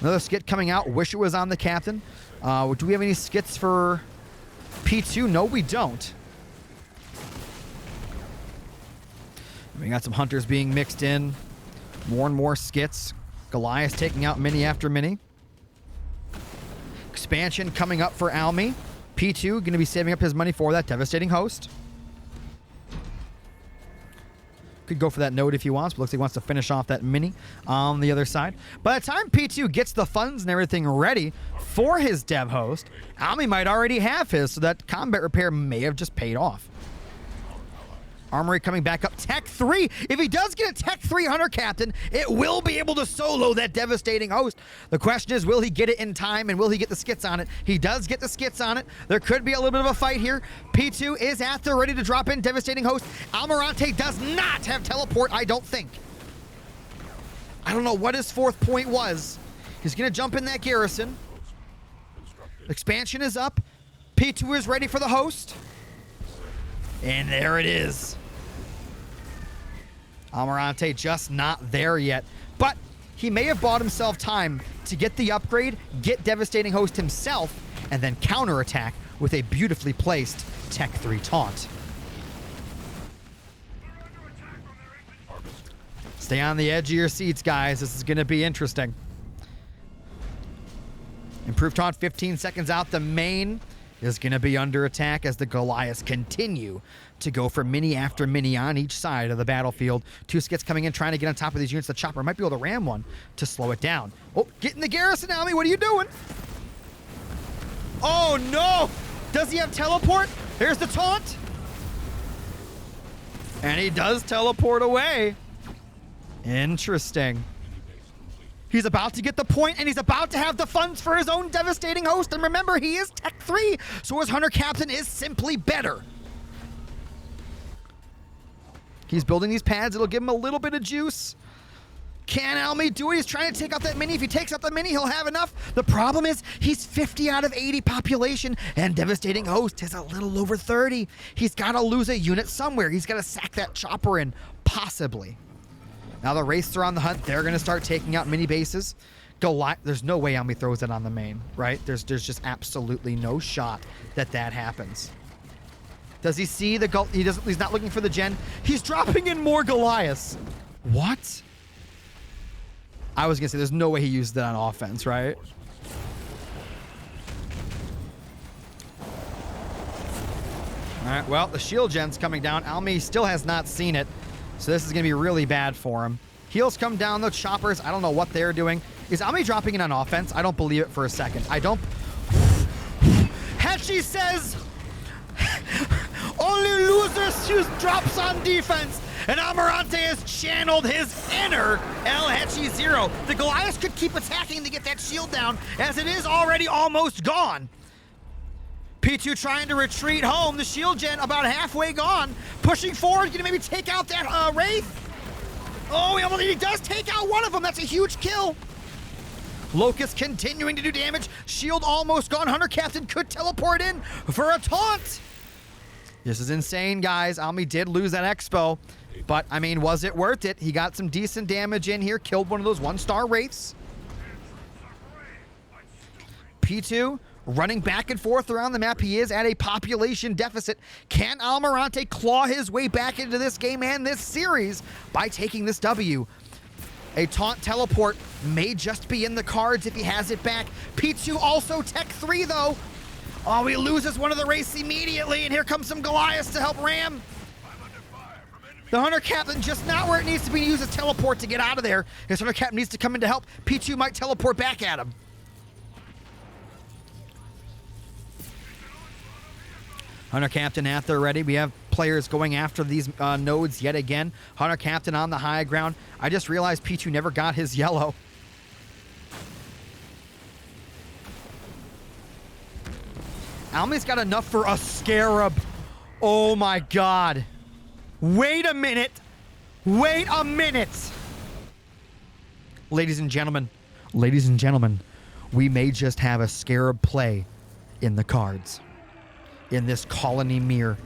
Another skit coming out. Wish it was on the Captain. Do we have any skits for P2? No, we don't. We got some Hunters being mixed in. More and more skits. Goliath taking out mini after mini. Expansion coming up for Almi. P2 going to be saving up his money for that Devastating Host. Could go for that node if he wants, but looks like he wants to finish off that mini on the other side. By the time P2 gets the funds and everything ready for his Dev Host, Almi might already have his, so that Combat Repair may have just paid off. Armory coming back up. Tech 3. If he does get a Tech 3 Hunter Captain, it will be able to solo that Devastating Host. The question is, will he get it in time, and will he get the skits on it? He does get the skits on it. There could be a little bit of a fight here. P2 is after ready to drop in Devastating Host. Almirante does not have teleport, I don't think. I don't know what his 4th point was. He's going to jump in that garrison. Expansion is up. P2 is ready for the host. And there it is. Almirante just not there yet. But he may have bought himself time to get the upgrade, get Devastating Host himself, and then counterattack with a beautifully placed Tech 3 taunt. Stay on the edge of your seats, guys. This is going to be interesting. Improved taunt 15 seconds out. The main is going to be under attack as the Goliaths continue to go for mini after mini on each side of the battlefield. 2 skits coming in, trying to get on top of these units. The Chopper might be able to ram one to slow it down. Oh, get in the garrison, Almi. What are you doing? Oh, no. Does he have teleport? There's the taunt. And he does teleport away. Interesting. He's about to get the point, and he's about to have the funds for his own Devastating Host. And remember, he is Tech 3, so his Hunter Captain is simply better. He's building these pads. It'll give him a little bit of juice. Can Almi do it? He's trying to take out that mini. If he takes out the mini, he'll have enough. The problem is he's 50 out of 80 population, and Devastating Host is a little over 30. He's got to lose a unit somewhere. He's got to sack that Chopper in, possibly. Now the Wraiths are on the hunt. They're going to start taking out mini bases. There's no way Almi throws it on the main, right? There's just absolutely no shot that that happens. Does he see the he's not looking for the gen. He's dropping in more Goliaths. What? I was going to say there's no way he used that on offense, right? All right, well, the shield gen's coming down. Almi still has not seen it. So this is going to be really bad for him. Heals come down, though. Choppers, I don't know what they're doing. Is Almi dropping in on offense? I don't believe it for a second. I don't... Heshi says... Only losers use drops on defense. And Almirante has channeled his inner El Hechi Zero. The Goliath could keep attacking to get that shield down, as it is already almost gone. P2 trying to retreat home. The shield gen about halfway gone. Pushing forward, gonna maybe take out that Wraith. Oh, he does take out one of them. That's a huge kill. Locust continuing to do damage. Shield almost gone. Hunter Captain could teleport in for a taunt. This is insane, guys. Almi did lose that expo, but I mean, was it worth it? He got some decent damage in here, killed one of those 1-star Wraiths. P2 running back and forth around the map. He is at a population deficit. Can Almirante claw his way back into this game and this series by taking this W? A taunt teleport may just be in the cards if he has it back. P2 also Tech 3 though. Oh, he loses one of the race immediately, and here comes some Goliaths to help ram. The Hunter Captain just not where it needs to be. Use a teleport to get out of there. His Hunter Captain needs to come in to help. P2 might teleport back at him. Hunter Captain at the ready. We have players going after these nodes yet again. Hunter Captain on the high ground. I just realized P2 never got his yellow. Almi's got enough for a Scarab. Oh my god. Wait a minute. Wait a minute. Ladies and gentlemen, we may just have a Scarab play in the cards. In this colony mirror.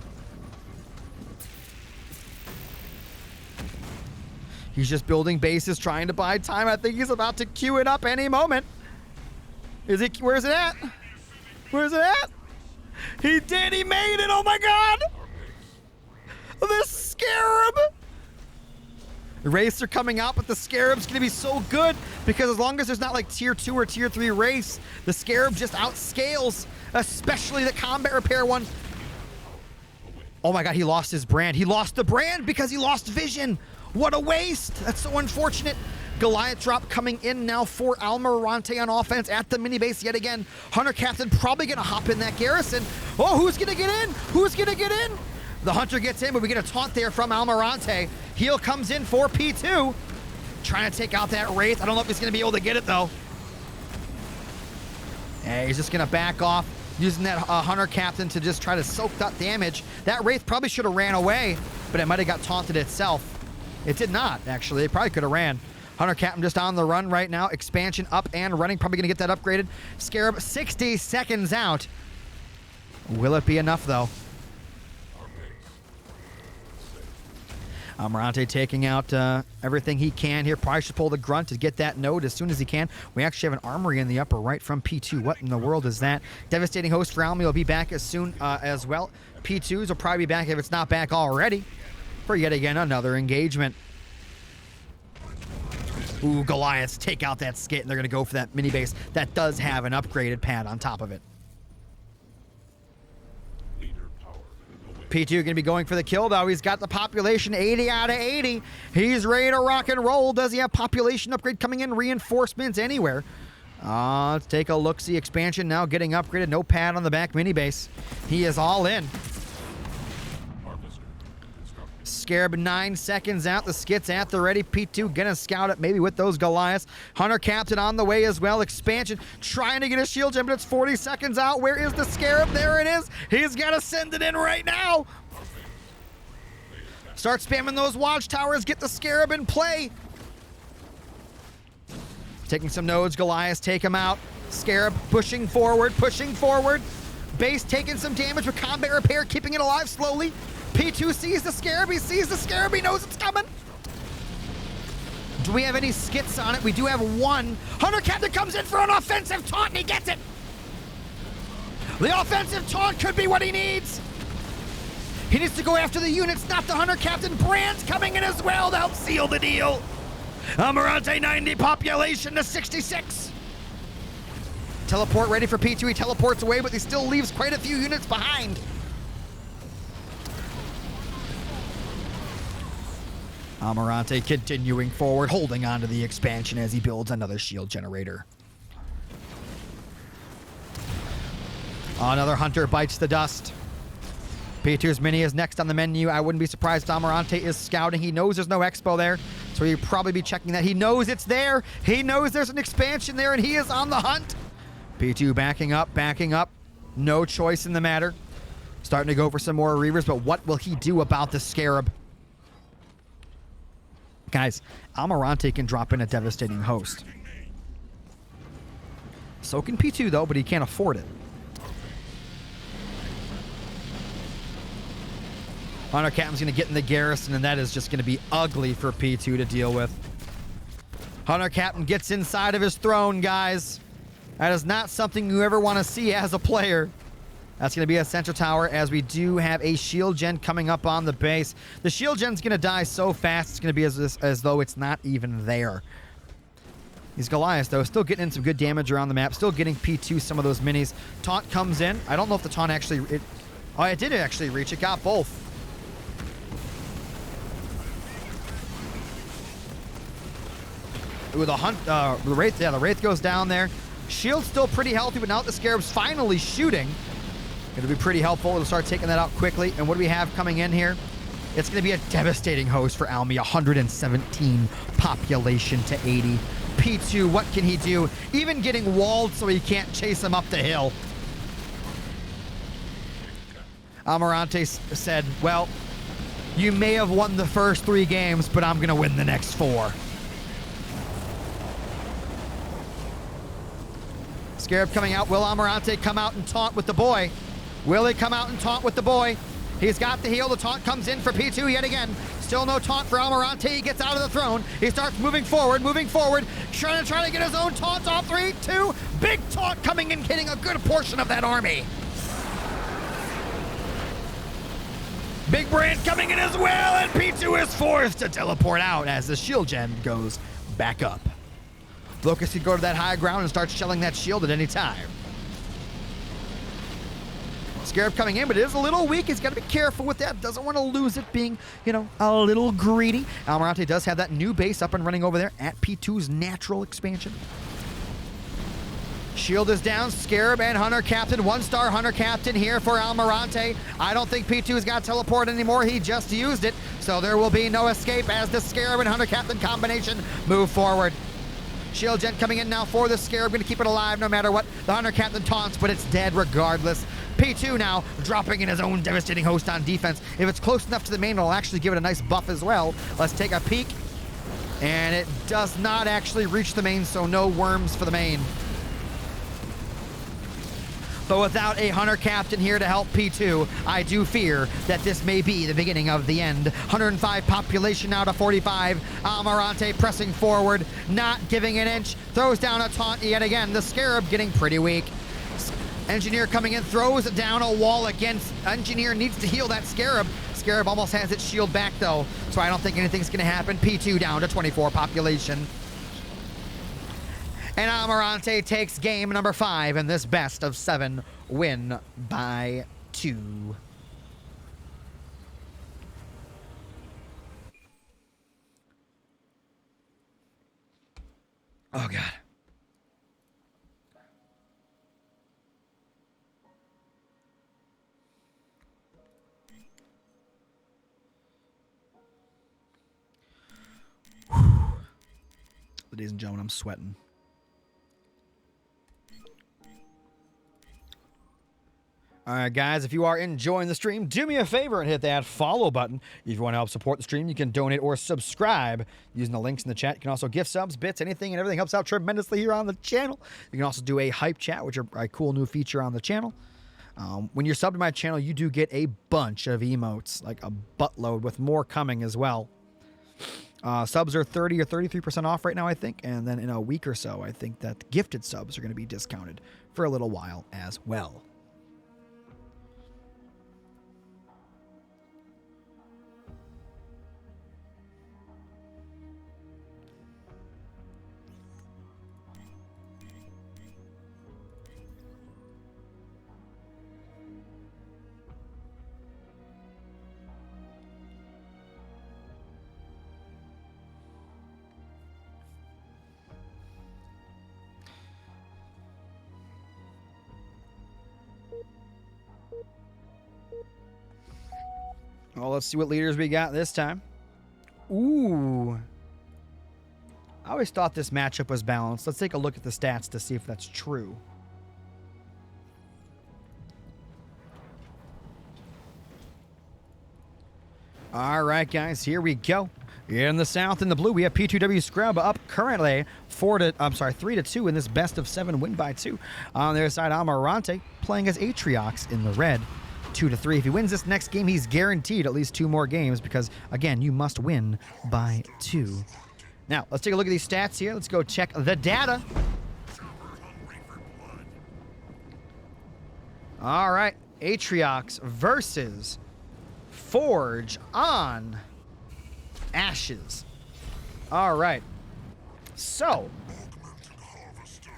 He's just building bases, trying to buy time. I think he's about to queue it up any moment. Is it? Where's it at? Where's it at? He did. He made it. Oh my god. The Scarab. The Wraiths are coming out, but the Scarab's going to be so good because as long as there's not like tier 2 or tier 3 Wraiths, the Scarab just outscales, especially the combat repair one. Oh my god, he lost his brand. He lost the brand because he lost vision. What a waste. That's so unfortunate. Goliath drop coming in now for Almirante on offense at the mini base yet again. Hunter Captain probably going to hop in that garrison. Oh, who's going to get in? Who's going to get in? The Hunter gets in, but we get a taunt there from Almirante. Heal comes in for P2. Trying to take out that Wraith. I don't know if he's going to be able to get it, though. Yeah, he's just going to back off, using that Hunter Captain to just try to soak that damage. That Wraith probably should have ran away, but it might have got taunted itself. It did not, actually. It probably could have ran. Hunter Captain just on the run right now. Expansion up and running. Probably going to get that upgraded. Scarab 60 seconds out. Will it be enough, though? Almirante taking out everything he can here. Probably should pull the grunt to get that node as soon as he can. We actually have an armory in the upper right from P2. What in the world is that? Devastating host for Almi will be back as soon as well. P2s will probably be back if it's not back already for yet again another engagement. Ooh, Goliaths take out that skit, and they're going to go for that mini base that does have an upgraded pad on top of it. P2 going to be going for the kill, though. He's got the population 80 out of 80. He's ready to rock and roll. Does he have population upgrade coming in? Reinforcements anywhere? Let's take a look-see. Expansion now getting upgraded. No pad on the back mini base. He is all in. Scarab 9 seconds out. The skit's at the ready. P2 gonna scout it maybe with those Goliaths. Hunter Captain on the way as well. Expansion trying to get a shield gem, but it's 40 seconds out. Where is the Scarab? There it is. He's gotta send it in right now. Start spamming those watchtowers. Get the Scarab in play. Taking some nodes. Goliaths take him out. Scarab pushing forward, pushing forward. Base taking some damage with combat repair, keeping it alive slowly. P2 sees the Scarab. He sees the Scarab. He knows it's coming. Do we have any skits on it? We do have one. Hunter Captain comes in for an offensive taunt, and he gets it. The offensive taunt could be what he needs. He needs to go after the units, not the Hunter Captain. Brand's coming in as well to help seal the deal. Almirante 90, population to 66. Teleport ready for P2. He teleports away, but he still leaves quite a few units behind. Almirante continuing forward, holding on to the expansion as he builds another shield generator. Another Hunter bites the dust. P2's mini is next on the menu. I wouldn't be surprised if Almirante is scouting. He knows there's no expo there, so he'd probably be checking that. He knows it's there. He knows there's an expansion there, and he is on the hunt. P2 backing up, backing up. No choice in the matter. Starting to go for some more Reavers, but what will he do about the Scarab? Guys, Almirante can drop in a devastating host. So can P2, though, but he can't afford it. Hunter Captain's going to get in the garrison, and that is just going to be ugly for P2 to deal with. Hunter Captain gets inside of his throne, guys. That is not something you ever want to see as a player. That's going to be a center tower, as we do have a shield gen coming up on the base. The shield gen's going to die so fast, it's going to be as though it's not even there. These Goliaths, though, still getting in some good damage around the map, still getting P2 some of those minis. Taunt comes in. I don't know if the taunt actually... it did actually reach. It got both. With a hunt, the Wraith goes down there. Shield's still pretty healthy, but now that the Scarab's finally shooting, it'll be pretty helpful. It'll start taking that out quickly. And what do we have coming in here? It's going to be a devastating host for Almi. 117 population to 80. P2, what can he do? Even getting walled so he can't chase him up the hill. Almirante said, well, you may have won the first 3 games, but I'm going to win the next 4. Scarab coming out. Will Almirante come out and taunt with the boy? Will he come out and taunt with the boy? He's got the heal. The taunt comes in for P2 yet again. Still no taunt for Almirante. He gets out of the throne. He starts moving forward, trying to get his own taunt off. 3, 2. Big taunt coming in, hitting a good portion of that army. Big Brand coming in as well, and P2 is forced to teleport out as the shield gen goes back up. Locust can go to that high ground and start shelling that shield at any time. Scarab coming in, but it is a little weak. He's got to be careful with that. Doesn't want to lose it being, a little greedy. Almirante does have that new base up and running over there at P2's natural expansion. Shield is down. Scarab and Hunter Captain. 1-star Hunter Captain here for Almirante. I don't think P2's got teleport anymore. He just used it. So there will be no escape as the Scarab and Hunter Captain combination move forward. Shield gen coming in now for the Scarab. Going to keep it alive no matter what. The Hunter Captain taunts, but it's dead regardless. P2 now dropping in his own devastating host on defense. If it's close enough to the main, it'll actually give it a nice buff as well. Let's take a peek. And it does not actually reach the main, so no worms for the main. But without a Hunter Captain here to help P2, I do fear that this may be the beginning of the end. 105 population now to 45. Almirante pressing forward, not giving an inch. Throws down a taunt yet again. The Scarab getting pretty weak. Engineer coming in, throws down a wall against. Engineer needs to heal that Scarab. Scarab almost has its shield back though, so I don't think anything's going to happen. P2 down to 24 population. And Almirante takes game number 5 in this best of 7 win by 2. Oh, God. Ladies and gentlemen, I'm sweating. All right, guys, if you are enjoying the stream, do me a favor and hit that follow button. If you want to help support the stream, you can donate or subscribe using the links in the chat. You can also gift subs, bits, anything and everything helps out tremendously here on the channel. You can also do a hype chat, which is a cool new feature on the channel. When you're subbed to my channel, you do get a bunch of emotes, like a buttload with more coming as well. Subs are 30 or 33% off right now, I think. And then in a week or so, I think that gifted subs are going to be discounted for a little while as well. Well, let's see what leaders we got this time. Ooh. I always thought this matchup was balanced. Let's take a look at the stats to see if that's true. All right, guys, here we go. In the South, in the blue, we have P2w Scrub up currently 3-2 in this best of 7 win by 2. On the other side, Almirante playing as Atriox in the red, 2-3. If he wins this next game, he's guaranteed at least 2 more games because, again, you must win by 2. Now, let's take a look at these stats here. Let's go check the data. All right, Atriox versus Forge on Ashes. All right. So,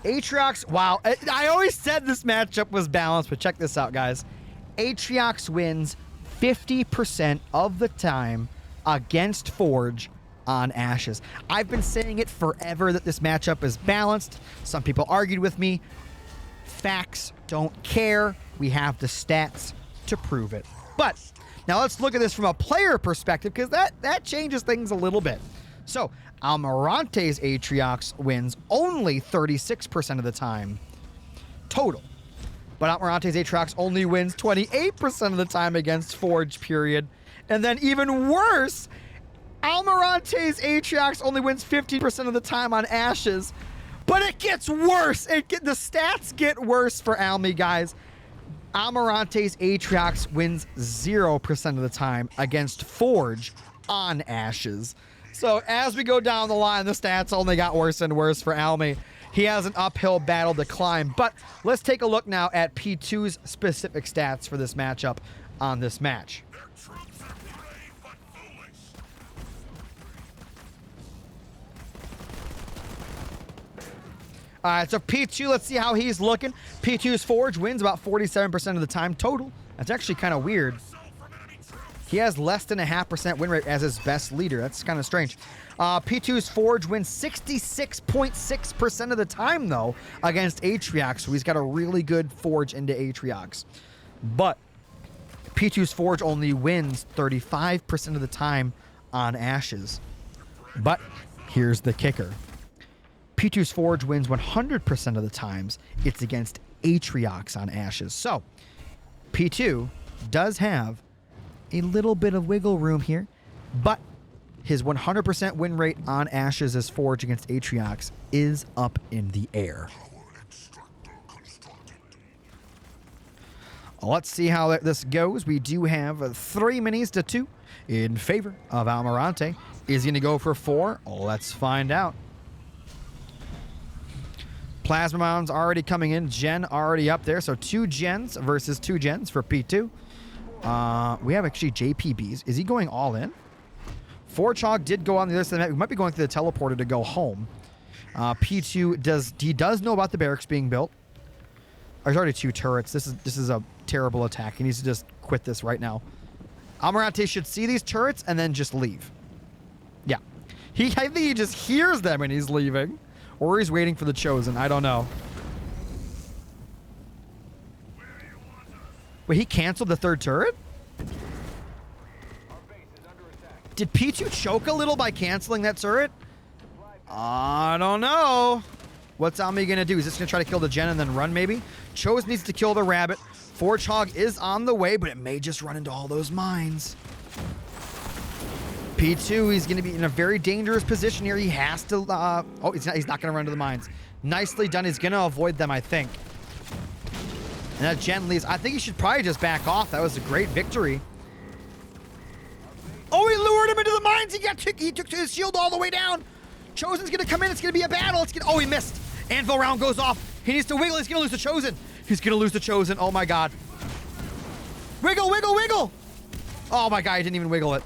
Atriox, wow. I always said this matchup was balanced, but check this out, guys. Atriox wins 50% of the time against Forge on Ashes. I've been saying it forever that this matchup is balanced. Some people argued with me. Facts don't care. We have the stats to prove it. But now let's look at this from a player perspective because that changes things a little bit. So Almirante's Atriox wins only 36% of the time total. But Almirante's Atriox only wins 28% of the time against Forge, period. And then even worse, Almirante's Atriox only wins 15% of the time on Ashes. But it gets worse. The stats get worse for Almi, guys. Almirante's Atriox wins 0% of the time against Forge on Ashes. So as we go down the line, the stats only got worse and worse for Almi. He has an uphill battle to climb. But let's take a look now at P2's specific stats for this matchup on this match. Their troops are brave but foolish. All right, so P2, let's see how he's looking. P2's Forge wins about 47% of the time total. That's actually kind of weird. He has less than a 0.5% win rate as his best leader. That's kind of strange. P2's Forge wins 66.6% of the time, though, against Atriox. So he's got a really good Forge into Atriox. But P2's Forge only wins 35% of the time on Ashes. But here's the kicker. P2's Forge wins 100% of the times it's against Atriox on Ashes. So, P2 does have a little bit of wiggle room here, but his 100% win rate on Ashes as Forge against Atriox is up in the air. Let's see how this goes. We do have 3 minis to 2 in favor of Almirante. Is he going to go for 4? Let's find out. Plasma Mounds already coming in. Gen already up there. So 2 gens versus 2 gens for P2. We have actually JPBs. Is he going all in? Forchog did go on the other side. We might be going through the teleporter to go home. P2 does know about the barracks being built. There's already 2 turrets. This is a terrible attack. He needs to just quit this right now. Almirante should see these turrets and then just leave. Yeah. I think he just hears them and he's leaving. Or he's waiting for the Chosen. I don't know. Wait, he canceled the 3rd turret? Did P2 choke a little by canceling that turret? I don't know. What's Almi going to do? Is this going to try to kill the gen and then run maybe? Chosen needs to kill the rabbit. Forgehog is on the way, but it may just run into all those mines. P2, he's going to be in a very dangerous position here. He has to... he's not going to run to the mines. Nicely done. He's going to avoid them, I think. And that gen leaves. I think he should probably just back off. That was a great victory. Oh, he lured him into the mines. He took his shield all the way down. Chosen's going to come in. It's going to be a battle. Oh, he missed. Anvil round goes off. He needs to wiggle. He's going to lose the Chosen. He's going to lose the Chosen. Oh, my God. Wiggle, wiggle, wiggle. Oh, my God. He didn't even wiggle it.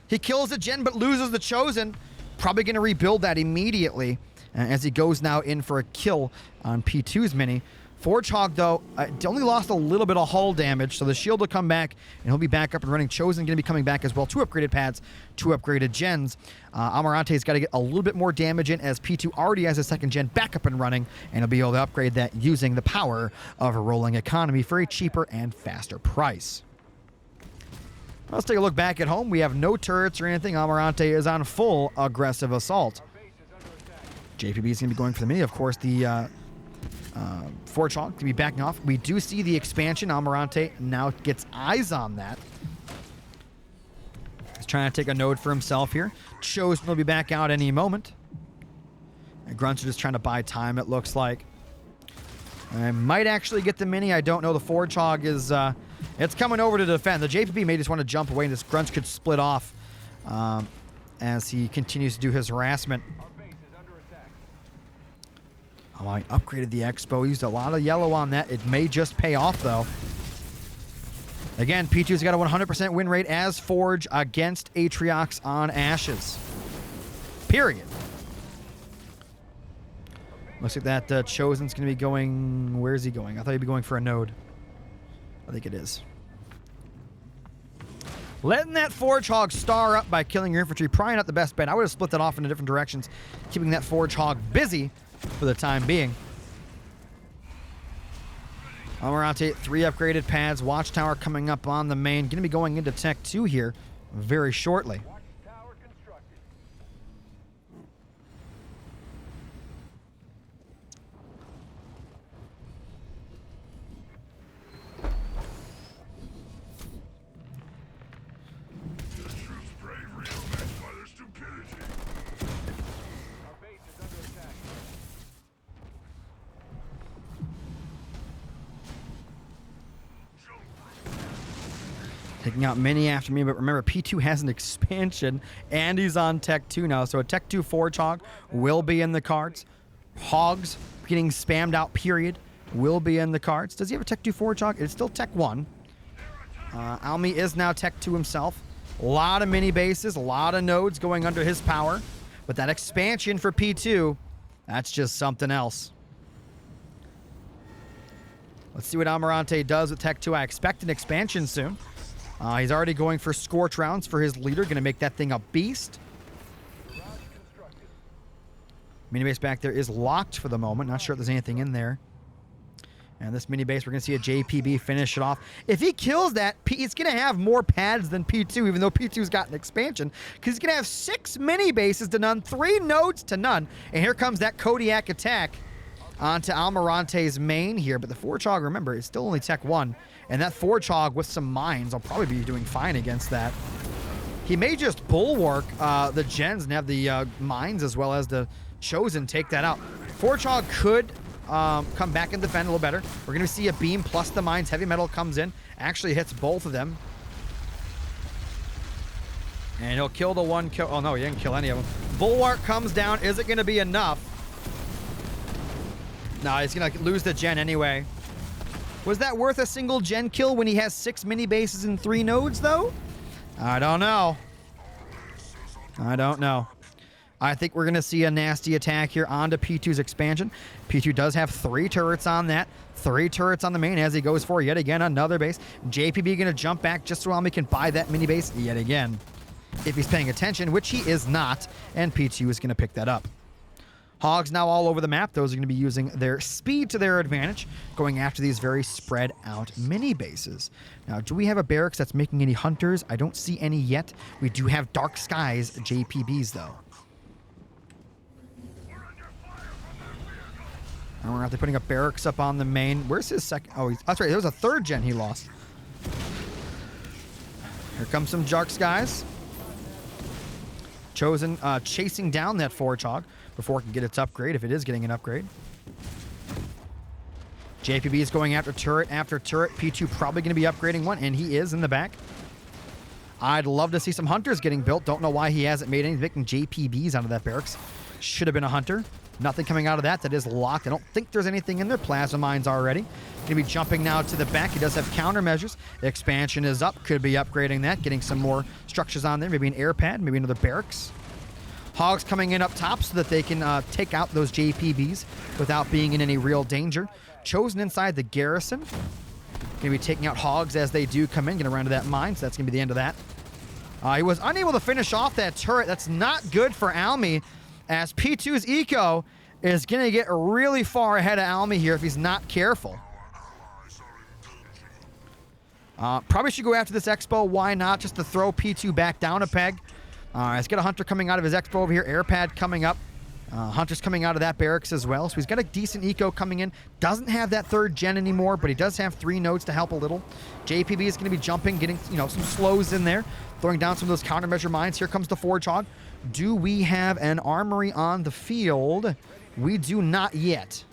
He kills the gen but loses the Chosen. Probably going to rebuild that immediately as he goes now in for a kill on P2's mini. Forgehog, though, only lost a little bit of hull damage, so the shield will come back, and he'll be back up and running. Chosen going to be coming back as well. 2 upgraded pads, 2 upgraded gens. Almirante's got to get a little bit more damage in as P2 already has a 2nd gen back up and running, and he'll be able to upgrade that using the power of a rolling economy for a cheaper and faster price. Let's take a look back at home. We have no turrets or anything. Almirante is on full aggressive assault. JPB is going to be going for the mini. Of course, the Forge Hog to be backing off. We do see the expansion. Almirante now gets eyes on that. He's trying to take a node for himself here. Chosen will be back out any moment. And Grunts are just trying to buy time, it looks like. I might actually get the mini. I don't know. The Forge Hog is... it's coming over to defend. The JPB may just want to jump away, and this Grunts could split off as he continues to do his harassment. Oh, I upgraded the Expo. Used a lot of yellow on that. It may just pay off, though. Again, P2's got a 100% win rate as Forge against Atriox on Ashes. Period. Looks like that Chosen's going to be going... Where is he going? I thought he'd be going for a node. I think it is. Letting that Forge Hog star up by killing your infantry, probably not the best bet. I would have split that off into different directions, keeping that Forge Hog busy for the time being. Almirante, 3 upgraded pads. Watchtower coming up on the main. Going to be going into Tech 2 here very shortly. Taking out many after me, but remember, P2 has an expansion, and he's on Tech 2 now, so a Tech 2 Forge Hog will be in the cards. Hogs getting spammed out, period, will be in the cards. Does he have a Tech 2 Forge Hog? It's still Tech 1. Almi is now Tech 2 himself. A lot of mini bases, a lot of nodes going under his power, but that expansion for P2, that's just something else. Let's see what Almirante does with Tech 2. I expect an expansion soon. He's already going for Scorch rounds for his leader. Going to make that thing a beast. Mini base back there is locked for the moment. Not sure if there's anything in there. And this mini base, we're going to see a JPB finish it off. If he kills that, he's going to have more pads than P2, even though P2's got an expansion. Because he's going to have 6 mini bases to none, 3 nodes to none. And here comes that Kodiak attack onto Almirante's main here. But the Forge Hog, remember, is still only Tech 1. And that Forge Hog with some mines will probably be doing fine against that. He may just bulwark the gens and have the mines as well as the Chosen take that out. Forge Hog could come back and defend a little better. We're going to see a beam plus the mines. Heavy metal comes in. Actually hits both of them. And he'll kill the one kill. Oh, no, he didn't kill any of them. Bulwark comes down. Is it going to be enough? No, he's going to lose the gen anyway. Was that worth a single gen kill when he has 6 mini bases and 3 nodes, though? I don't know. I don't know. I think we're going to see a nasty attack here onto P2's expansion. P2 does have 3 turrets on that. 3 turrets on the main as he goes for yet again another base. JPB going to jump back just so Almi can buy that mini base yet again. If he's paying attention, which he is not, and P2 is going to pick that up. Hogs now all over the map. Those are going to be using their speed to their advantage, going after these very spread out mini bases. Now, do we have a barracks that's making any hunters? I don't see any yet. We do have Dark Skies JPBs, though. And we're out there putting up barracks up on the main. Where's his second? Oh, that's right. There was a 3rd gen he lost. Here comes some Dark Skies. Chosen chasing down that Forge Hog before it can get its upgrade, if it is getting an upgrade. JPB is going after turret after turret. P2 probably going to be upgrading one, and he is in the back. I'd love to see some hunters getting built. Don't know why he hasn't made any. He's making JPBs out of that barracks. Should have been a hunter. Nothing coming out of that. That is locked. I don't think there's anything in their plasma mines already. Going to be jumping now to the back. He does have countermeasures. Expansion is up. Could be upgrading that. Getting some more structures on there. Maybe an air pad. Maybe another barracks. Hogs coming in up top so that they can take out those JPBs without being in any real danger. Chosen inside the garrison. Going to be taking out Hogs as they do come in. Going to run to that mine, so that's going to be the end of that. He was unable to finish off that turret. That's not good for Almi, as P2's eco is going to get really far ahead of Almi here if he's not careful. Probably should go after this Expo. Why not? Just to throw P2 back down a peg. Let's get a Hunter coming out of his Expo over here. Airpad coming up. Hunter's coming out of that barracks as well. So he's got a decent eco coming in. Doesn't have that 3rd gen anymore, but he does have 3 nodes to help a little. JPB is going to be jumping, getting some slows in there, throwing down some of those countermeasure mines. Here comes the Forge Hog. Do we have an armory on the field? We do not yet.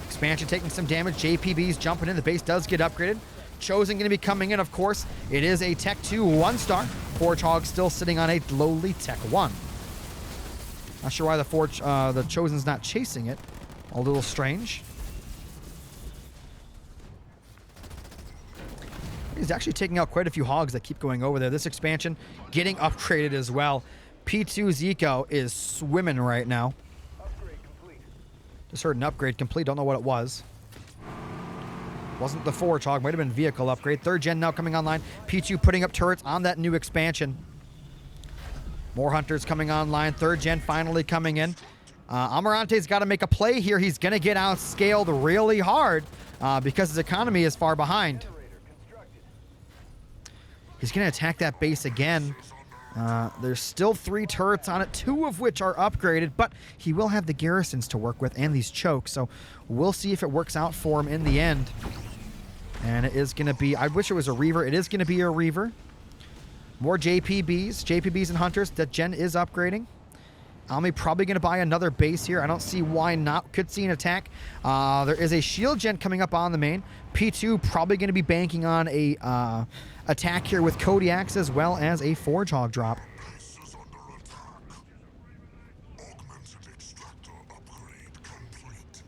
Expansion taking some damage. JPB's jumping in. The base does get upgraded. Chosen going to be coming in, of course. It is a Tech 2 1-star. Forge Hog still sitting on a lowly Tech 1. Not sure why the Chosen's not chasing it. A little strange. He's actually taking out quite a few hogs that keep going over there. This expansion getting upgraded as well. P2's eco is swimming right now. Just heard an upgrade complete. Don't know what it was. Wasn't the Forge Hog. Might have been vehicle upgrade. 3rd gen now coming online. P2 putting up turrets on that new expansion. More Hunters coming online. 3rd gen finally coming in. Almirante's got to make a play here. He's going to get outscaled really hard because his economy is far behind. He's going to attack that base again. There's still 3 turrets on it, 2 of which are upgraded, but he will have the garrisons to work with and these chokes, so we'll see if it works out for him in the end. And it is going to be, I wish it was a Reaver. It is going to be a Reaver. More JPBs and Hunters. That gen is upgrading. Almi probably going to buy another base here. I don't see why not. Could see an attack. There is a shield gen coming up on the main. P2 probably going to be banking on a attack here with Kodiaks as well as a Forge Hog drop. Base is under attack. Augmented extractor upgrade complete.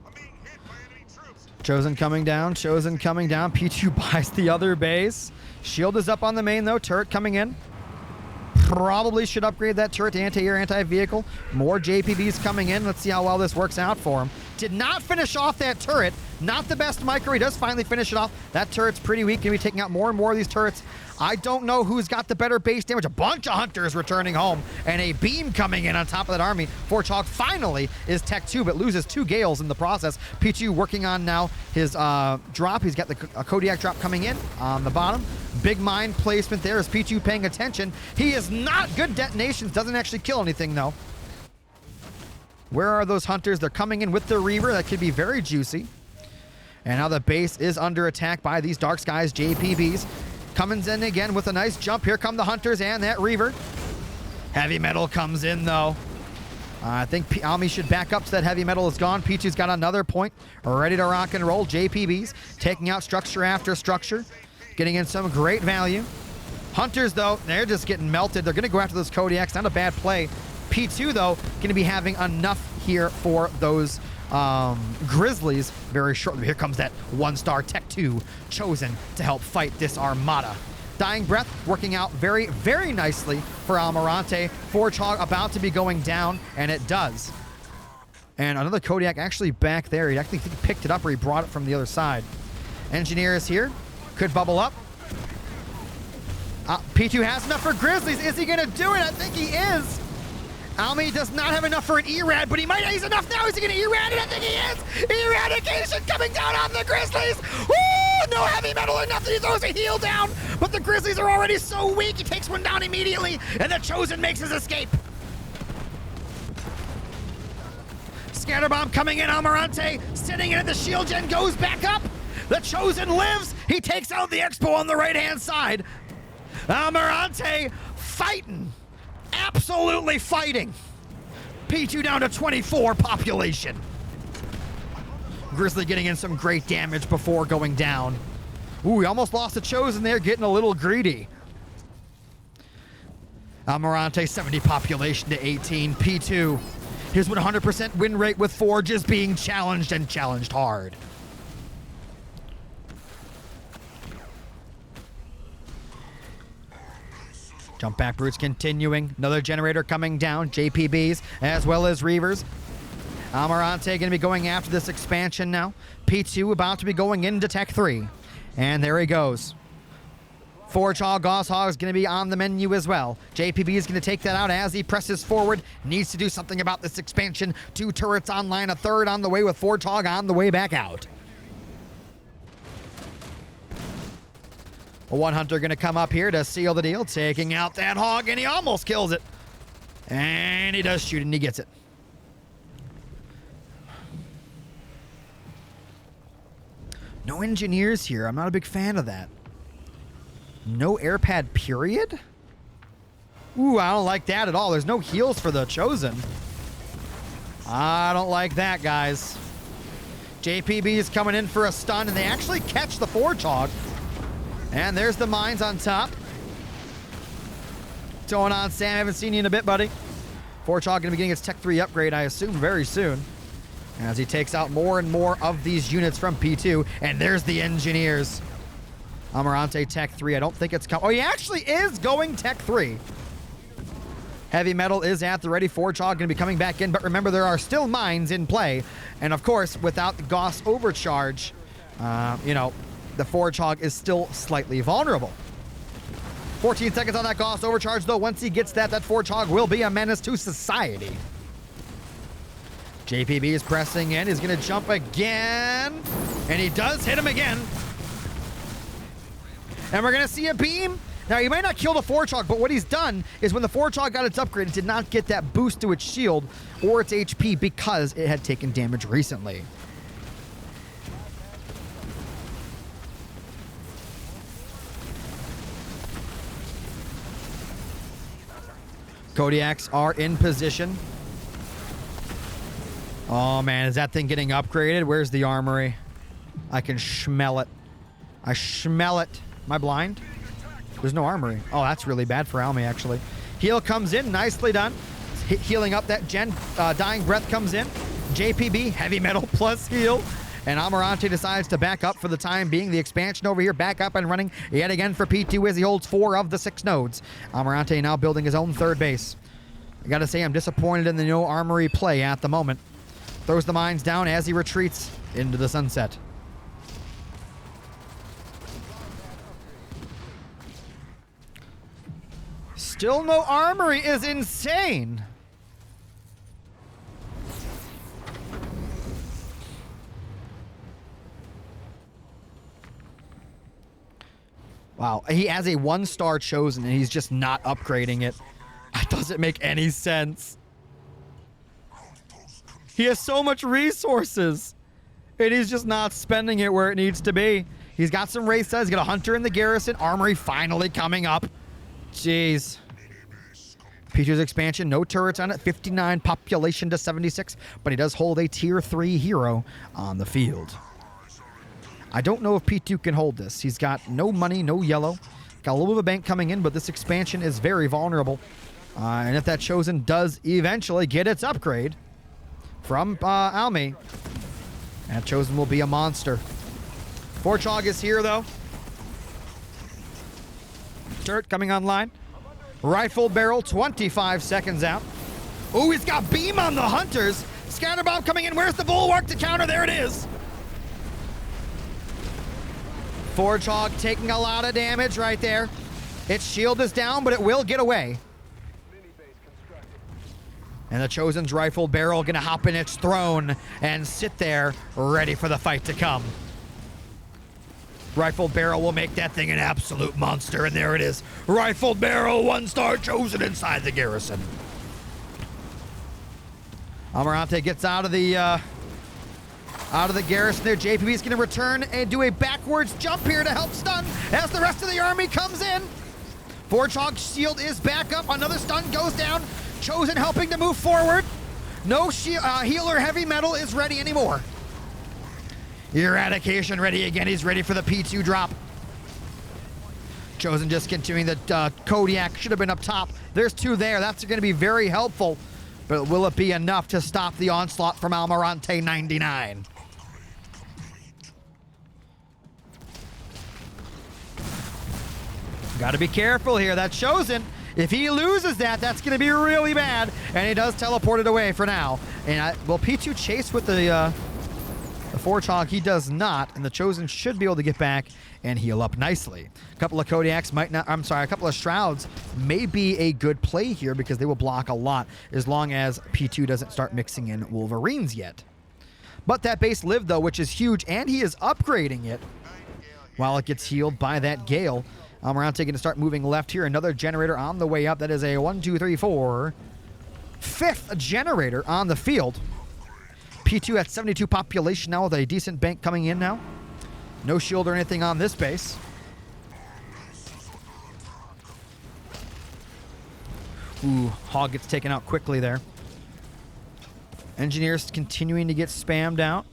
I'm being hit by enemy troops. Chosen coming down. Chosen coming down. P2 buys the other base. Shield is up on the main though. Turret coming in. Probably should upgrade that turret to anti-air, anti-vehicle. More JPBs coming in. Let's see how well this works out for him. Did not finish off that turret. Not the best micro. He does finally finish it off. That turret's pretty weak. Going to be taking out more and more of these turrets. I don't know who's got the better base damage. A bunch of Hunters returning home. And a beam coming in on top of that army. Forge Hog finally is Tech 2, but loses 2 Gales in the process. P2 working on now his drop. He's got the Kodiak drop coming in on the bottom. Big mine placement there. Is P2 paying attention? He is not. Good detonations. Doesn't actually kill anything, though. Where are those Hunters? They're coming in with the Reaver. That could be very juicy. And now the base is under attack by these Dark Skies JPBs. Cummins in again with a nice jump. Here come the Hunters and that Reaver. Heavy metal comes in, though. I think Almi should back up so that heavy metal is gone. P2's got another point. Ready to rock and roll. JPBs taking out structure after structure. Getting in some great value. Hunters, though, they're just getting melted. They're going to go after those Kodiaks. Not a bad play. P2, though, going to be having enough here for those Grizzlies very shortly. Here comes that 1-star Tech 2 Chosen to help fight this armada. Dying Breath working out very, very nicely for Almirante. Forge Hog about to be going down, and it does. And another Kodiak actually back there. He actually picked it up or he brought it from the other side. Engineer is here. Could bubble up. P2 has enough for Grizzlies. Is he going to do it? I think he is. Almi does not have enough for an Erad, but he might. He's enough now. Is he going to Erad it? I think he is. Eradication coming down on the Grizzlies. Woo! No heavy metal or nothing. He throws a heal down, but the Grizzlies are already so weak. He takes one down immediately, and the Chosen makes his escape. Scatterbomb coming in. Almirante sitting in it. The shield gen goes back up. The Chosen lives. He takes out the Expo on the right-hand side. Almirante fighting. Absolutely fighting. P2 down to 24 population. Grizzly getting in some great damage before going down. Ooh, he almost lost the Chosen there, getting a little greedy. Almirante 70 population to 18. P2. His 100% win rate with Forge is being challenged and challenged hard. Jump back brutes continuing. Another generator coming down. JPBs as well as Reavers. Almirante going to be going after this expansion now. P2 about to be going into Tech 3. And there he goes. Forge Goss Hog is going to be on the menu as well. JPB is going to take that out as he presses forward. Needs to do something about this expansion. 2 turrets online, a third on the way with Forge on the way back out. One hunter going to come up here to seal the deal, taking out that hog, and he almost kills it. And he does shoot, and he gets it. No engineers here. I'm not a big fan of that. No air pad, period? Ooh, I don't like that at all. There's no heals for the Chosen. I don't like that, guys. JPB is coming in for a stun, and they actually catch the Forge Hog. And there's the mines on top. What's going on, Sam? I haven't seen you in a bit, buddy. Forge Hog going to be getting its Tech 3 upgrade, I assume, very soon. As he takes out more and more of these units from P2. And there's the engineers. Almirante Tech 3. I don't think it's coming. Oh, he actually is going Tech 3. Heavy Metal is at the ready. Forge Hog going to be coming back in. But remember, there are still mines in play. And, of course, without the Gauss overcharge, you know, the Forge Hog is still slightly vulnerable. 14 seconds on that Gauss overcharge, though. Once he gets that, that Forge Hog will be a menace to society. JPB is pressing in. He's going to jump again. And he does hit him again. And we're going to see a beam. Now, he might not kill the Forge Hog, but what he's done is when the Forge Hog got its upgrade, it did not get that boost to its shield or its HP because it had taken damage recently. Kodiaks are in position. Oh, man, is that thing getting upgraded? Where's the armory? I can smell it. I smell it. Am I blind? There's no armory. Oh, that's really bad for Almi, actually. Heal comes in. Nicely done. Healing up that gen. Dying Breath comes in. JPB, Heavy Metal plus heal. And Almirante decides to back up for the time being. The expansion over here back up and running yet again for P2 as he holds 4 of the 6 nodes. Almirante now building his own third base. I gotta say, I'm disappointed in the no armory play at the moment. Throws the mines down as he retreats into the sunset. Still no armory is insane. Wow, he has a 1-star Chosen and he's just not upgrading it. That doesn't make any sense. He has so much resources and he's just not spending it where it needs to be. He's got some race sets. He's got a hunter in the garrison. Armory finally coming up. Jeez. P2's expansion, no turrets on it. 59 population to 76, but he does hold a tier 3 hero on the field. I don't know if P2 can hold this. He's got no money, no yellow. Got a little bit of a bank coming in, but this expansion is very vulnerable. And if that Chosen does eventually get its upgrade from Almi, that Chosen will be a monster. Forge Hog is here, though. Turret coming online. Rifle barrel, 25 seconds out. Oh, he's got beam on the hunters. Scatterbomb coming in. Where's the bulwark to counter? There it is. Forge Hog taking a lot of damage right there. Its shield is down, but it will get away. And the Chosen's rifle barrel gonna hop in its throne and sit there ready for the fight to come. Rifle barrel will make that thing an absolute monster, and there it is. Rifle barrel, 1-star Chosen inside the garrison. Almirante gets out of the garrison there. JPB is going to return and do a backwards jump here to help stun as the rest of the army comes in. Forge Hog shield is back up. Another stun goes down. Chosen helping to move forward. No healer Heavy Metal is ready anymore. Eradication ready again. He's ready for the P2 drop. Chosen just continuing the Kodiak. Should have been up top. There's 2 there. That's going to be very helpful. But will it be enough to stop the onslaught from Almirante 99? Got to be careful here. That Chosen, if he loses that, that's going to be really bad. And he does teleport it away for now. And will P2 chase with the The Forchog, he does not, and the Chosen should be able to get back and heal up nicely. A couple of Kodiaks might not, I'm sorry, a couple of Shrouds may be a good play here because they will block a lot as long as P2 doesn't start mixing in Wolverines yet. But that base lived, though, which is huge, and he is upgrading it while it gets healed by that Gale. Almirante going to start moving left here. Another generator on the way up. That is a 1, 2, 3, 4. Fifth generator on the field. P2 at 72 population now with a decent bank coming in now. No shield or anything on this base. Ooh, Hog gets taken out quickly there. Engineers continuing to get spammed out.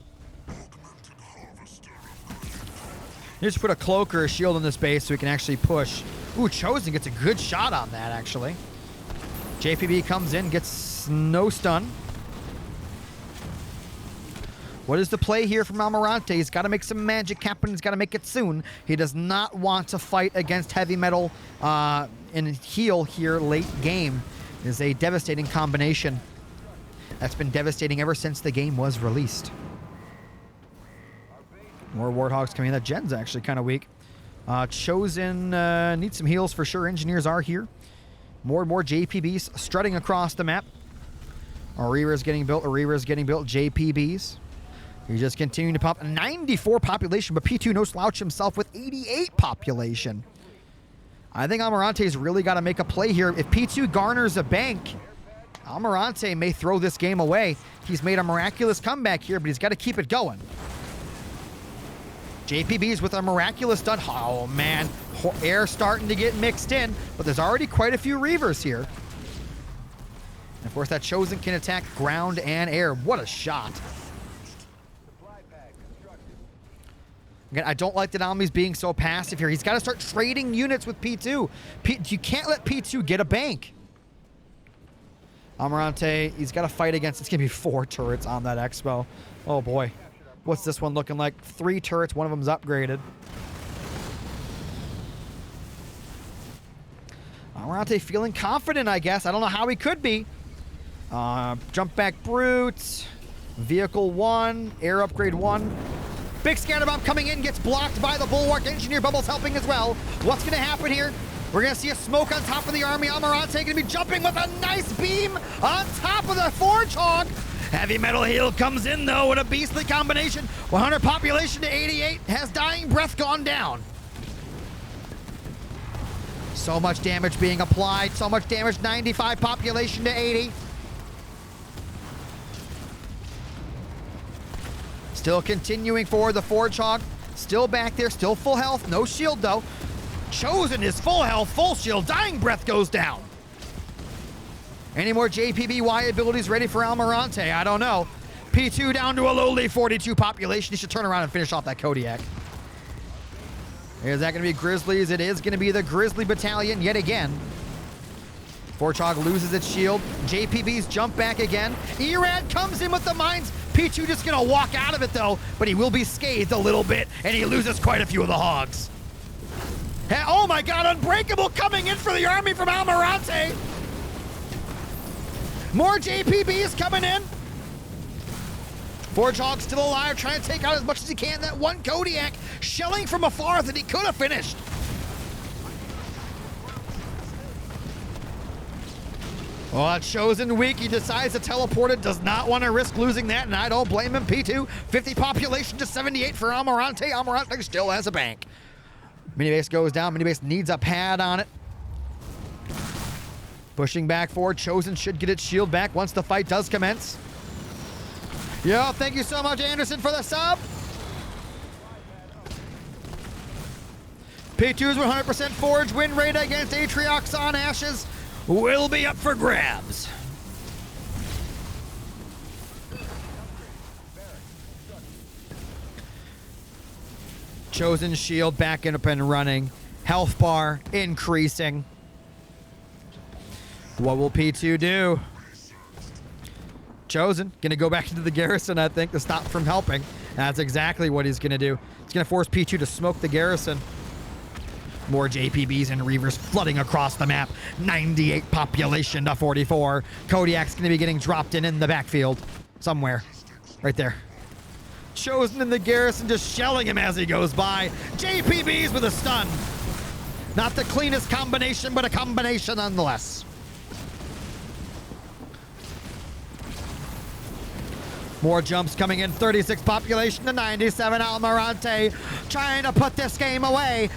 Just put a cloak or a shield on this base so we can actually push. Ooh, Chosen gets a good shot on that, actually. JPB comes in, gets no stun. What is the play here from Almirante? He's got to make some magic happen. He's got to make it soon. He does not want to fight against heavy metal and heal here late game. It is a devastating combination. That's been devastating ever since the game was released. More Warthogs coming in. That Gen's actually kind of weak. Chosen needs some heals for sure. Engineers are here. More and more JPBs strutting across the map. Arira's getting built. Arira's getting built. JPBs. He's just continuing to pop. 94 population, but P2 no slouch himself with 88 population. I think Almirante's really got to make a play here. If P2 garners a bank, Almirante may throw this game away. He's made a miraculous comeback here, but he's got to keep it going. JPB's with a miraculous stun. Oh, man. Air starting to get mixed in, but there's already quite a few Reavers here. And of course, that Chosen can attack ground and air. What a shot. Again, I don't like that Almi's being so passive here. He's got to start trading units with P2. You can't let P2 get a bank. Almirante, he's got to fight against, it's going to be 4 turrets on that Expo. Oh, boy. What's this one looking like? 3 turrets, one of them's upgraded. Almirante feeling confident, I guess. I don't know how he could be. Jump back brute. Vehicle 1. Air upgrade 1. Big scatter bomb coming in, gets blocked by the Bulwark. Engineer Bubbles helping as well. What's going to happen here? We're going to see a smoke on top of the army. Almirante going to be jumping with a nice beam on top of the Forge Hog. Heavy metal heal comes in, though, with a beastly combination. 100 population to 88. Has dying breath gone down? So much damage being applied. So much damage. 95 population to 80. Still continuing forward, the Forge Hog. Still back there, still full health. No shield, though. Chosen is full health, full shield. Dying breath goes down. Any more JPBY abilities ready for Almirante? I don't know. P2 down to a lowly 42 population. He should turn around and finish off that Kodiak. Is that going to be Grizzlies? It is going to be the Grizzly Battalion yet again. Forchog loses its shield. JPB's jump back again. Erad comes in with the mines. P2 just going to walk out of it, though, but he will be scathed a little bit, and he loses quite a few of the Hogs. Hey, oh my God, Unbreakable coming in for the army from Almirante. More JPBs coming in. Forge Hog still alive, trying to take out as much as he can. That one Kodiak shelling from afar that he could have finished. Well, that Chosen weak. He decides to teleport it. Does not want to risk losing that, and I don't blame him. P2, 50 population to 78 for Almirante. Almirante still has a bank. Minibase goes down. Minibase needs a pad on it. Pushing back forward. Chosen should get its shield back once the fight does commence. Yo, thank you so much, Anderson, for the sub. P2's 100% Forge win rate against Atriox on Ashes will be up for grabs. Chosen shield back up and running. Health bar increasing. What will P2 do? Chosen gonna go back into the garrison, I think, to stop from helping. That's exactly what he's gonna do. He's gonna force P2 to smoke the garrison. More JPBs and Reavers flooding across the map. 98 population to 44. Kodiak's gonna be getting dropped in the backfield somewhere. Right there. Chosen in the garrison just shelling him as he goes by. JPBs with a stun. Not the cleanest combination, but a combination nonetheless. More jumps coming in. 36 population to 97. Almirante trying to put this game away.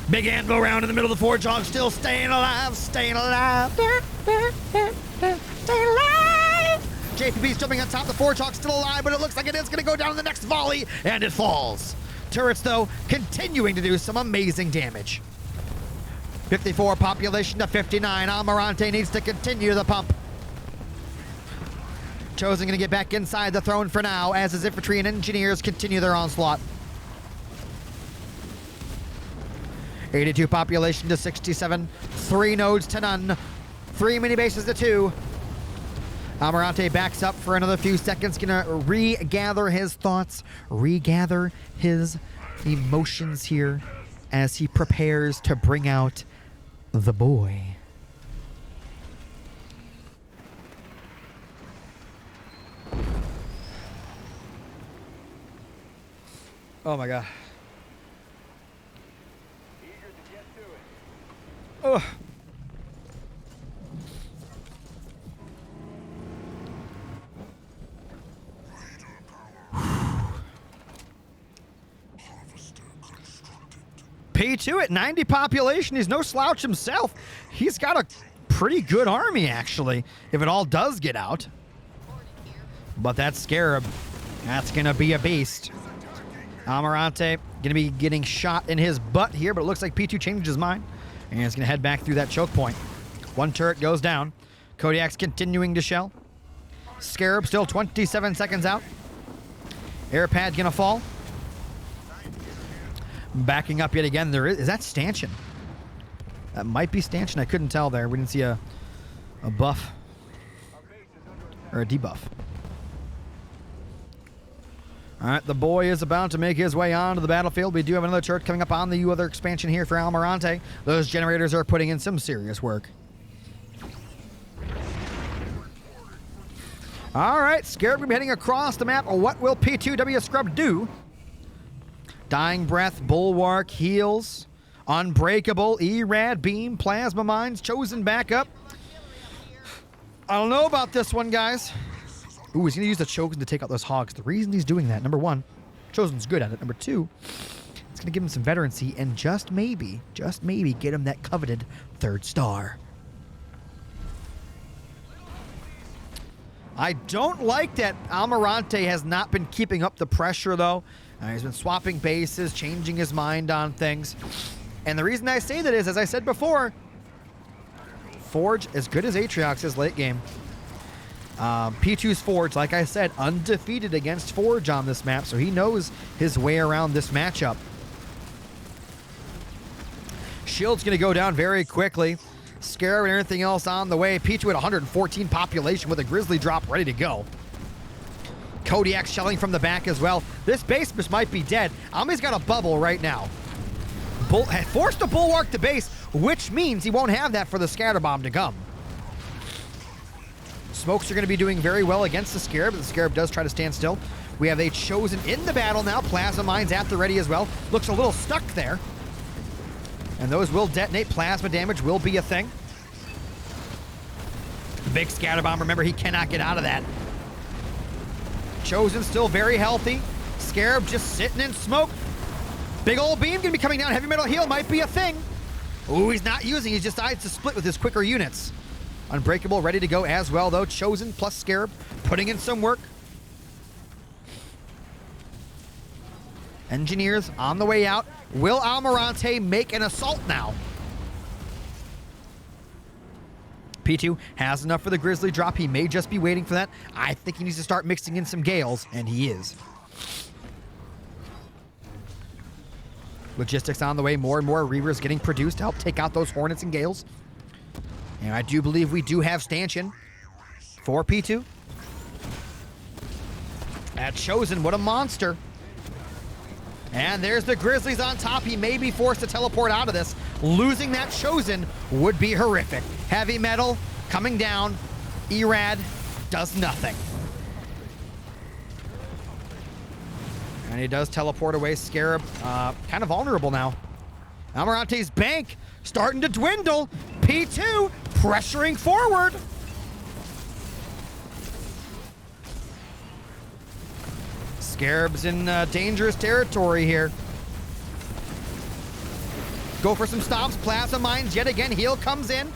Big anvil round in the middle of the Forge Hog, still staying alive, staying alive. Staying alive. JPB's jumping on top. The Forge Hog still alive, but it looks like it is going to go down in the next volley, and it falls. Turrets, though, continuing to do some amazing damage. 54 population to 59. Almirante needs to continue the pump. Chosen going to get back inside the throne for now, as his infantry and engineers continue their onslaught. 82 population to 67. 3 nodes to none. 3 mini bases to 2. Almirante backs up for another few seconds, gonna regather his thoughts, regather his emotions here as he prepares to bring out the boy. Oh my god. Ugh. P2 at 90 population. He's no slouch himself. He's got a pretty good army, actually, if it all does get out. But that Scarab, that's going to be a beast. Almirante going to be getting shot in his butt here, but it looks like P2 changed his mind. And he's going to head back through that choke point. 1 turret goes down. Kodiak's continuing to shell. Scarab still 27 seconds out. Airpad going to fall. Backing up yet again. Is that Stanchion? That might be Stanchion. I couldn't tell there. We didn't see a buff. Or a debuff. All right, the boy is about to make his way onto the battlefield. We do have another turret coming up on the other expansion here for Almirante. Those generators are putting in some serious work. All right, Scarab will be heading across the map. What will P2w Scrub do? Dying Breath, Bulwark, Heals, Unbreakable, Erad, Beam, Plasma Mines, Chosen back up. I don't know about this one, guys. Ooh, he's going to use the Chosen to take out those hogs. The reason he's doing that, number 1, Chosen's good at it. Number 2, it's going to give him some veterancy and just maybe get him that coveted 3rd star. I don't like that Almirante has not been keeping up the pressure, though. He's been swapping bases, changing his mind on things. And the reason I say that is, as I said before, Forge, as good as Atriox is late game. P2's Forge, like I said, undefeated against Forge on this map, so he knows his way around this matchup. Shield's going to go down very quickly. Scarab and everything else on the way. P2 at 114 population with a Grizzly drop ready to go. Kodiak shelling from the back as well. This base might be dead. Almi's got a bubble right now. Forced to bulwark the base, which means he won't have that for the scatter bomb to come. Smokes are going to be doing very well against the Scarab, but the Scarab does try to stand still. We have a Chosen in the battle now. Plasma Mines at the ready as well. Looks a little stuck there. And those will detonate. Plasma damage will be a thing. The big scatter bomb, remember, he cannot get out of that. Chosen still very healthy. Scarab just sitting in smoke. Big old beam gonna be coming down. Heavy metal heal might be a thing. Ooh, he's not using. He decides to split with his quicker units. Unbreakable ready to go as well, though. Chosen plus Scarab putting in some work. Engineers on the way out. Will Almirante make an assault now? P2 has enough for the Grizzly drop. He may just be waiting for that. I think he needs to start mixing in some Gales, and he is. Logistics on the way. More and more Reavers getting produced to help take out those Hornets and Gales. And I do believe we do have Stanchion for P2. At Chosen, what a monster. And there's the Grizzlies on top. He may be forced to teleport out of this. Losing that Chosen would be horrific. Heavy metal coming down. Erad does nothing. And he does teleport away Scarab. Kind of vulnerable now. Almirante's bank starting to dwindle. P2 pressuring forward. Scarab's in dangerous territory here. Go for some stops. Plasma mines yet again. Heal comes in.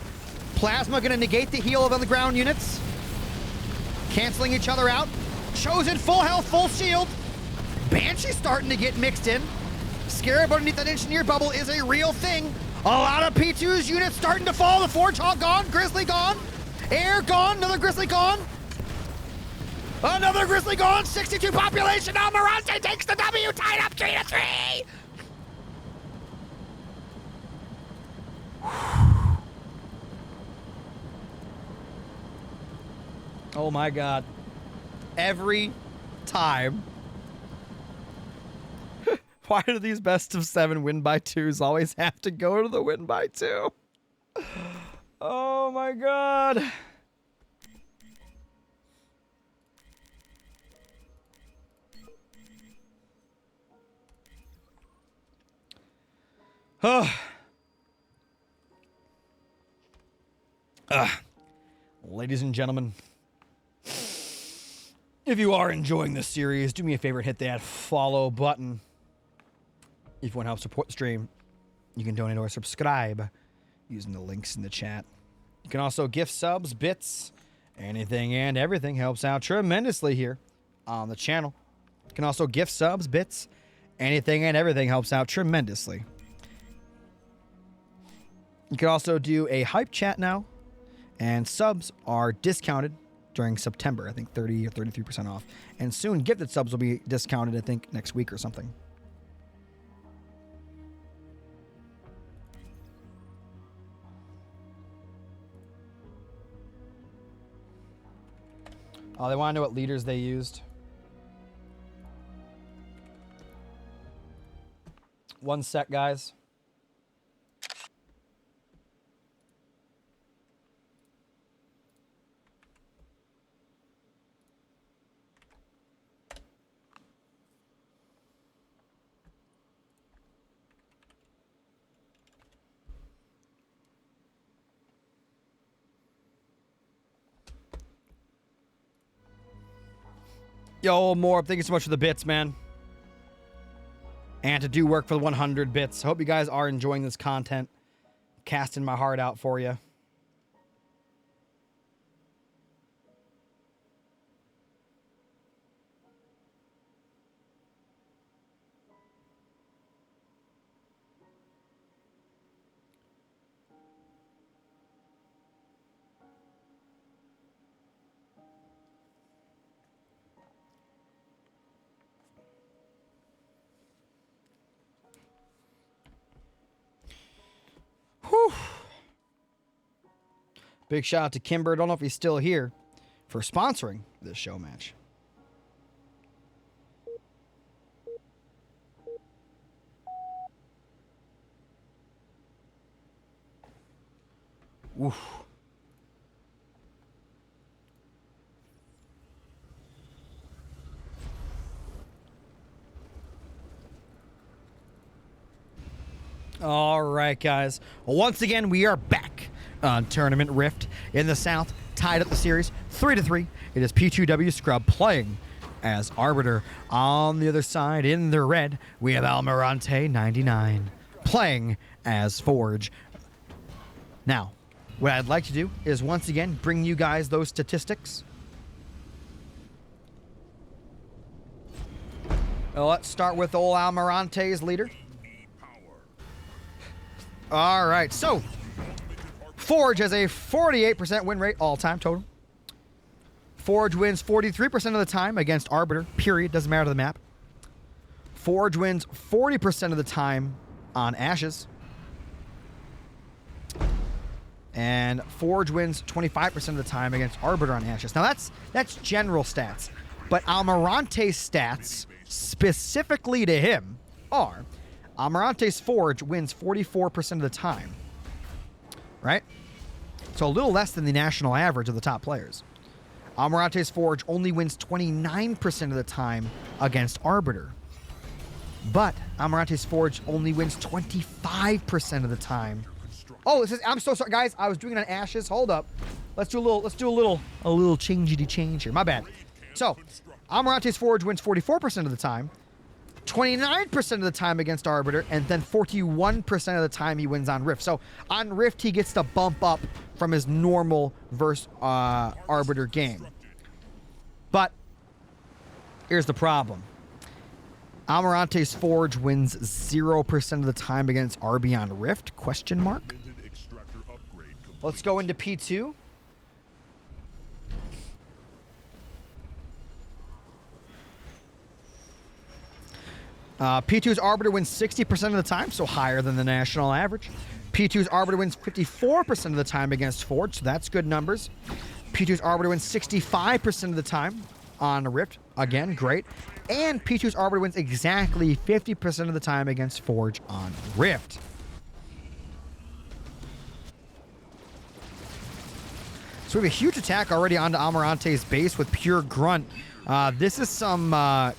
Plasma going to negate the heal of on the ground units. Canceling each other out. Chosen full health, full shield. Banshee starting to get mixed in. Scarab underneath that engineer bubble is a real thing. A lot of P2's units starting to fall. The Forge Hawk gone. Grizzly gone. Air gone. Another Grizzly gone. Another Grizzly gone. 62 population. Almirante takes the W. Tied up 3-3. Oh my God. Every time. Why do these best of 7 win by 2s always have to go to the win by 2? Oh my God. Ladies and gentlemen, if you are enjoying this series, do me a favor and hit that follow button. If you want to help support the stream, you can donate or subscribe using the links in the chat. You can also gift subs, bits, anything and everything helps out tremendously here on the channel. You can also gift subs, bits, anything and everything helps out tremendously. You can also do a hype chat now, and subs are discounted during September. I think 30 or 33% off. And soon gifted subs will be discounted, I think, next week or something. Oh, they want to know what leaders they used. One sec, guys. Yo, Morb, thank you so much for the bits, man. And to do work for the 100 bits. I hope you guys are enjoying this content. Casting my heart out for you. Whew. Big shout out to Kimber. Don't know if he's still here for sponsoring this show match. Oof. All right, guys. Well, once again, we are back on Tournament Rift in the South. Tied up the series 3-3. It is P2w Scrub playing as Arbiter. On the other side, in the red, we have Almirante 99 playing as Forge. Now, what I'd like to do is once again bring you guys those statistics. Well, let's start with old Almirante's leader. All right, so Forge has a 48% win rate all-time total. Forge wins 43% of the time against Arbiter, period. Doesn't matter to the map. Forge wins 40% of the time on Ashes. And Forge wins 25% of the time against Arbiter on Ashes. Now, that's general stats. But Almirante's stats, specifically to him, are Almirante's Forge wins 44% of the time. Right? So a little less than the national average of the top players. Almirante's Forge only wins 29% of the time against Arbiter. But Almirante's Forge only wins 25% of the time. Oh, it says, I'm so sorry, guys. I was doing it on Ashes. Hold up. Let's do a little changey change here. My bad. So, Almirante's Forge wins 44% of the time, 29% of the time against Arbiter, and then 41% of the time he wins on Rift. So, on Rift, he gets to bump up from his normal versus Arbiter game. But here's the problem. Almirante's Forge wins 0% of the time against RB on Rift? Question mark. Let's go into P2. P2's Arbiter wins 60% of the time, so higher than the national average. P2's Arbiter wins 54% of the time against Forge, so that's good numbers. P2's Arbiter wins 65% of the time on Rift. Again, great. And P2's Arbiter wins exactly 50% of the time against Forge on Rift. So we have a huge attack already onto Almirante's base with pure grunt. This is some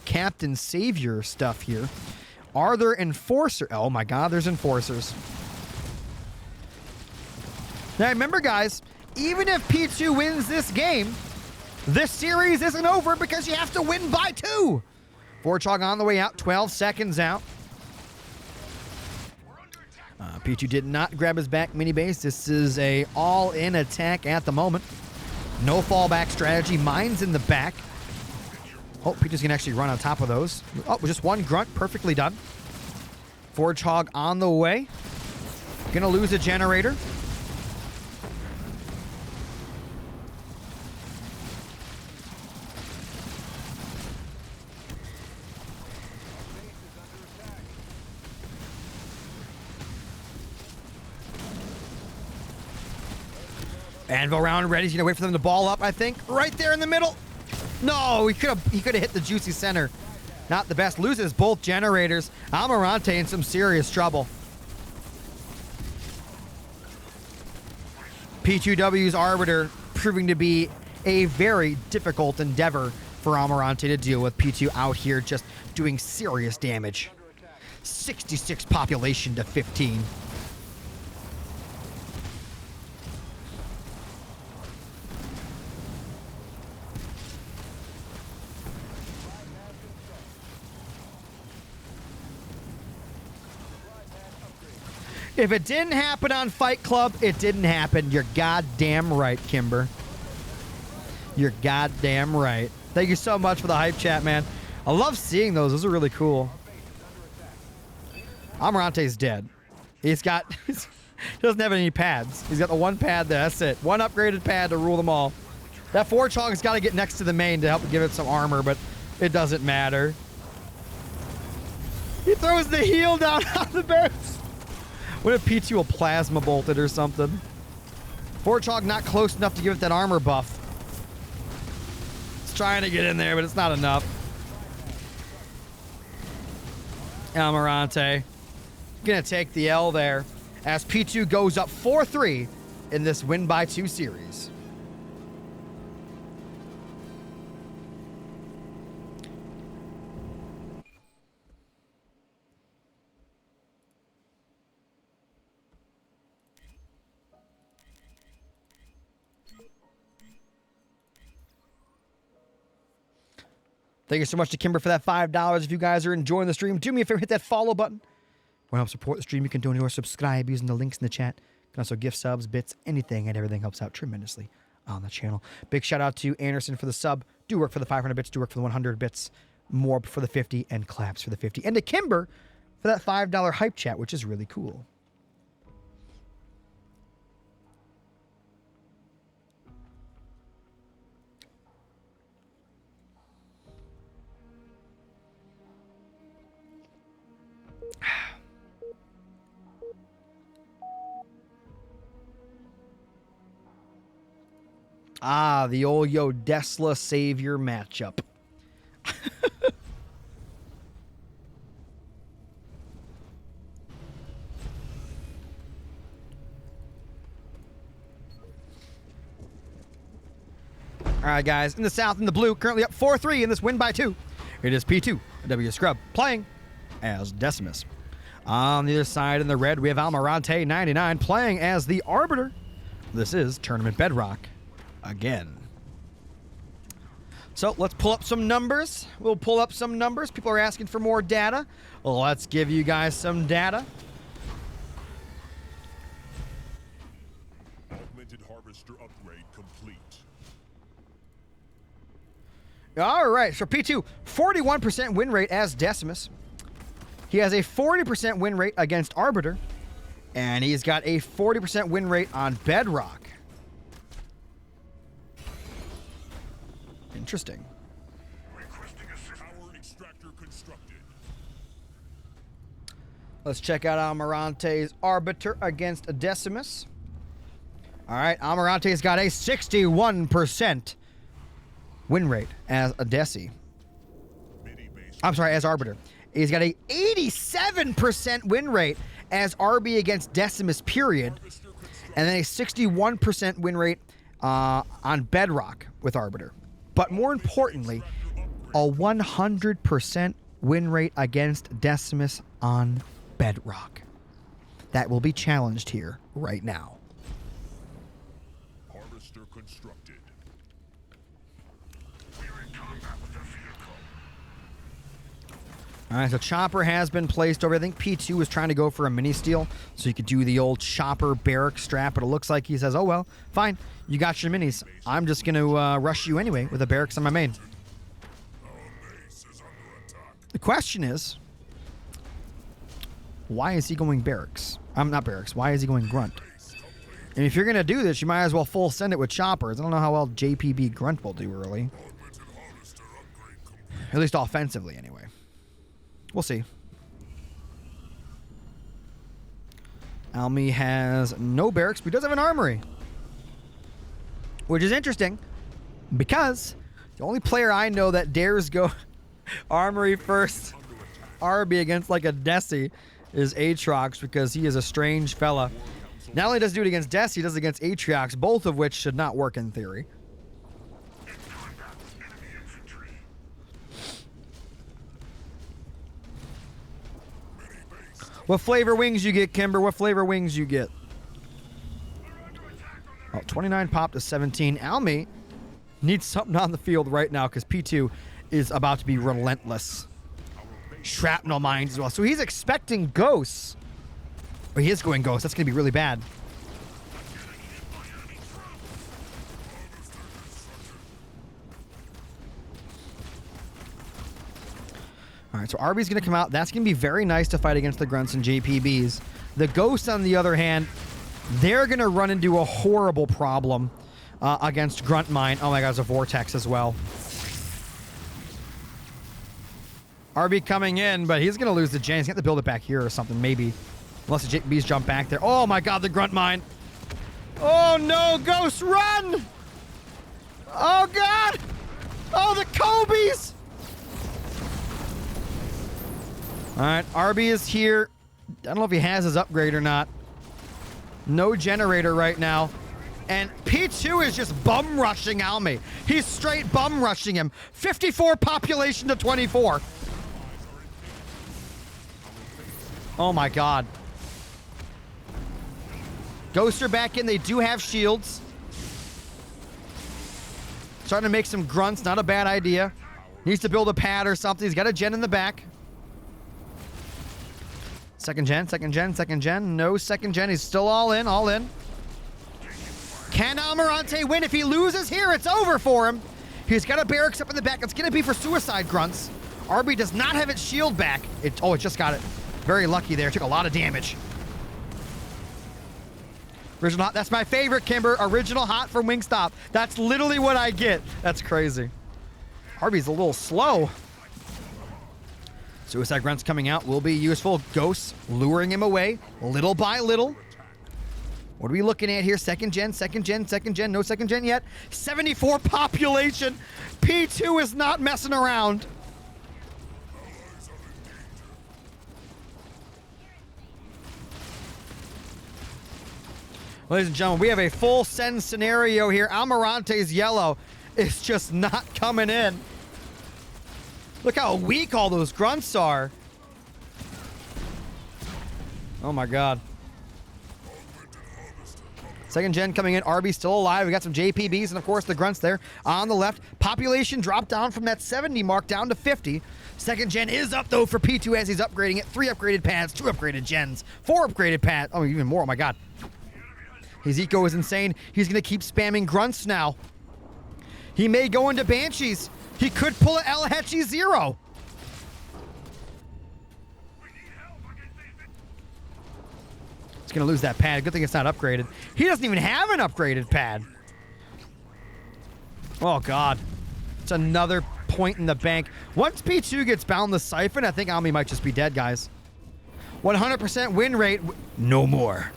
Captain Savior stuff here. Are there enforcers? Oh my god, there's enforcers. Now remember, guys, even if P2 wins this game, this series isn't over because you have to win by 2. Forchog on the way out, 12 seconds out. P2 did not grab his back mini base. This is a all-in attack at the moment. No fallback strategy. Mine's in the back. Oh, P2's gonna actually run on top of those. Oh, just one grunt, perfectly done. Forgehog on the way. Gonna lose a generator. Anvil round ready. He's gonna wait for them to ball up, I think. Right there in the middle. No, he could have hit the juicy center. Not the best. Loses both generators. Almirante in some serious trouble. P2w's Arbiter proving to be a very difficult endeavor for Almirante to deal with. P2 out here just doing serious damage. 66 population to 15. If it didn't happen on Fight Club, it didn't happen. You're goddamn right, Kimber. You're goddamn right. Thank you so much for the hype chat, man. I love seeing those. Those are really cool. Almirante's dead. He doesn't have any pads. He's got the one pad there. That's it. One upgraded pad to rule them all. That Forchong's got to get next to the main to help give it some armor, but it doesn't matter. He throws the heal down on the barracks. What if P2 will plasma bolt it or something? Forchog not close enough to give it that armor buff. It's trying to get in there, but it's not enough. Almirante gonna take the L there as P2 goes up 4-3 in this win by 2 series. Thank you so much to Kimber for that $5. If you guys are enjoying the stream, do me a favor, hit that follow button. Want to help support the stream, you can donate or subscribe using the links in the chat. You can also gift subs, bits, anything, and everything helps out tremendously on the channel. Big shout out to Anderson for the sub. Do work for the 500 bits, do work for the 100 bits, more for the 50, and claps for the 50. And to Kimber for that $5 hype chat, which is really cool. Ah, the old Yodesla Savior matchup. All right, guys. In the South and the Blue, currently up 4-3 in this win by 2. It is P2w Scrub playing as Decimus. On the other side in the red, we have Almirante 99 playing as the Arbiter. This is Tournament Bedrock again. So let's pull up some numbers. We'll pull up some numbers. People are asking for more data. Well, let's give you guys some data. Augmented harvester upgrade complete. All right, so P2, 41% win rate as Decimus. He has a 40% win rate against Arbiter. And he's got a 40% win rate on Bedrock. Interesting. Requesting assist. Power extractor constructed. Let's check out Almirante's Arbiter against Decimus. All right, Almirante's got a 61% win rate as a Deci. I'm sorry, as Arbiter. He's got a 87% win rate as RB against Decimus, period. And then a 61% win rate on Bedrock with Arbiter. But more importantly, a 100% win rate against Decimus on Bedrock. That will be challenged here right now. Harvester constructed. All right, so Chopper has been placed over. I think P2 was trying to go for a mini steal, so you could do the old Chopper barrack strap, but it looks like he says, oh, well, fine. You got your minis. I'm just going to rush you anyway with the barracks on my main. The question is, why is he going barracks? I'm not barracks. Why is he going grunt? And if you're going to do this, you might as well full send it with choppers. I don't know how well JPB grunt will do early. At least offensively, anyway. We'll see. Almi has no barracks, but he does have an armory. Which is interesting, because the only player I know that dares go armory first RB against like a Deci is Atriox, because he is a strange fella. Not only does he do it against Deci, he does it against Atriox, both of which should not work in theory. What flavor wings you get, Kimber? What flavor wings you get? Oh, 29 pop to 17. Almi needs something on the field right now because P2 is about to be relentless. Shrapnel mines as well. So he's expecting ghosts. Or he is going ghosts. That's going to be really bad. All right, so RB's going to come out. That's going to be very nice to fight against the grunts and JPBs. The ghosts, on the other hand, they're going to run into a horrible problem against grunt mine. Oh my god, there's a vortex as well. RB coming in, but he's going to lose the gen. He's going to have to build it back here or something, maybe. Unless the JPBs jump back there. Oh my god, the grunt mine. Oh no, ghosts, run! Oh god! Oh, the Kobe's! All right, RB is here. I don't know if he has his upgrade or not. No generator right now. And P2 is just bum rushing Almi. He's straight bum rushing him. 54 population to 24. Oh my god. Ghosts are back in. They do have shields. Starting to make some grunts. Not a bad idea. Needs to build a pad or something. He's got a gen in the back. Second gen, second gen, second gen. No second gen. He's still all in, all in. Can Almirante win? If he loses here, it's over for him. He's got a barracks up in the back. It's going to be for suicide grunts. RB does not have its shield back. It just got it. Very lucky there. Took a lot of damage. Original hot. That's my favorite, Kimber. Original hot from Wingstop. That's literally what I get. That's crazy. RB's a little slow. Suicide grunts coming out will be useful. Ghosts luring him away little by little. What are we looking at here? Second gen, second gen, second gen. No second gen yet. 74 population. P2 is not messing around. Ladies and gentlemen, we have a full send scenario here. Almirante's yellow is just not coming in. Look how weak all those grunts are. Oh my god. Second gen coming in. RB still alive. We got some JPBs and of course the grunts there on the left. Population dropped down from that 70 mark down to 50. Second gen is up though for P2 as he's upgrading it. 3 upgraded pads, 2 upgraded gens, 4 upgraded pads. Oh, even more. Oh my god. His eco is insane. He's going to keep spamming grunts now. He may go into Banshees. He could pull an El Hechi 0. He's going to lose that pad. Good thing it's not upgraded. He doesn't even have an upgraded pad. Oh, God. It's another point in the bank. Once P2 gets bound the Siphon, I think Almi might just be dead, guys. 100% win rate. No more.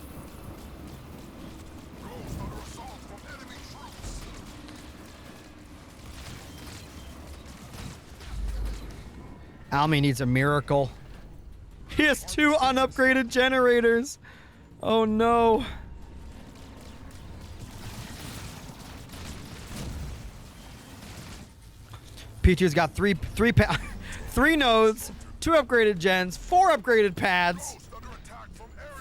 Almi needs a miracle. He has 2 unupgraded generators. Oh no. P2's got three nodes, 2 upgraded gens, 4 upgraded pads,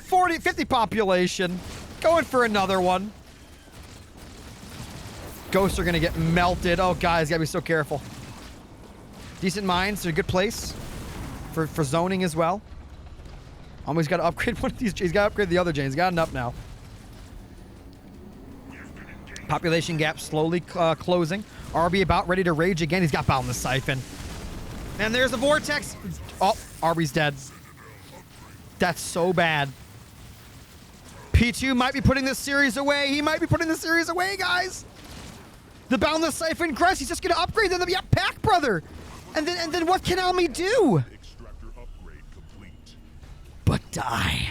50 population. Going for another one. Ghosts are gonna get melted. Oh guys, gotta be so careful. Decent mines, they're a good place for zoning as well. Almost got to upgrade one of these. He's got to upgrade the other gen. He's got enough now. Population gap slowly closing. RB about ready to rage again. He's got Boundless Siphon. And there's the Vortex. Oh, RB's dead. That's so bad. P2 might be putting this series away. He might be putting this series away, guys. The Boundless Siphon Crest. He's just going to upgrade them. Yap Pack, brother. And then what can Almi do? Extractor upgrade complete. But die.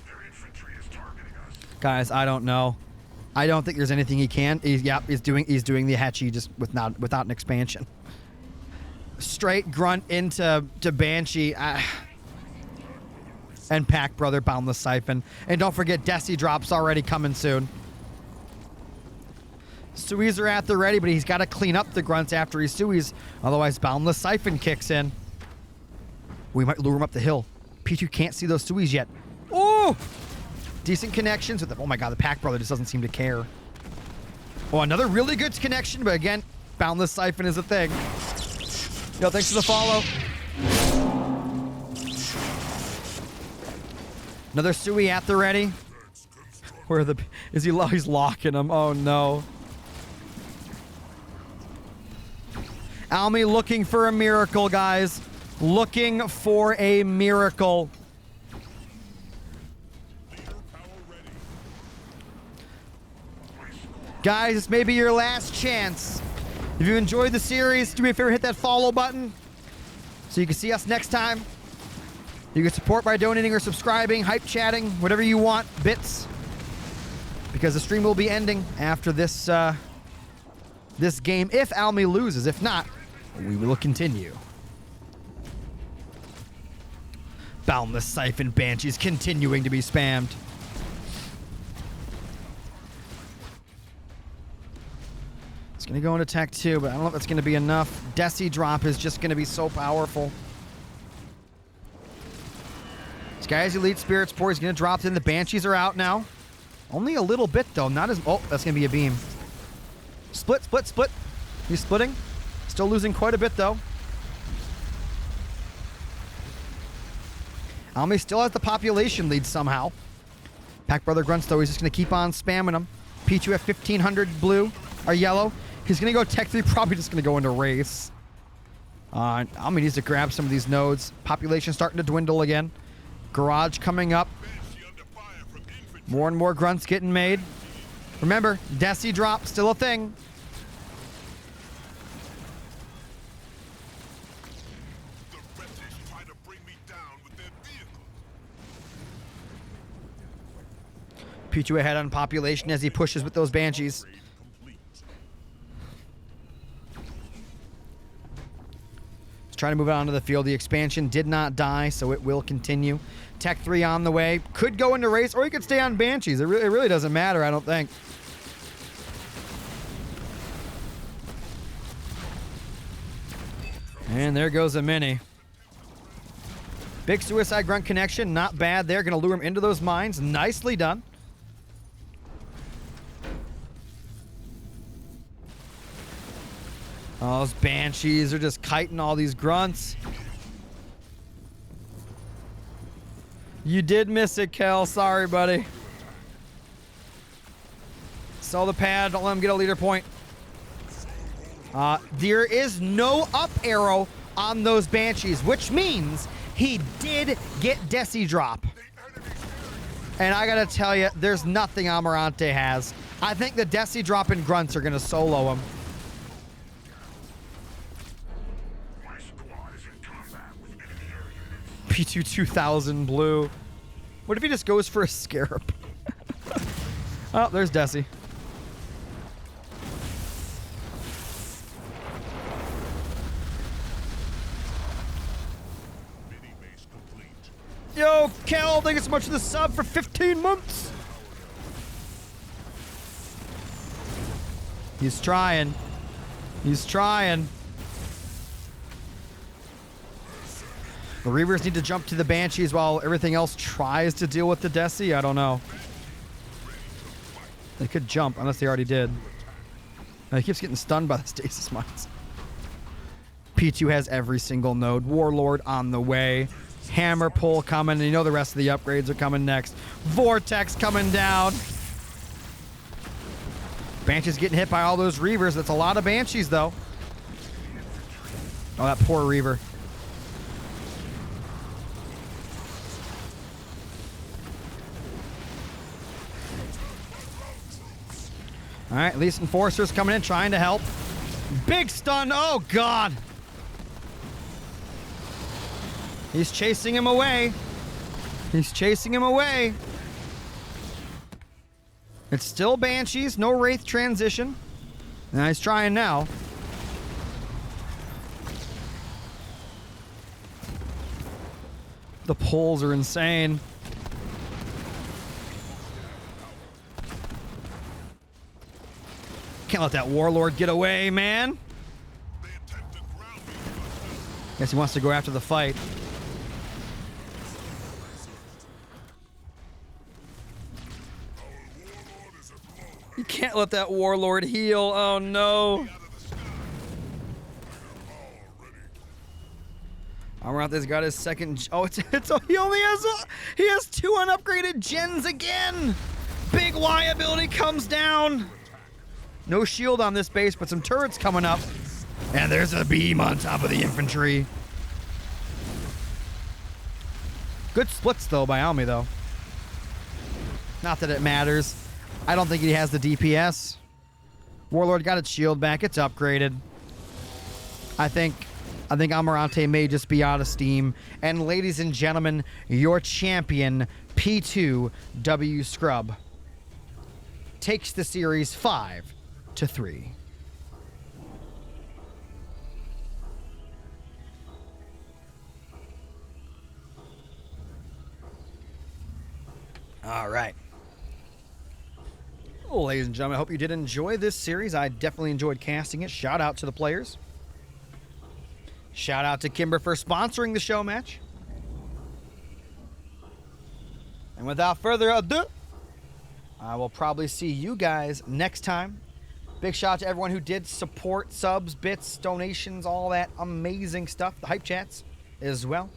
Their infantry is targeting us. Guys, I don't know. I don't think there's anything he can. He's doing the Hechi just without an expansion. Straight grunt into Banshee. And Pack Brother Boundless Siphon. And don't forget Desi drops already coming soon. Suis are at the ready, but he's got to clean up the grunts after he Suis. Otherwise, Boundless Siphon kicks in. We might lure him up the hill. P2 can't see those Suis yet. Oh! Decent connections with the... Oh my god, the Pack Brother just doesn't seem to care. Oh, another really good connection, but again, Boundless Siphon is a thing. Yo, thanks for the follow. Another Sui at the ready. Where the... Is he... He's locking him. Oh no. Almi looking for a miracle, guys. Looking for a miracle. Guys, this may be your last chance. If you enjoyed the series, do me a favor, hit that follow button so you can see us next time. You can support by donating or subscribing, hype chatting, whatever you want, bits. Because the stream will be ending after this this game if Almi loses. If not, we will continue. Boundless Siphon Banshees continuing to be spammed. It's going to go into Tech 2, but I don't know if that's going to be enough. Desi drop is just going to be so powerful. This guy's Elite Spirit Spore. He's going to drop in. The Banshees are out now. Only a little bit, though. Not as... Oh, that's going to be a beam. Split, split, split. He's splitting. Still losing quite a bit, though. Almi still has the population lead somehow. Pack Brother Grunts, though, he's just going to keep on spamming them. P2 at 1500 blue, or yellow. He's going to go Tech 3, probably just going to go into race. Almi needs to grab some of these nodes. Population starting to dwindle again. Garage coming up. More and more grunts getting made. Remember, Desi drop, still a thing. P2 ahead on population as he pushes with those Banshees. He's trying to move out onto the field. The expansion did not die, so it will continue. Tech 3 on the way. Could go into race, or he could stay on Banshees. It really doesn't matter, I don't think. And there goes a mini. Big suicide grunt connection, not bad there. Gonna lure him into those mines. Nicely done. Oh, those banshees are just kiting all these grunts. You did miss it, Kel. Sorry, buddy. Sell the pad. Don't let him get a leader point. There is no up arrow on those banshees, which means he did get Deci drop. And I gotta tell you, there's nothing Almirante has. I think the Deci drop and grunts are gonna solo him. P2 2000 blue. What if he just goes for a scarab? Oh, there's Deci. Yo, Kel, thank you so much for the sub for 15 months. He's trying. He's trying. The Reavers need to jump to the Banshees while everything else tries to deal with the Deci. I don't know. They could jump, unless they already did. He keeps getting stunned by the stasis mines. P2 has every single node. Warlord on the way. Hammer pull coming, and you know the rest of the upgrades are coming next. Vortex coming down. Banshees getting hit by all those Reavers. That's a lot of Banshees, though. Oh, that poor Reaver. All right, at least Enforcer's coming in, trying to help. Big stun. Oh, God. He's chasing him away. He's chasing him away. It's still Banshees. No Wraith transition. Now he's trying now. The pulls are insane. Can't let that Warlord get away, man. Guess he wants to go after the fight. You can't let that Warlord heal. Oh, no. Almirante's got his second. Oh, he only has he has 2 unupgraded gens again. Big Y ability comes down. No shield on this base, but some turrets coming up. And there's a beam on top of the infantry. Good splits, though, by Almi, though. Not that it matters. I don't think he has the DPS. Warlord got its shield back. It's upgraded. I think Almirante may just be out of steam. And ladies and gentlemen, your champion, P2w Scrub, takes the series 5-3. All right. Well, ladies and gentlemen, I hope you did enjoy this series. I definitely enjoyed casting it. Shout out to the players. Shout out to Kimber for sponsoring the show match. And without further ado, I will probably see you guys next time. Big shout out to everyone who did support, subs, bits, donations, all that amazing stuff. The hype chats as well.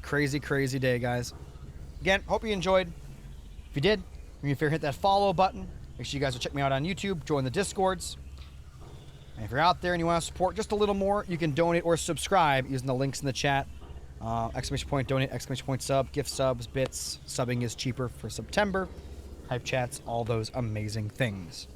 Crazy, crazy day, guys. Again, hope you enjoyed. If you did, do me a favor, hit that follow button. Make sure you guys will check me out on YouTube, join the Discords. And if you're out there and you want to support just a little more, you can donate or subscribe using the links in the chat. Exclamation point donate, exclamation point sub, gift subs, bits. Subbing is cheaper for September. Hype chats, all those amazing things.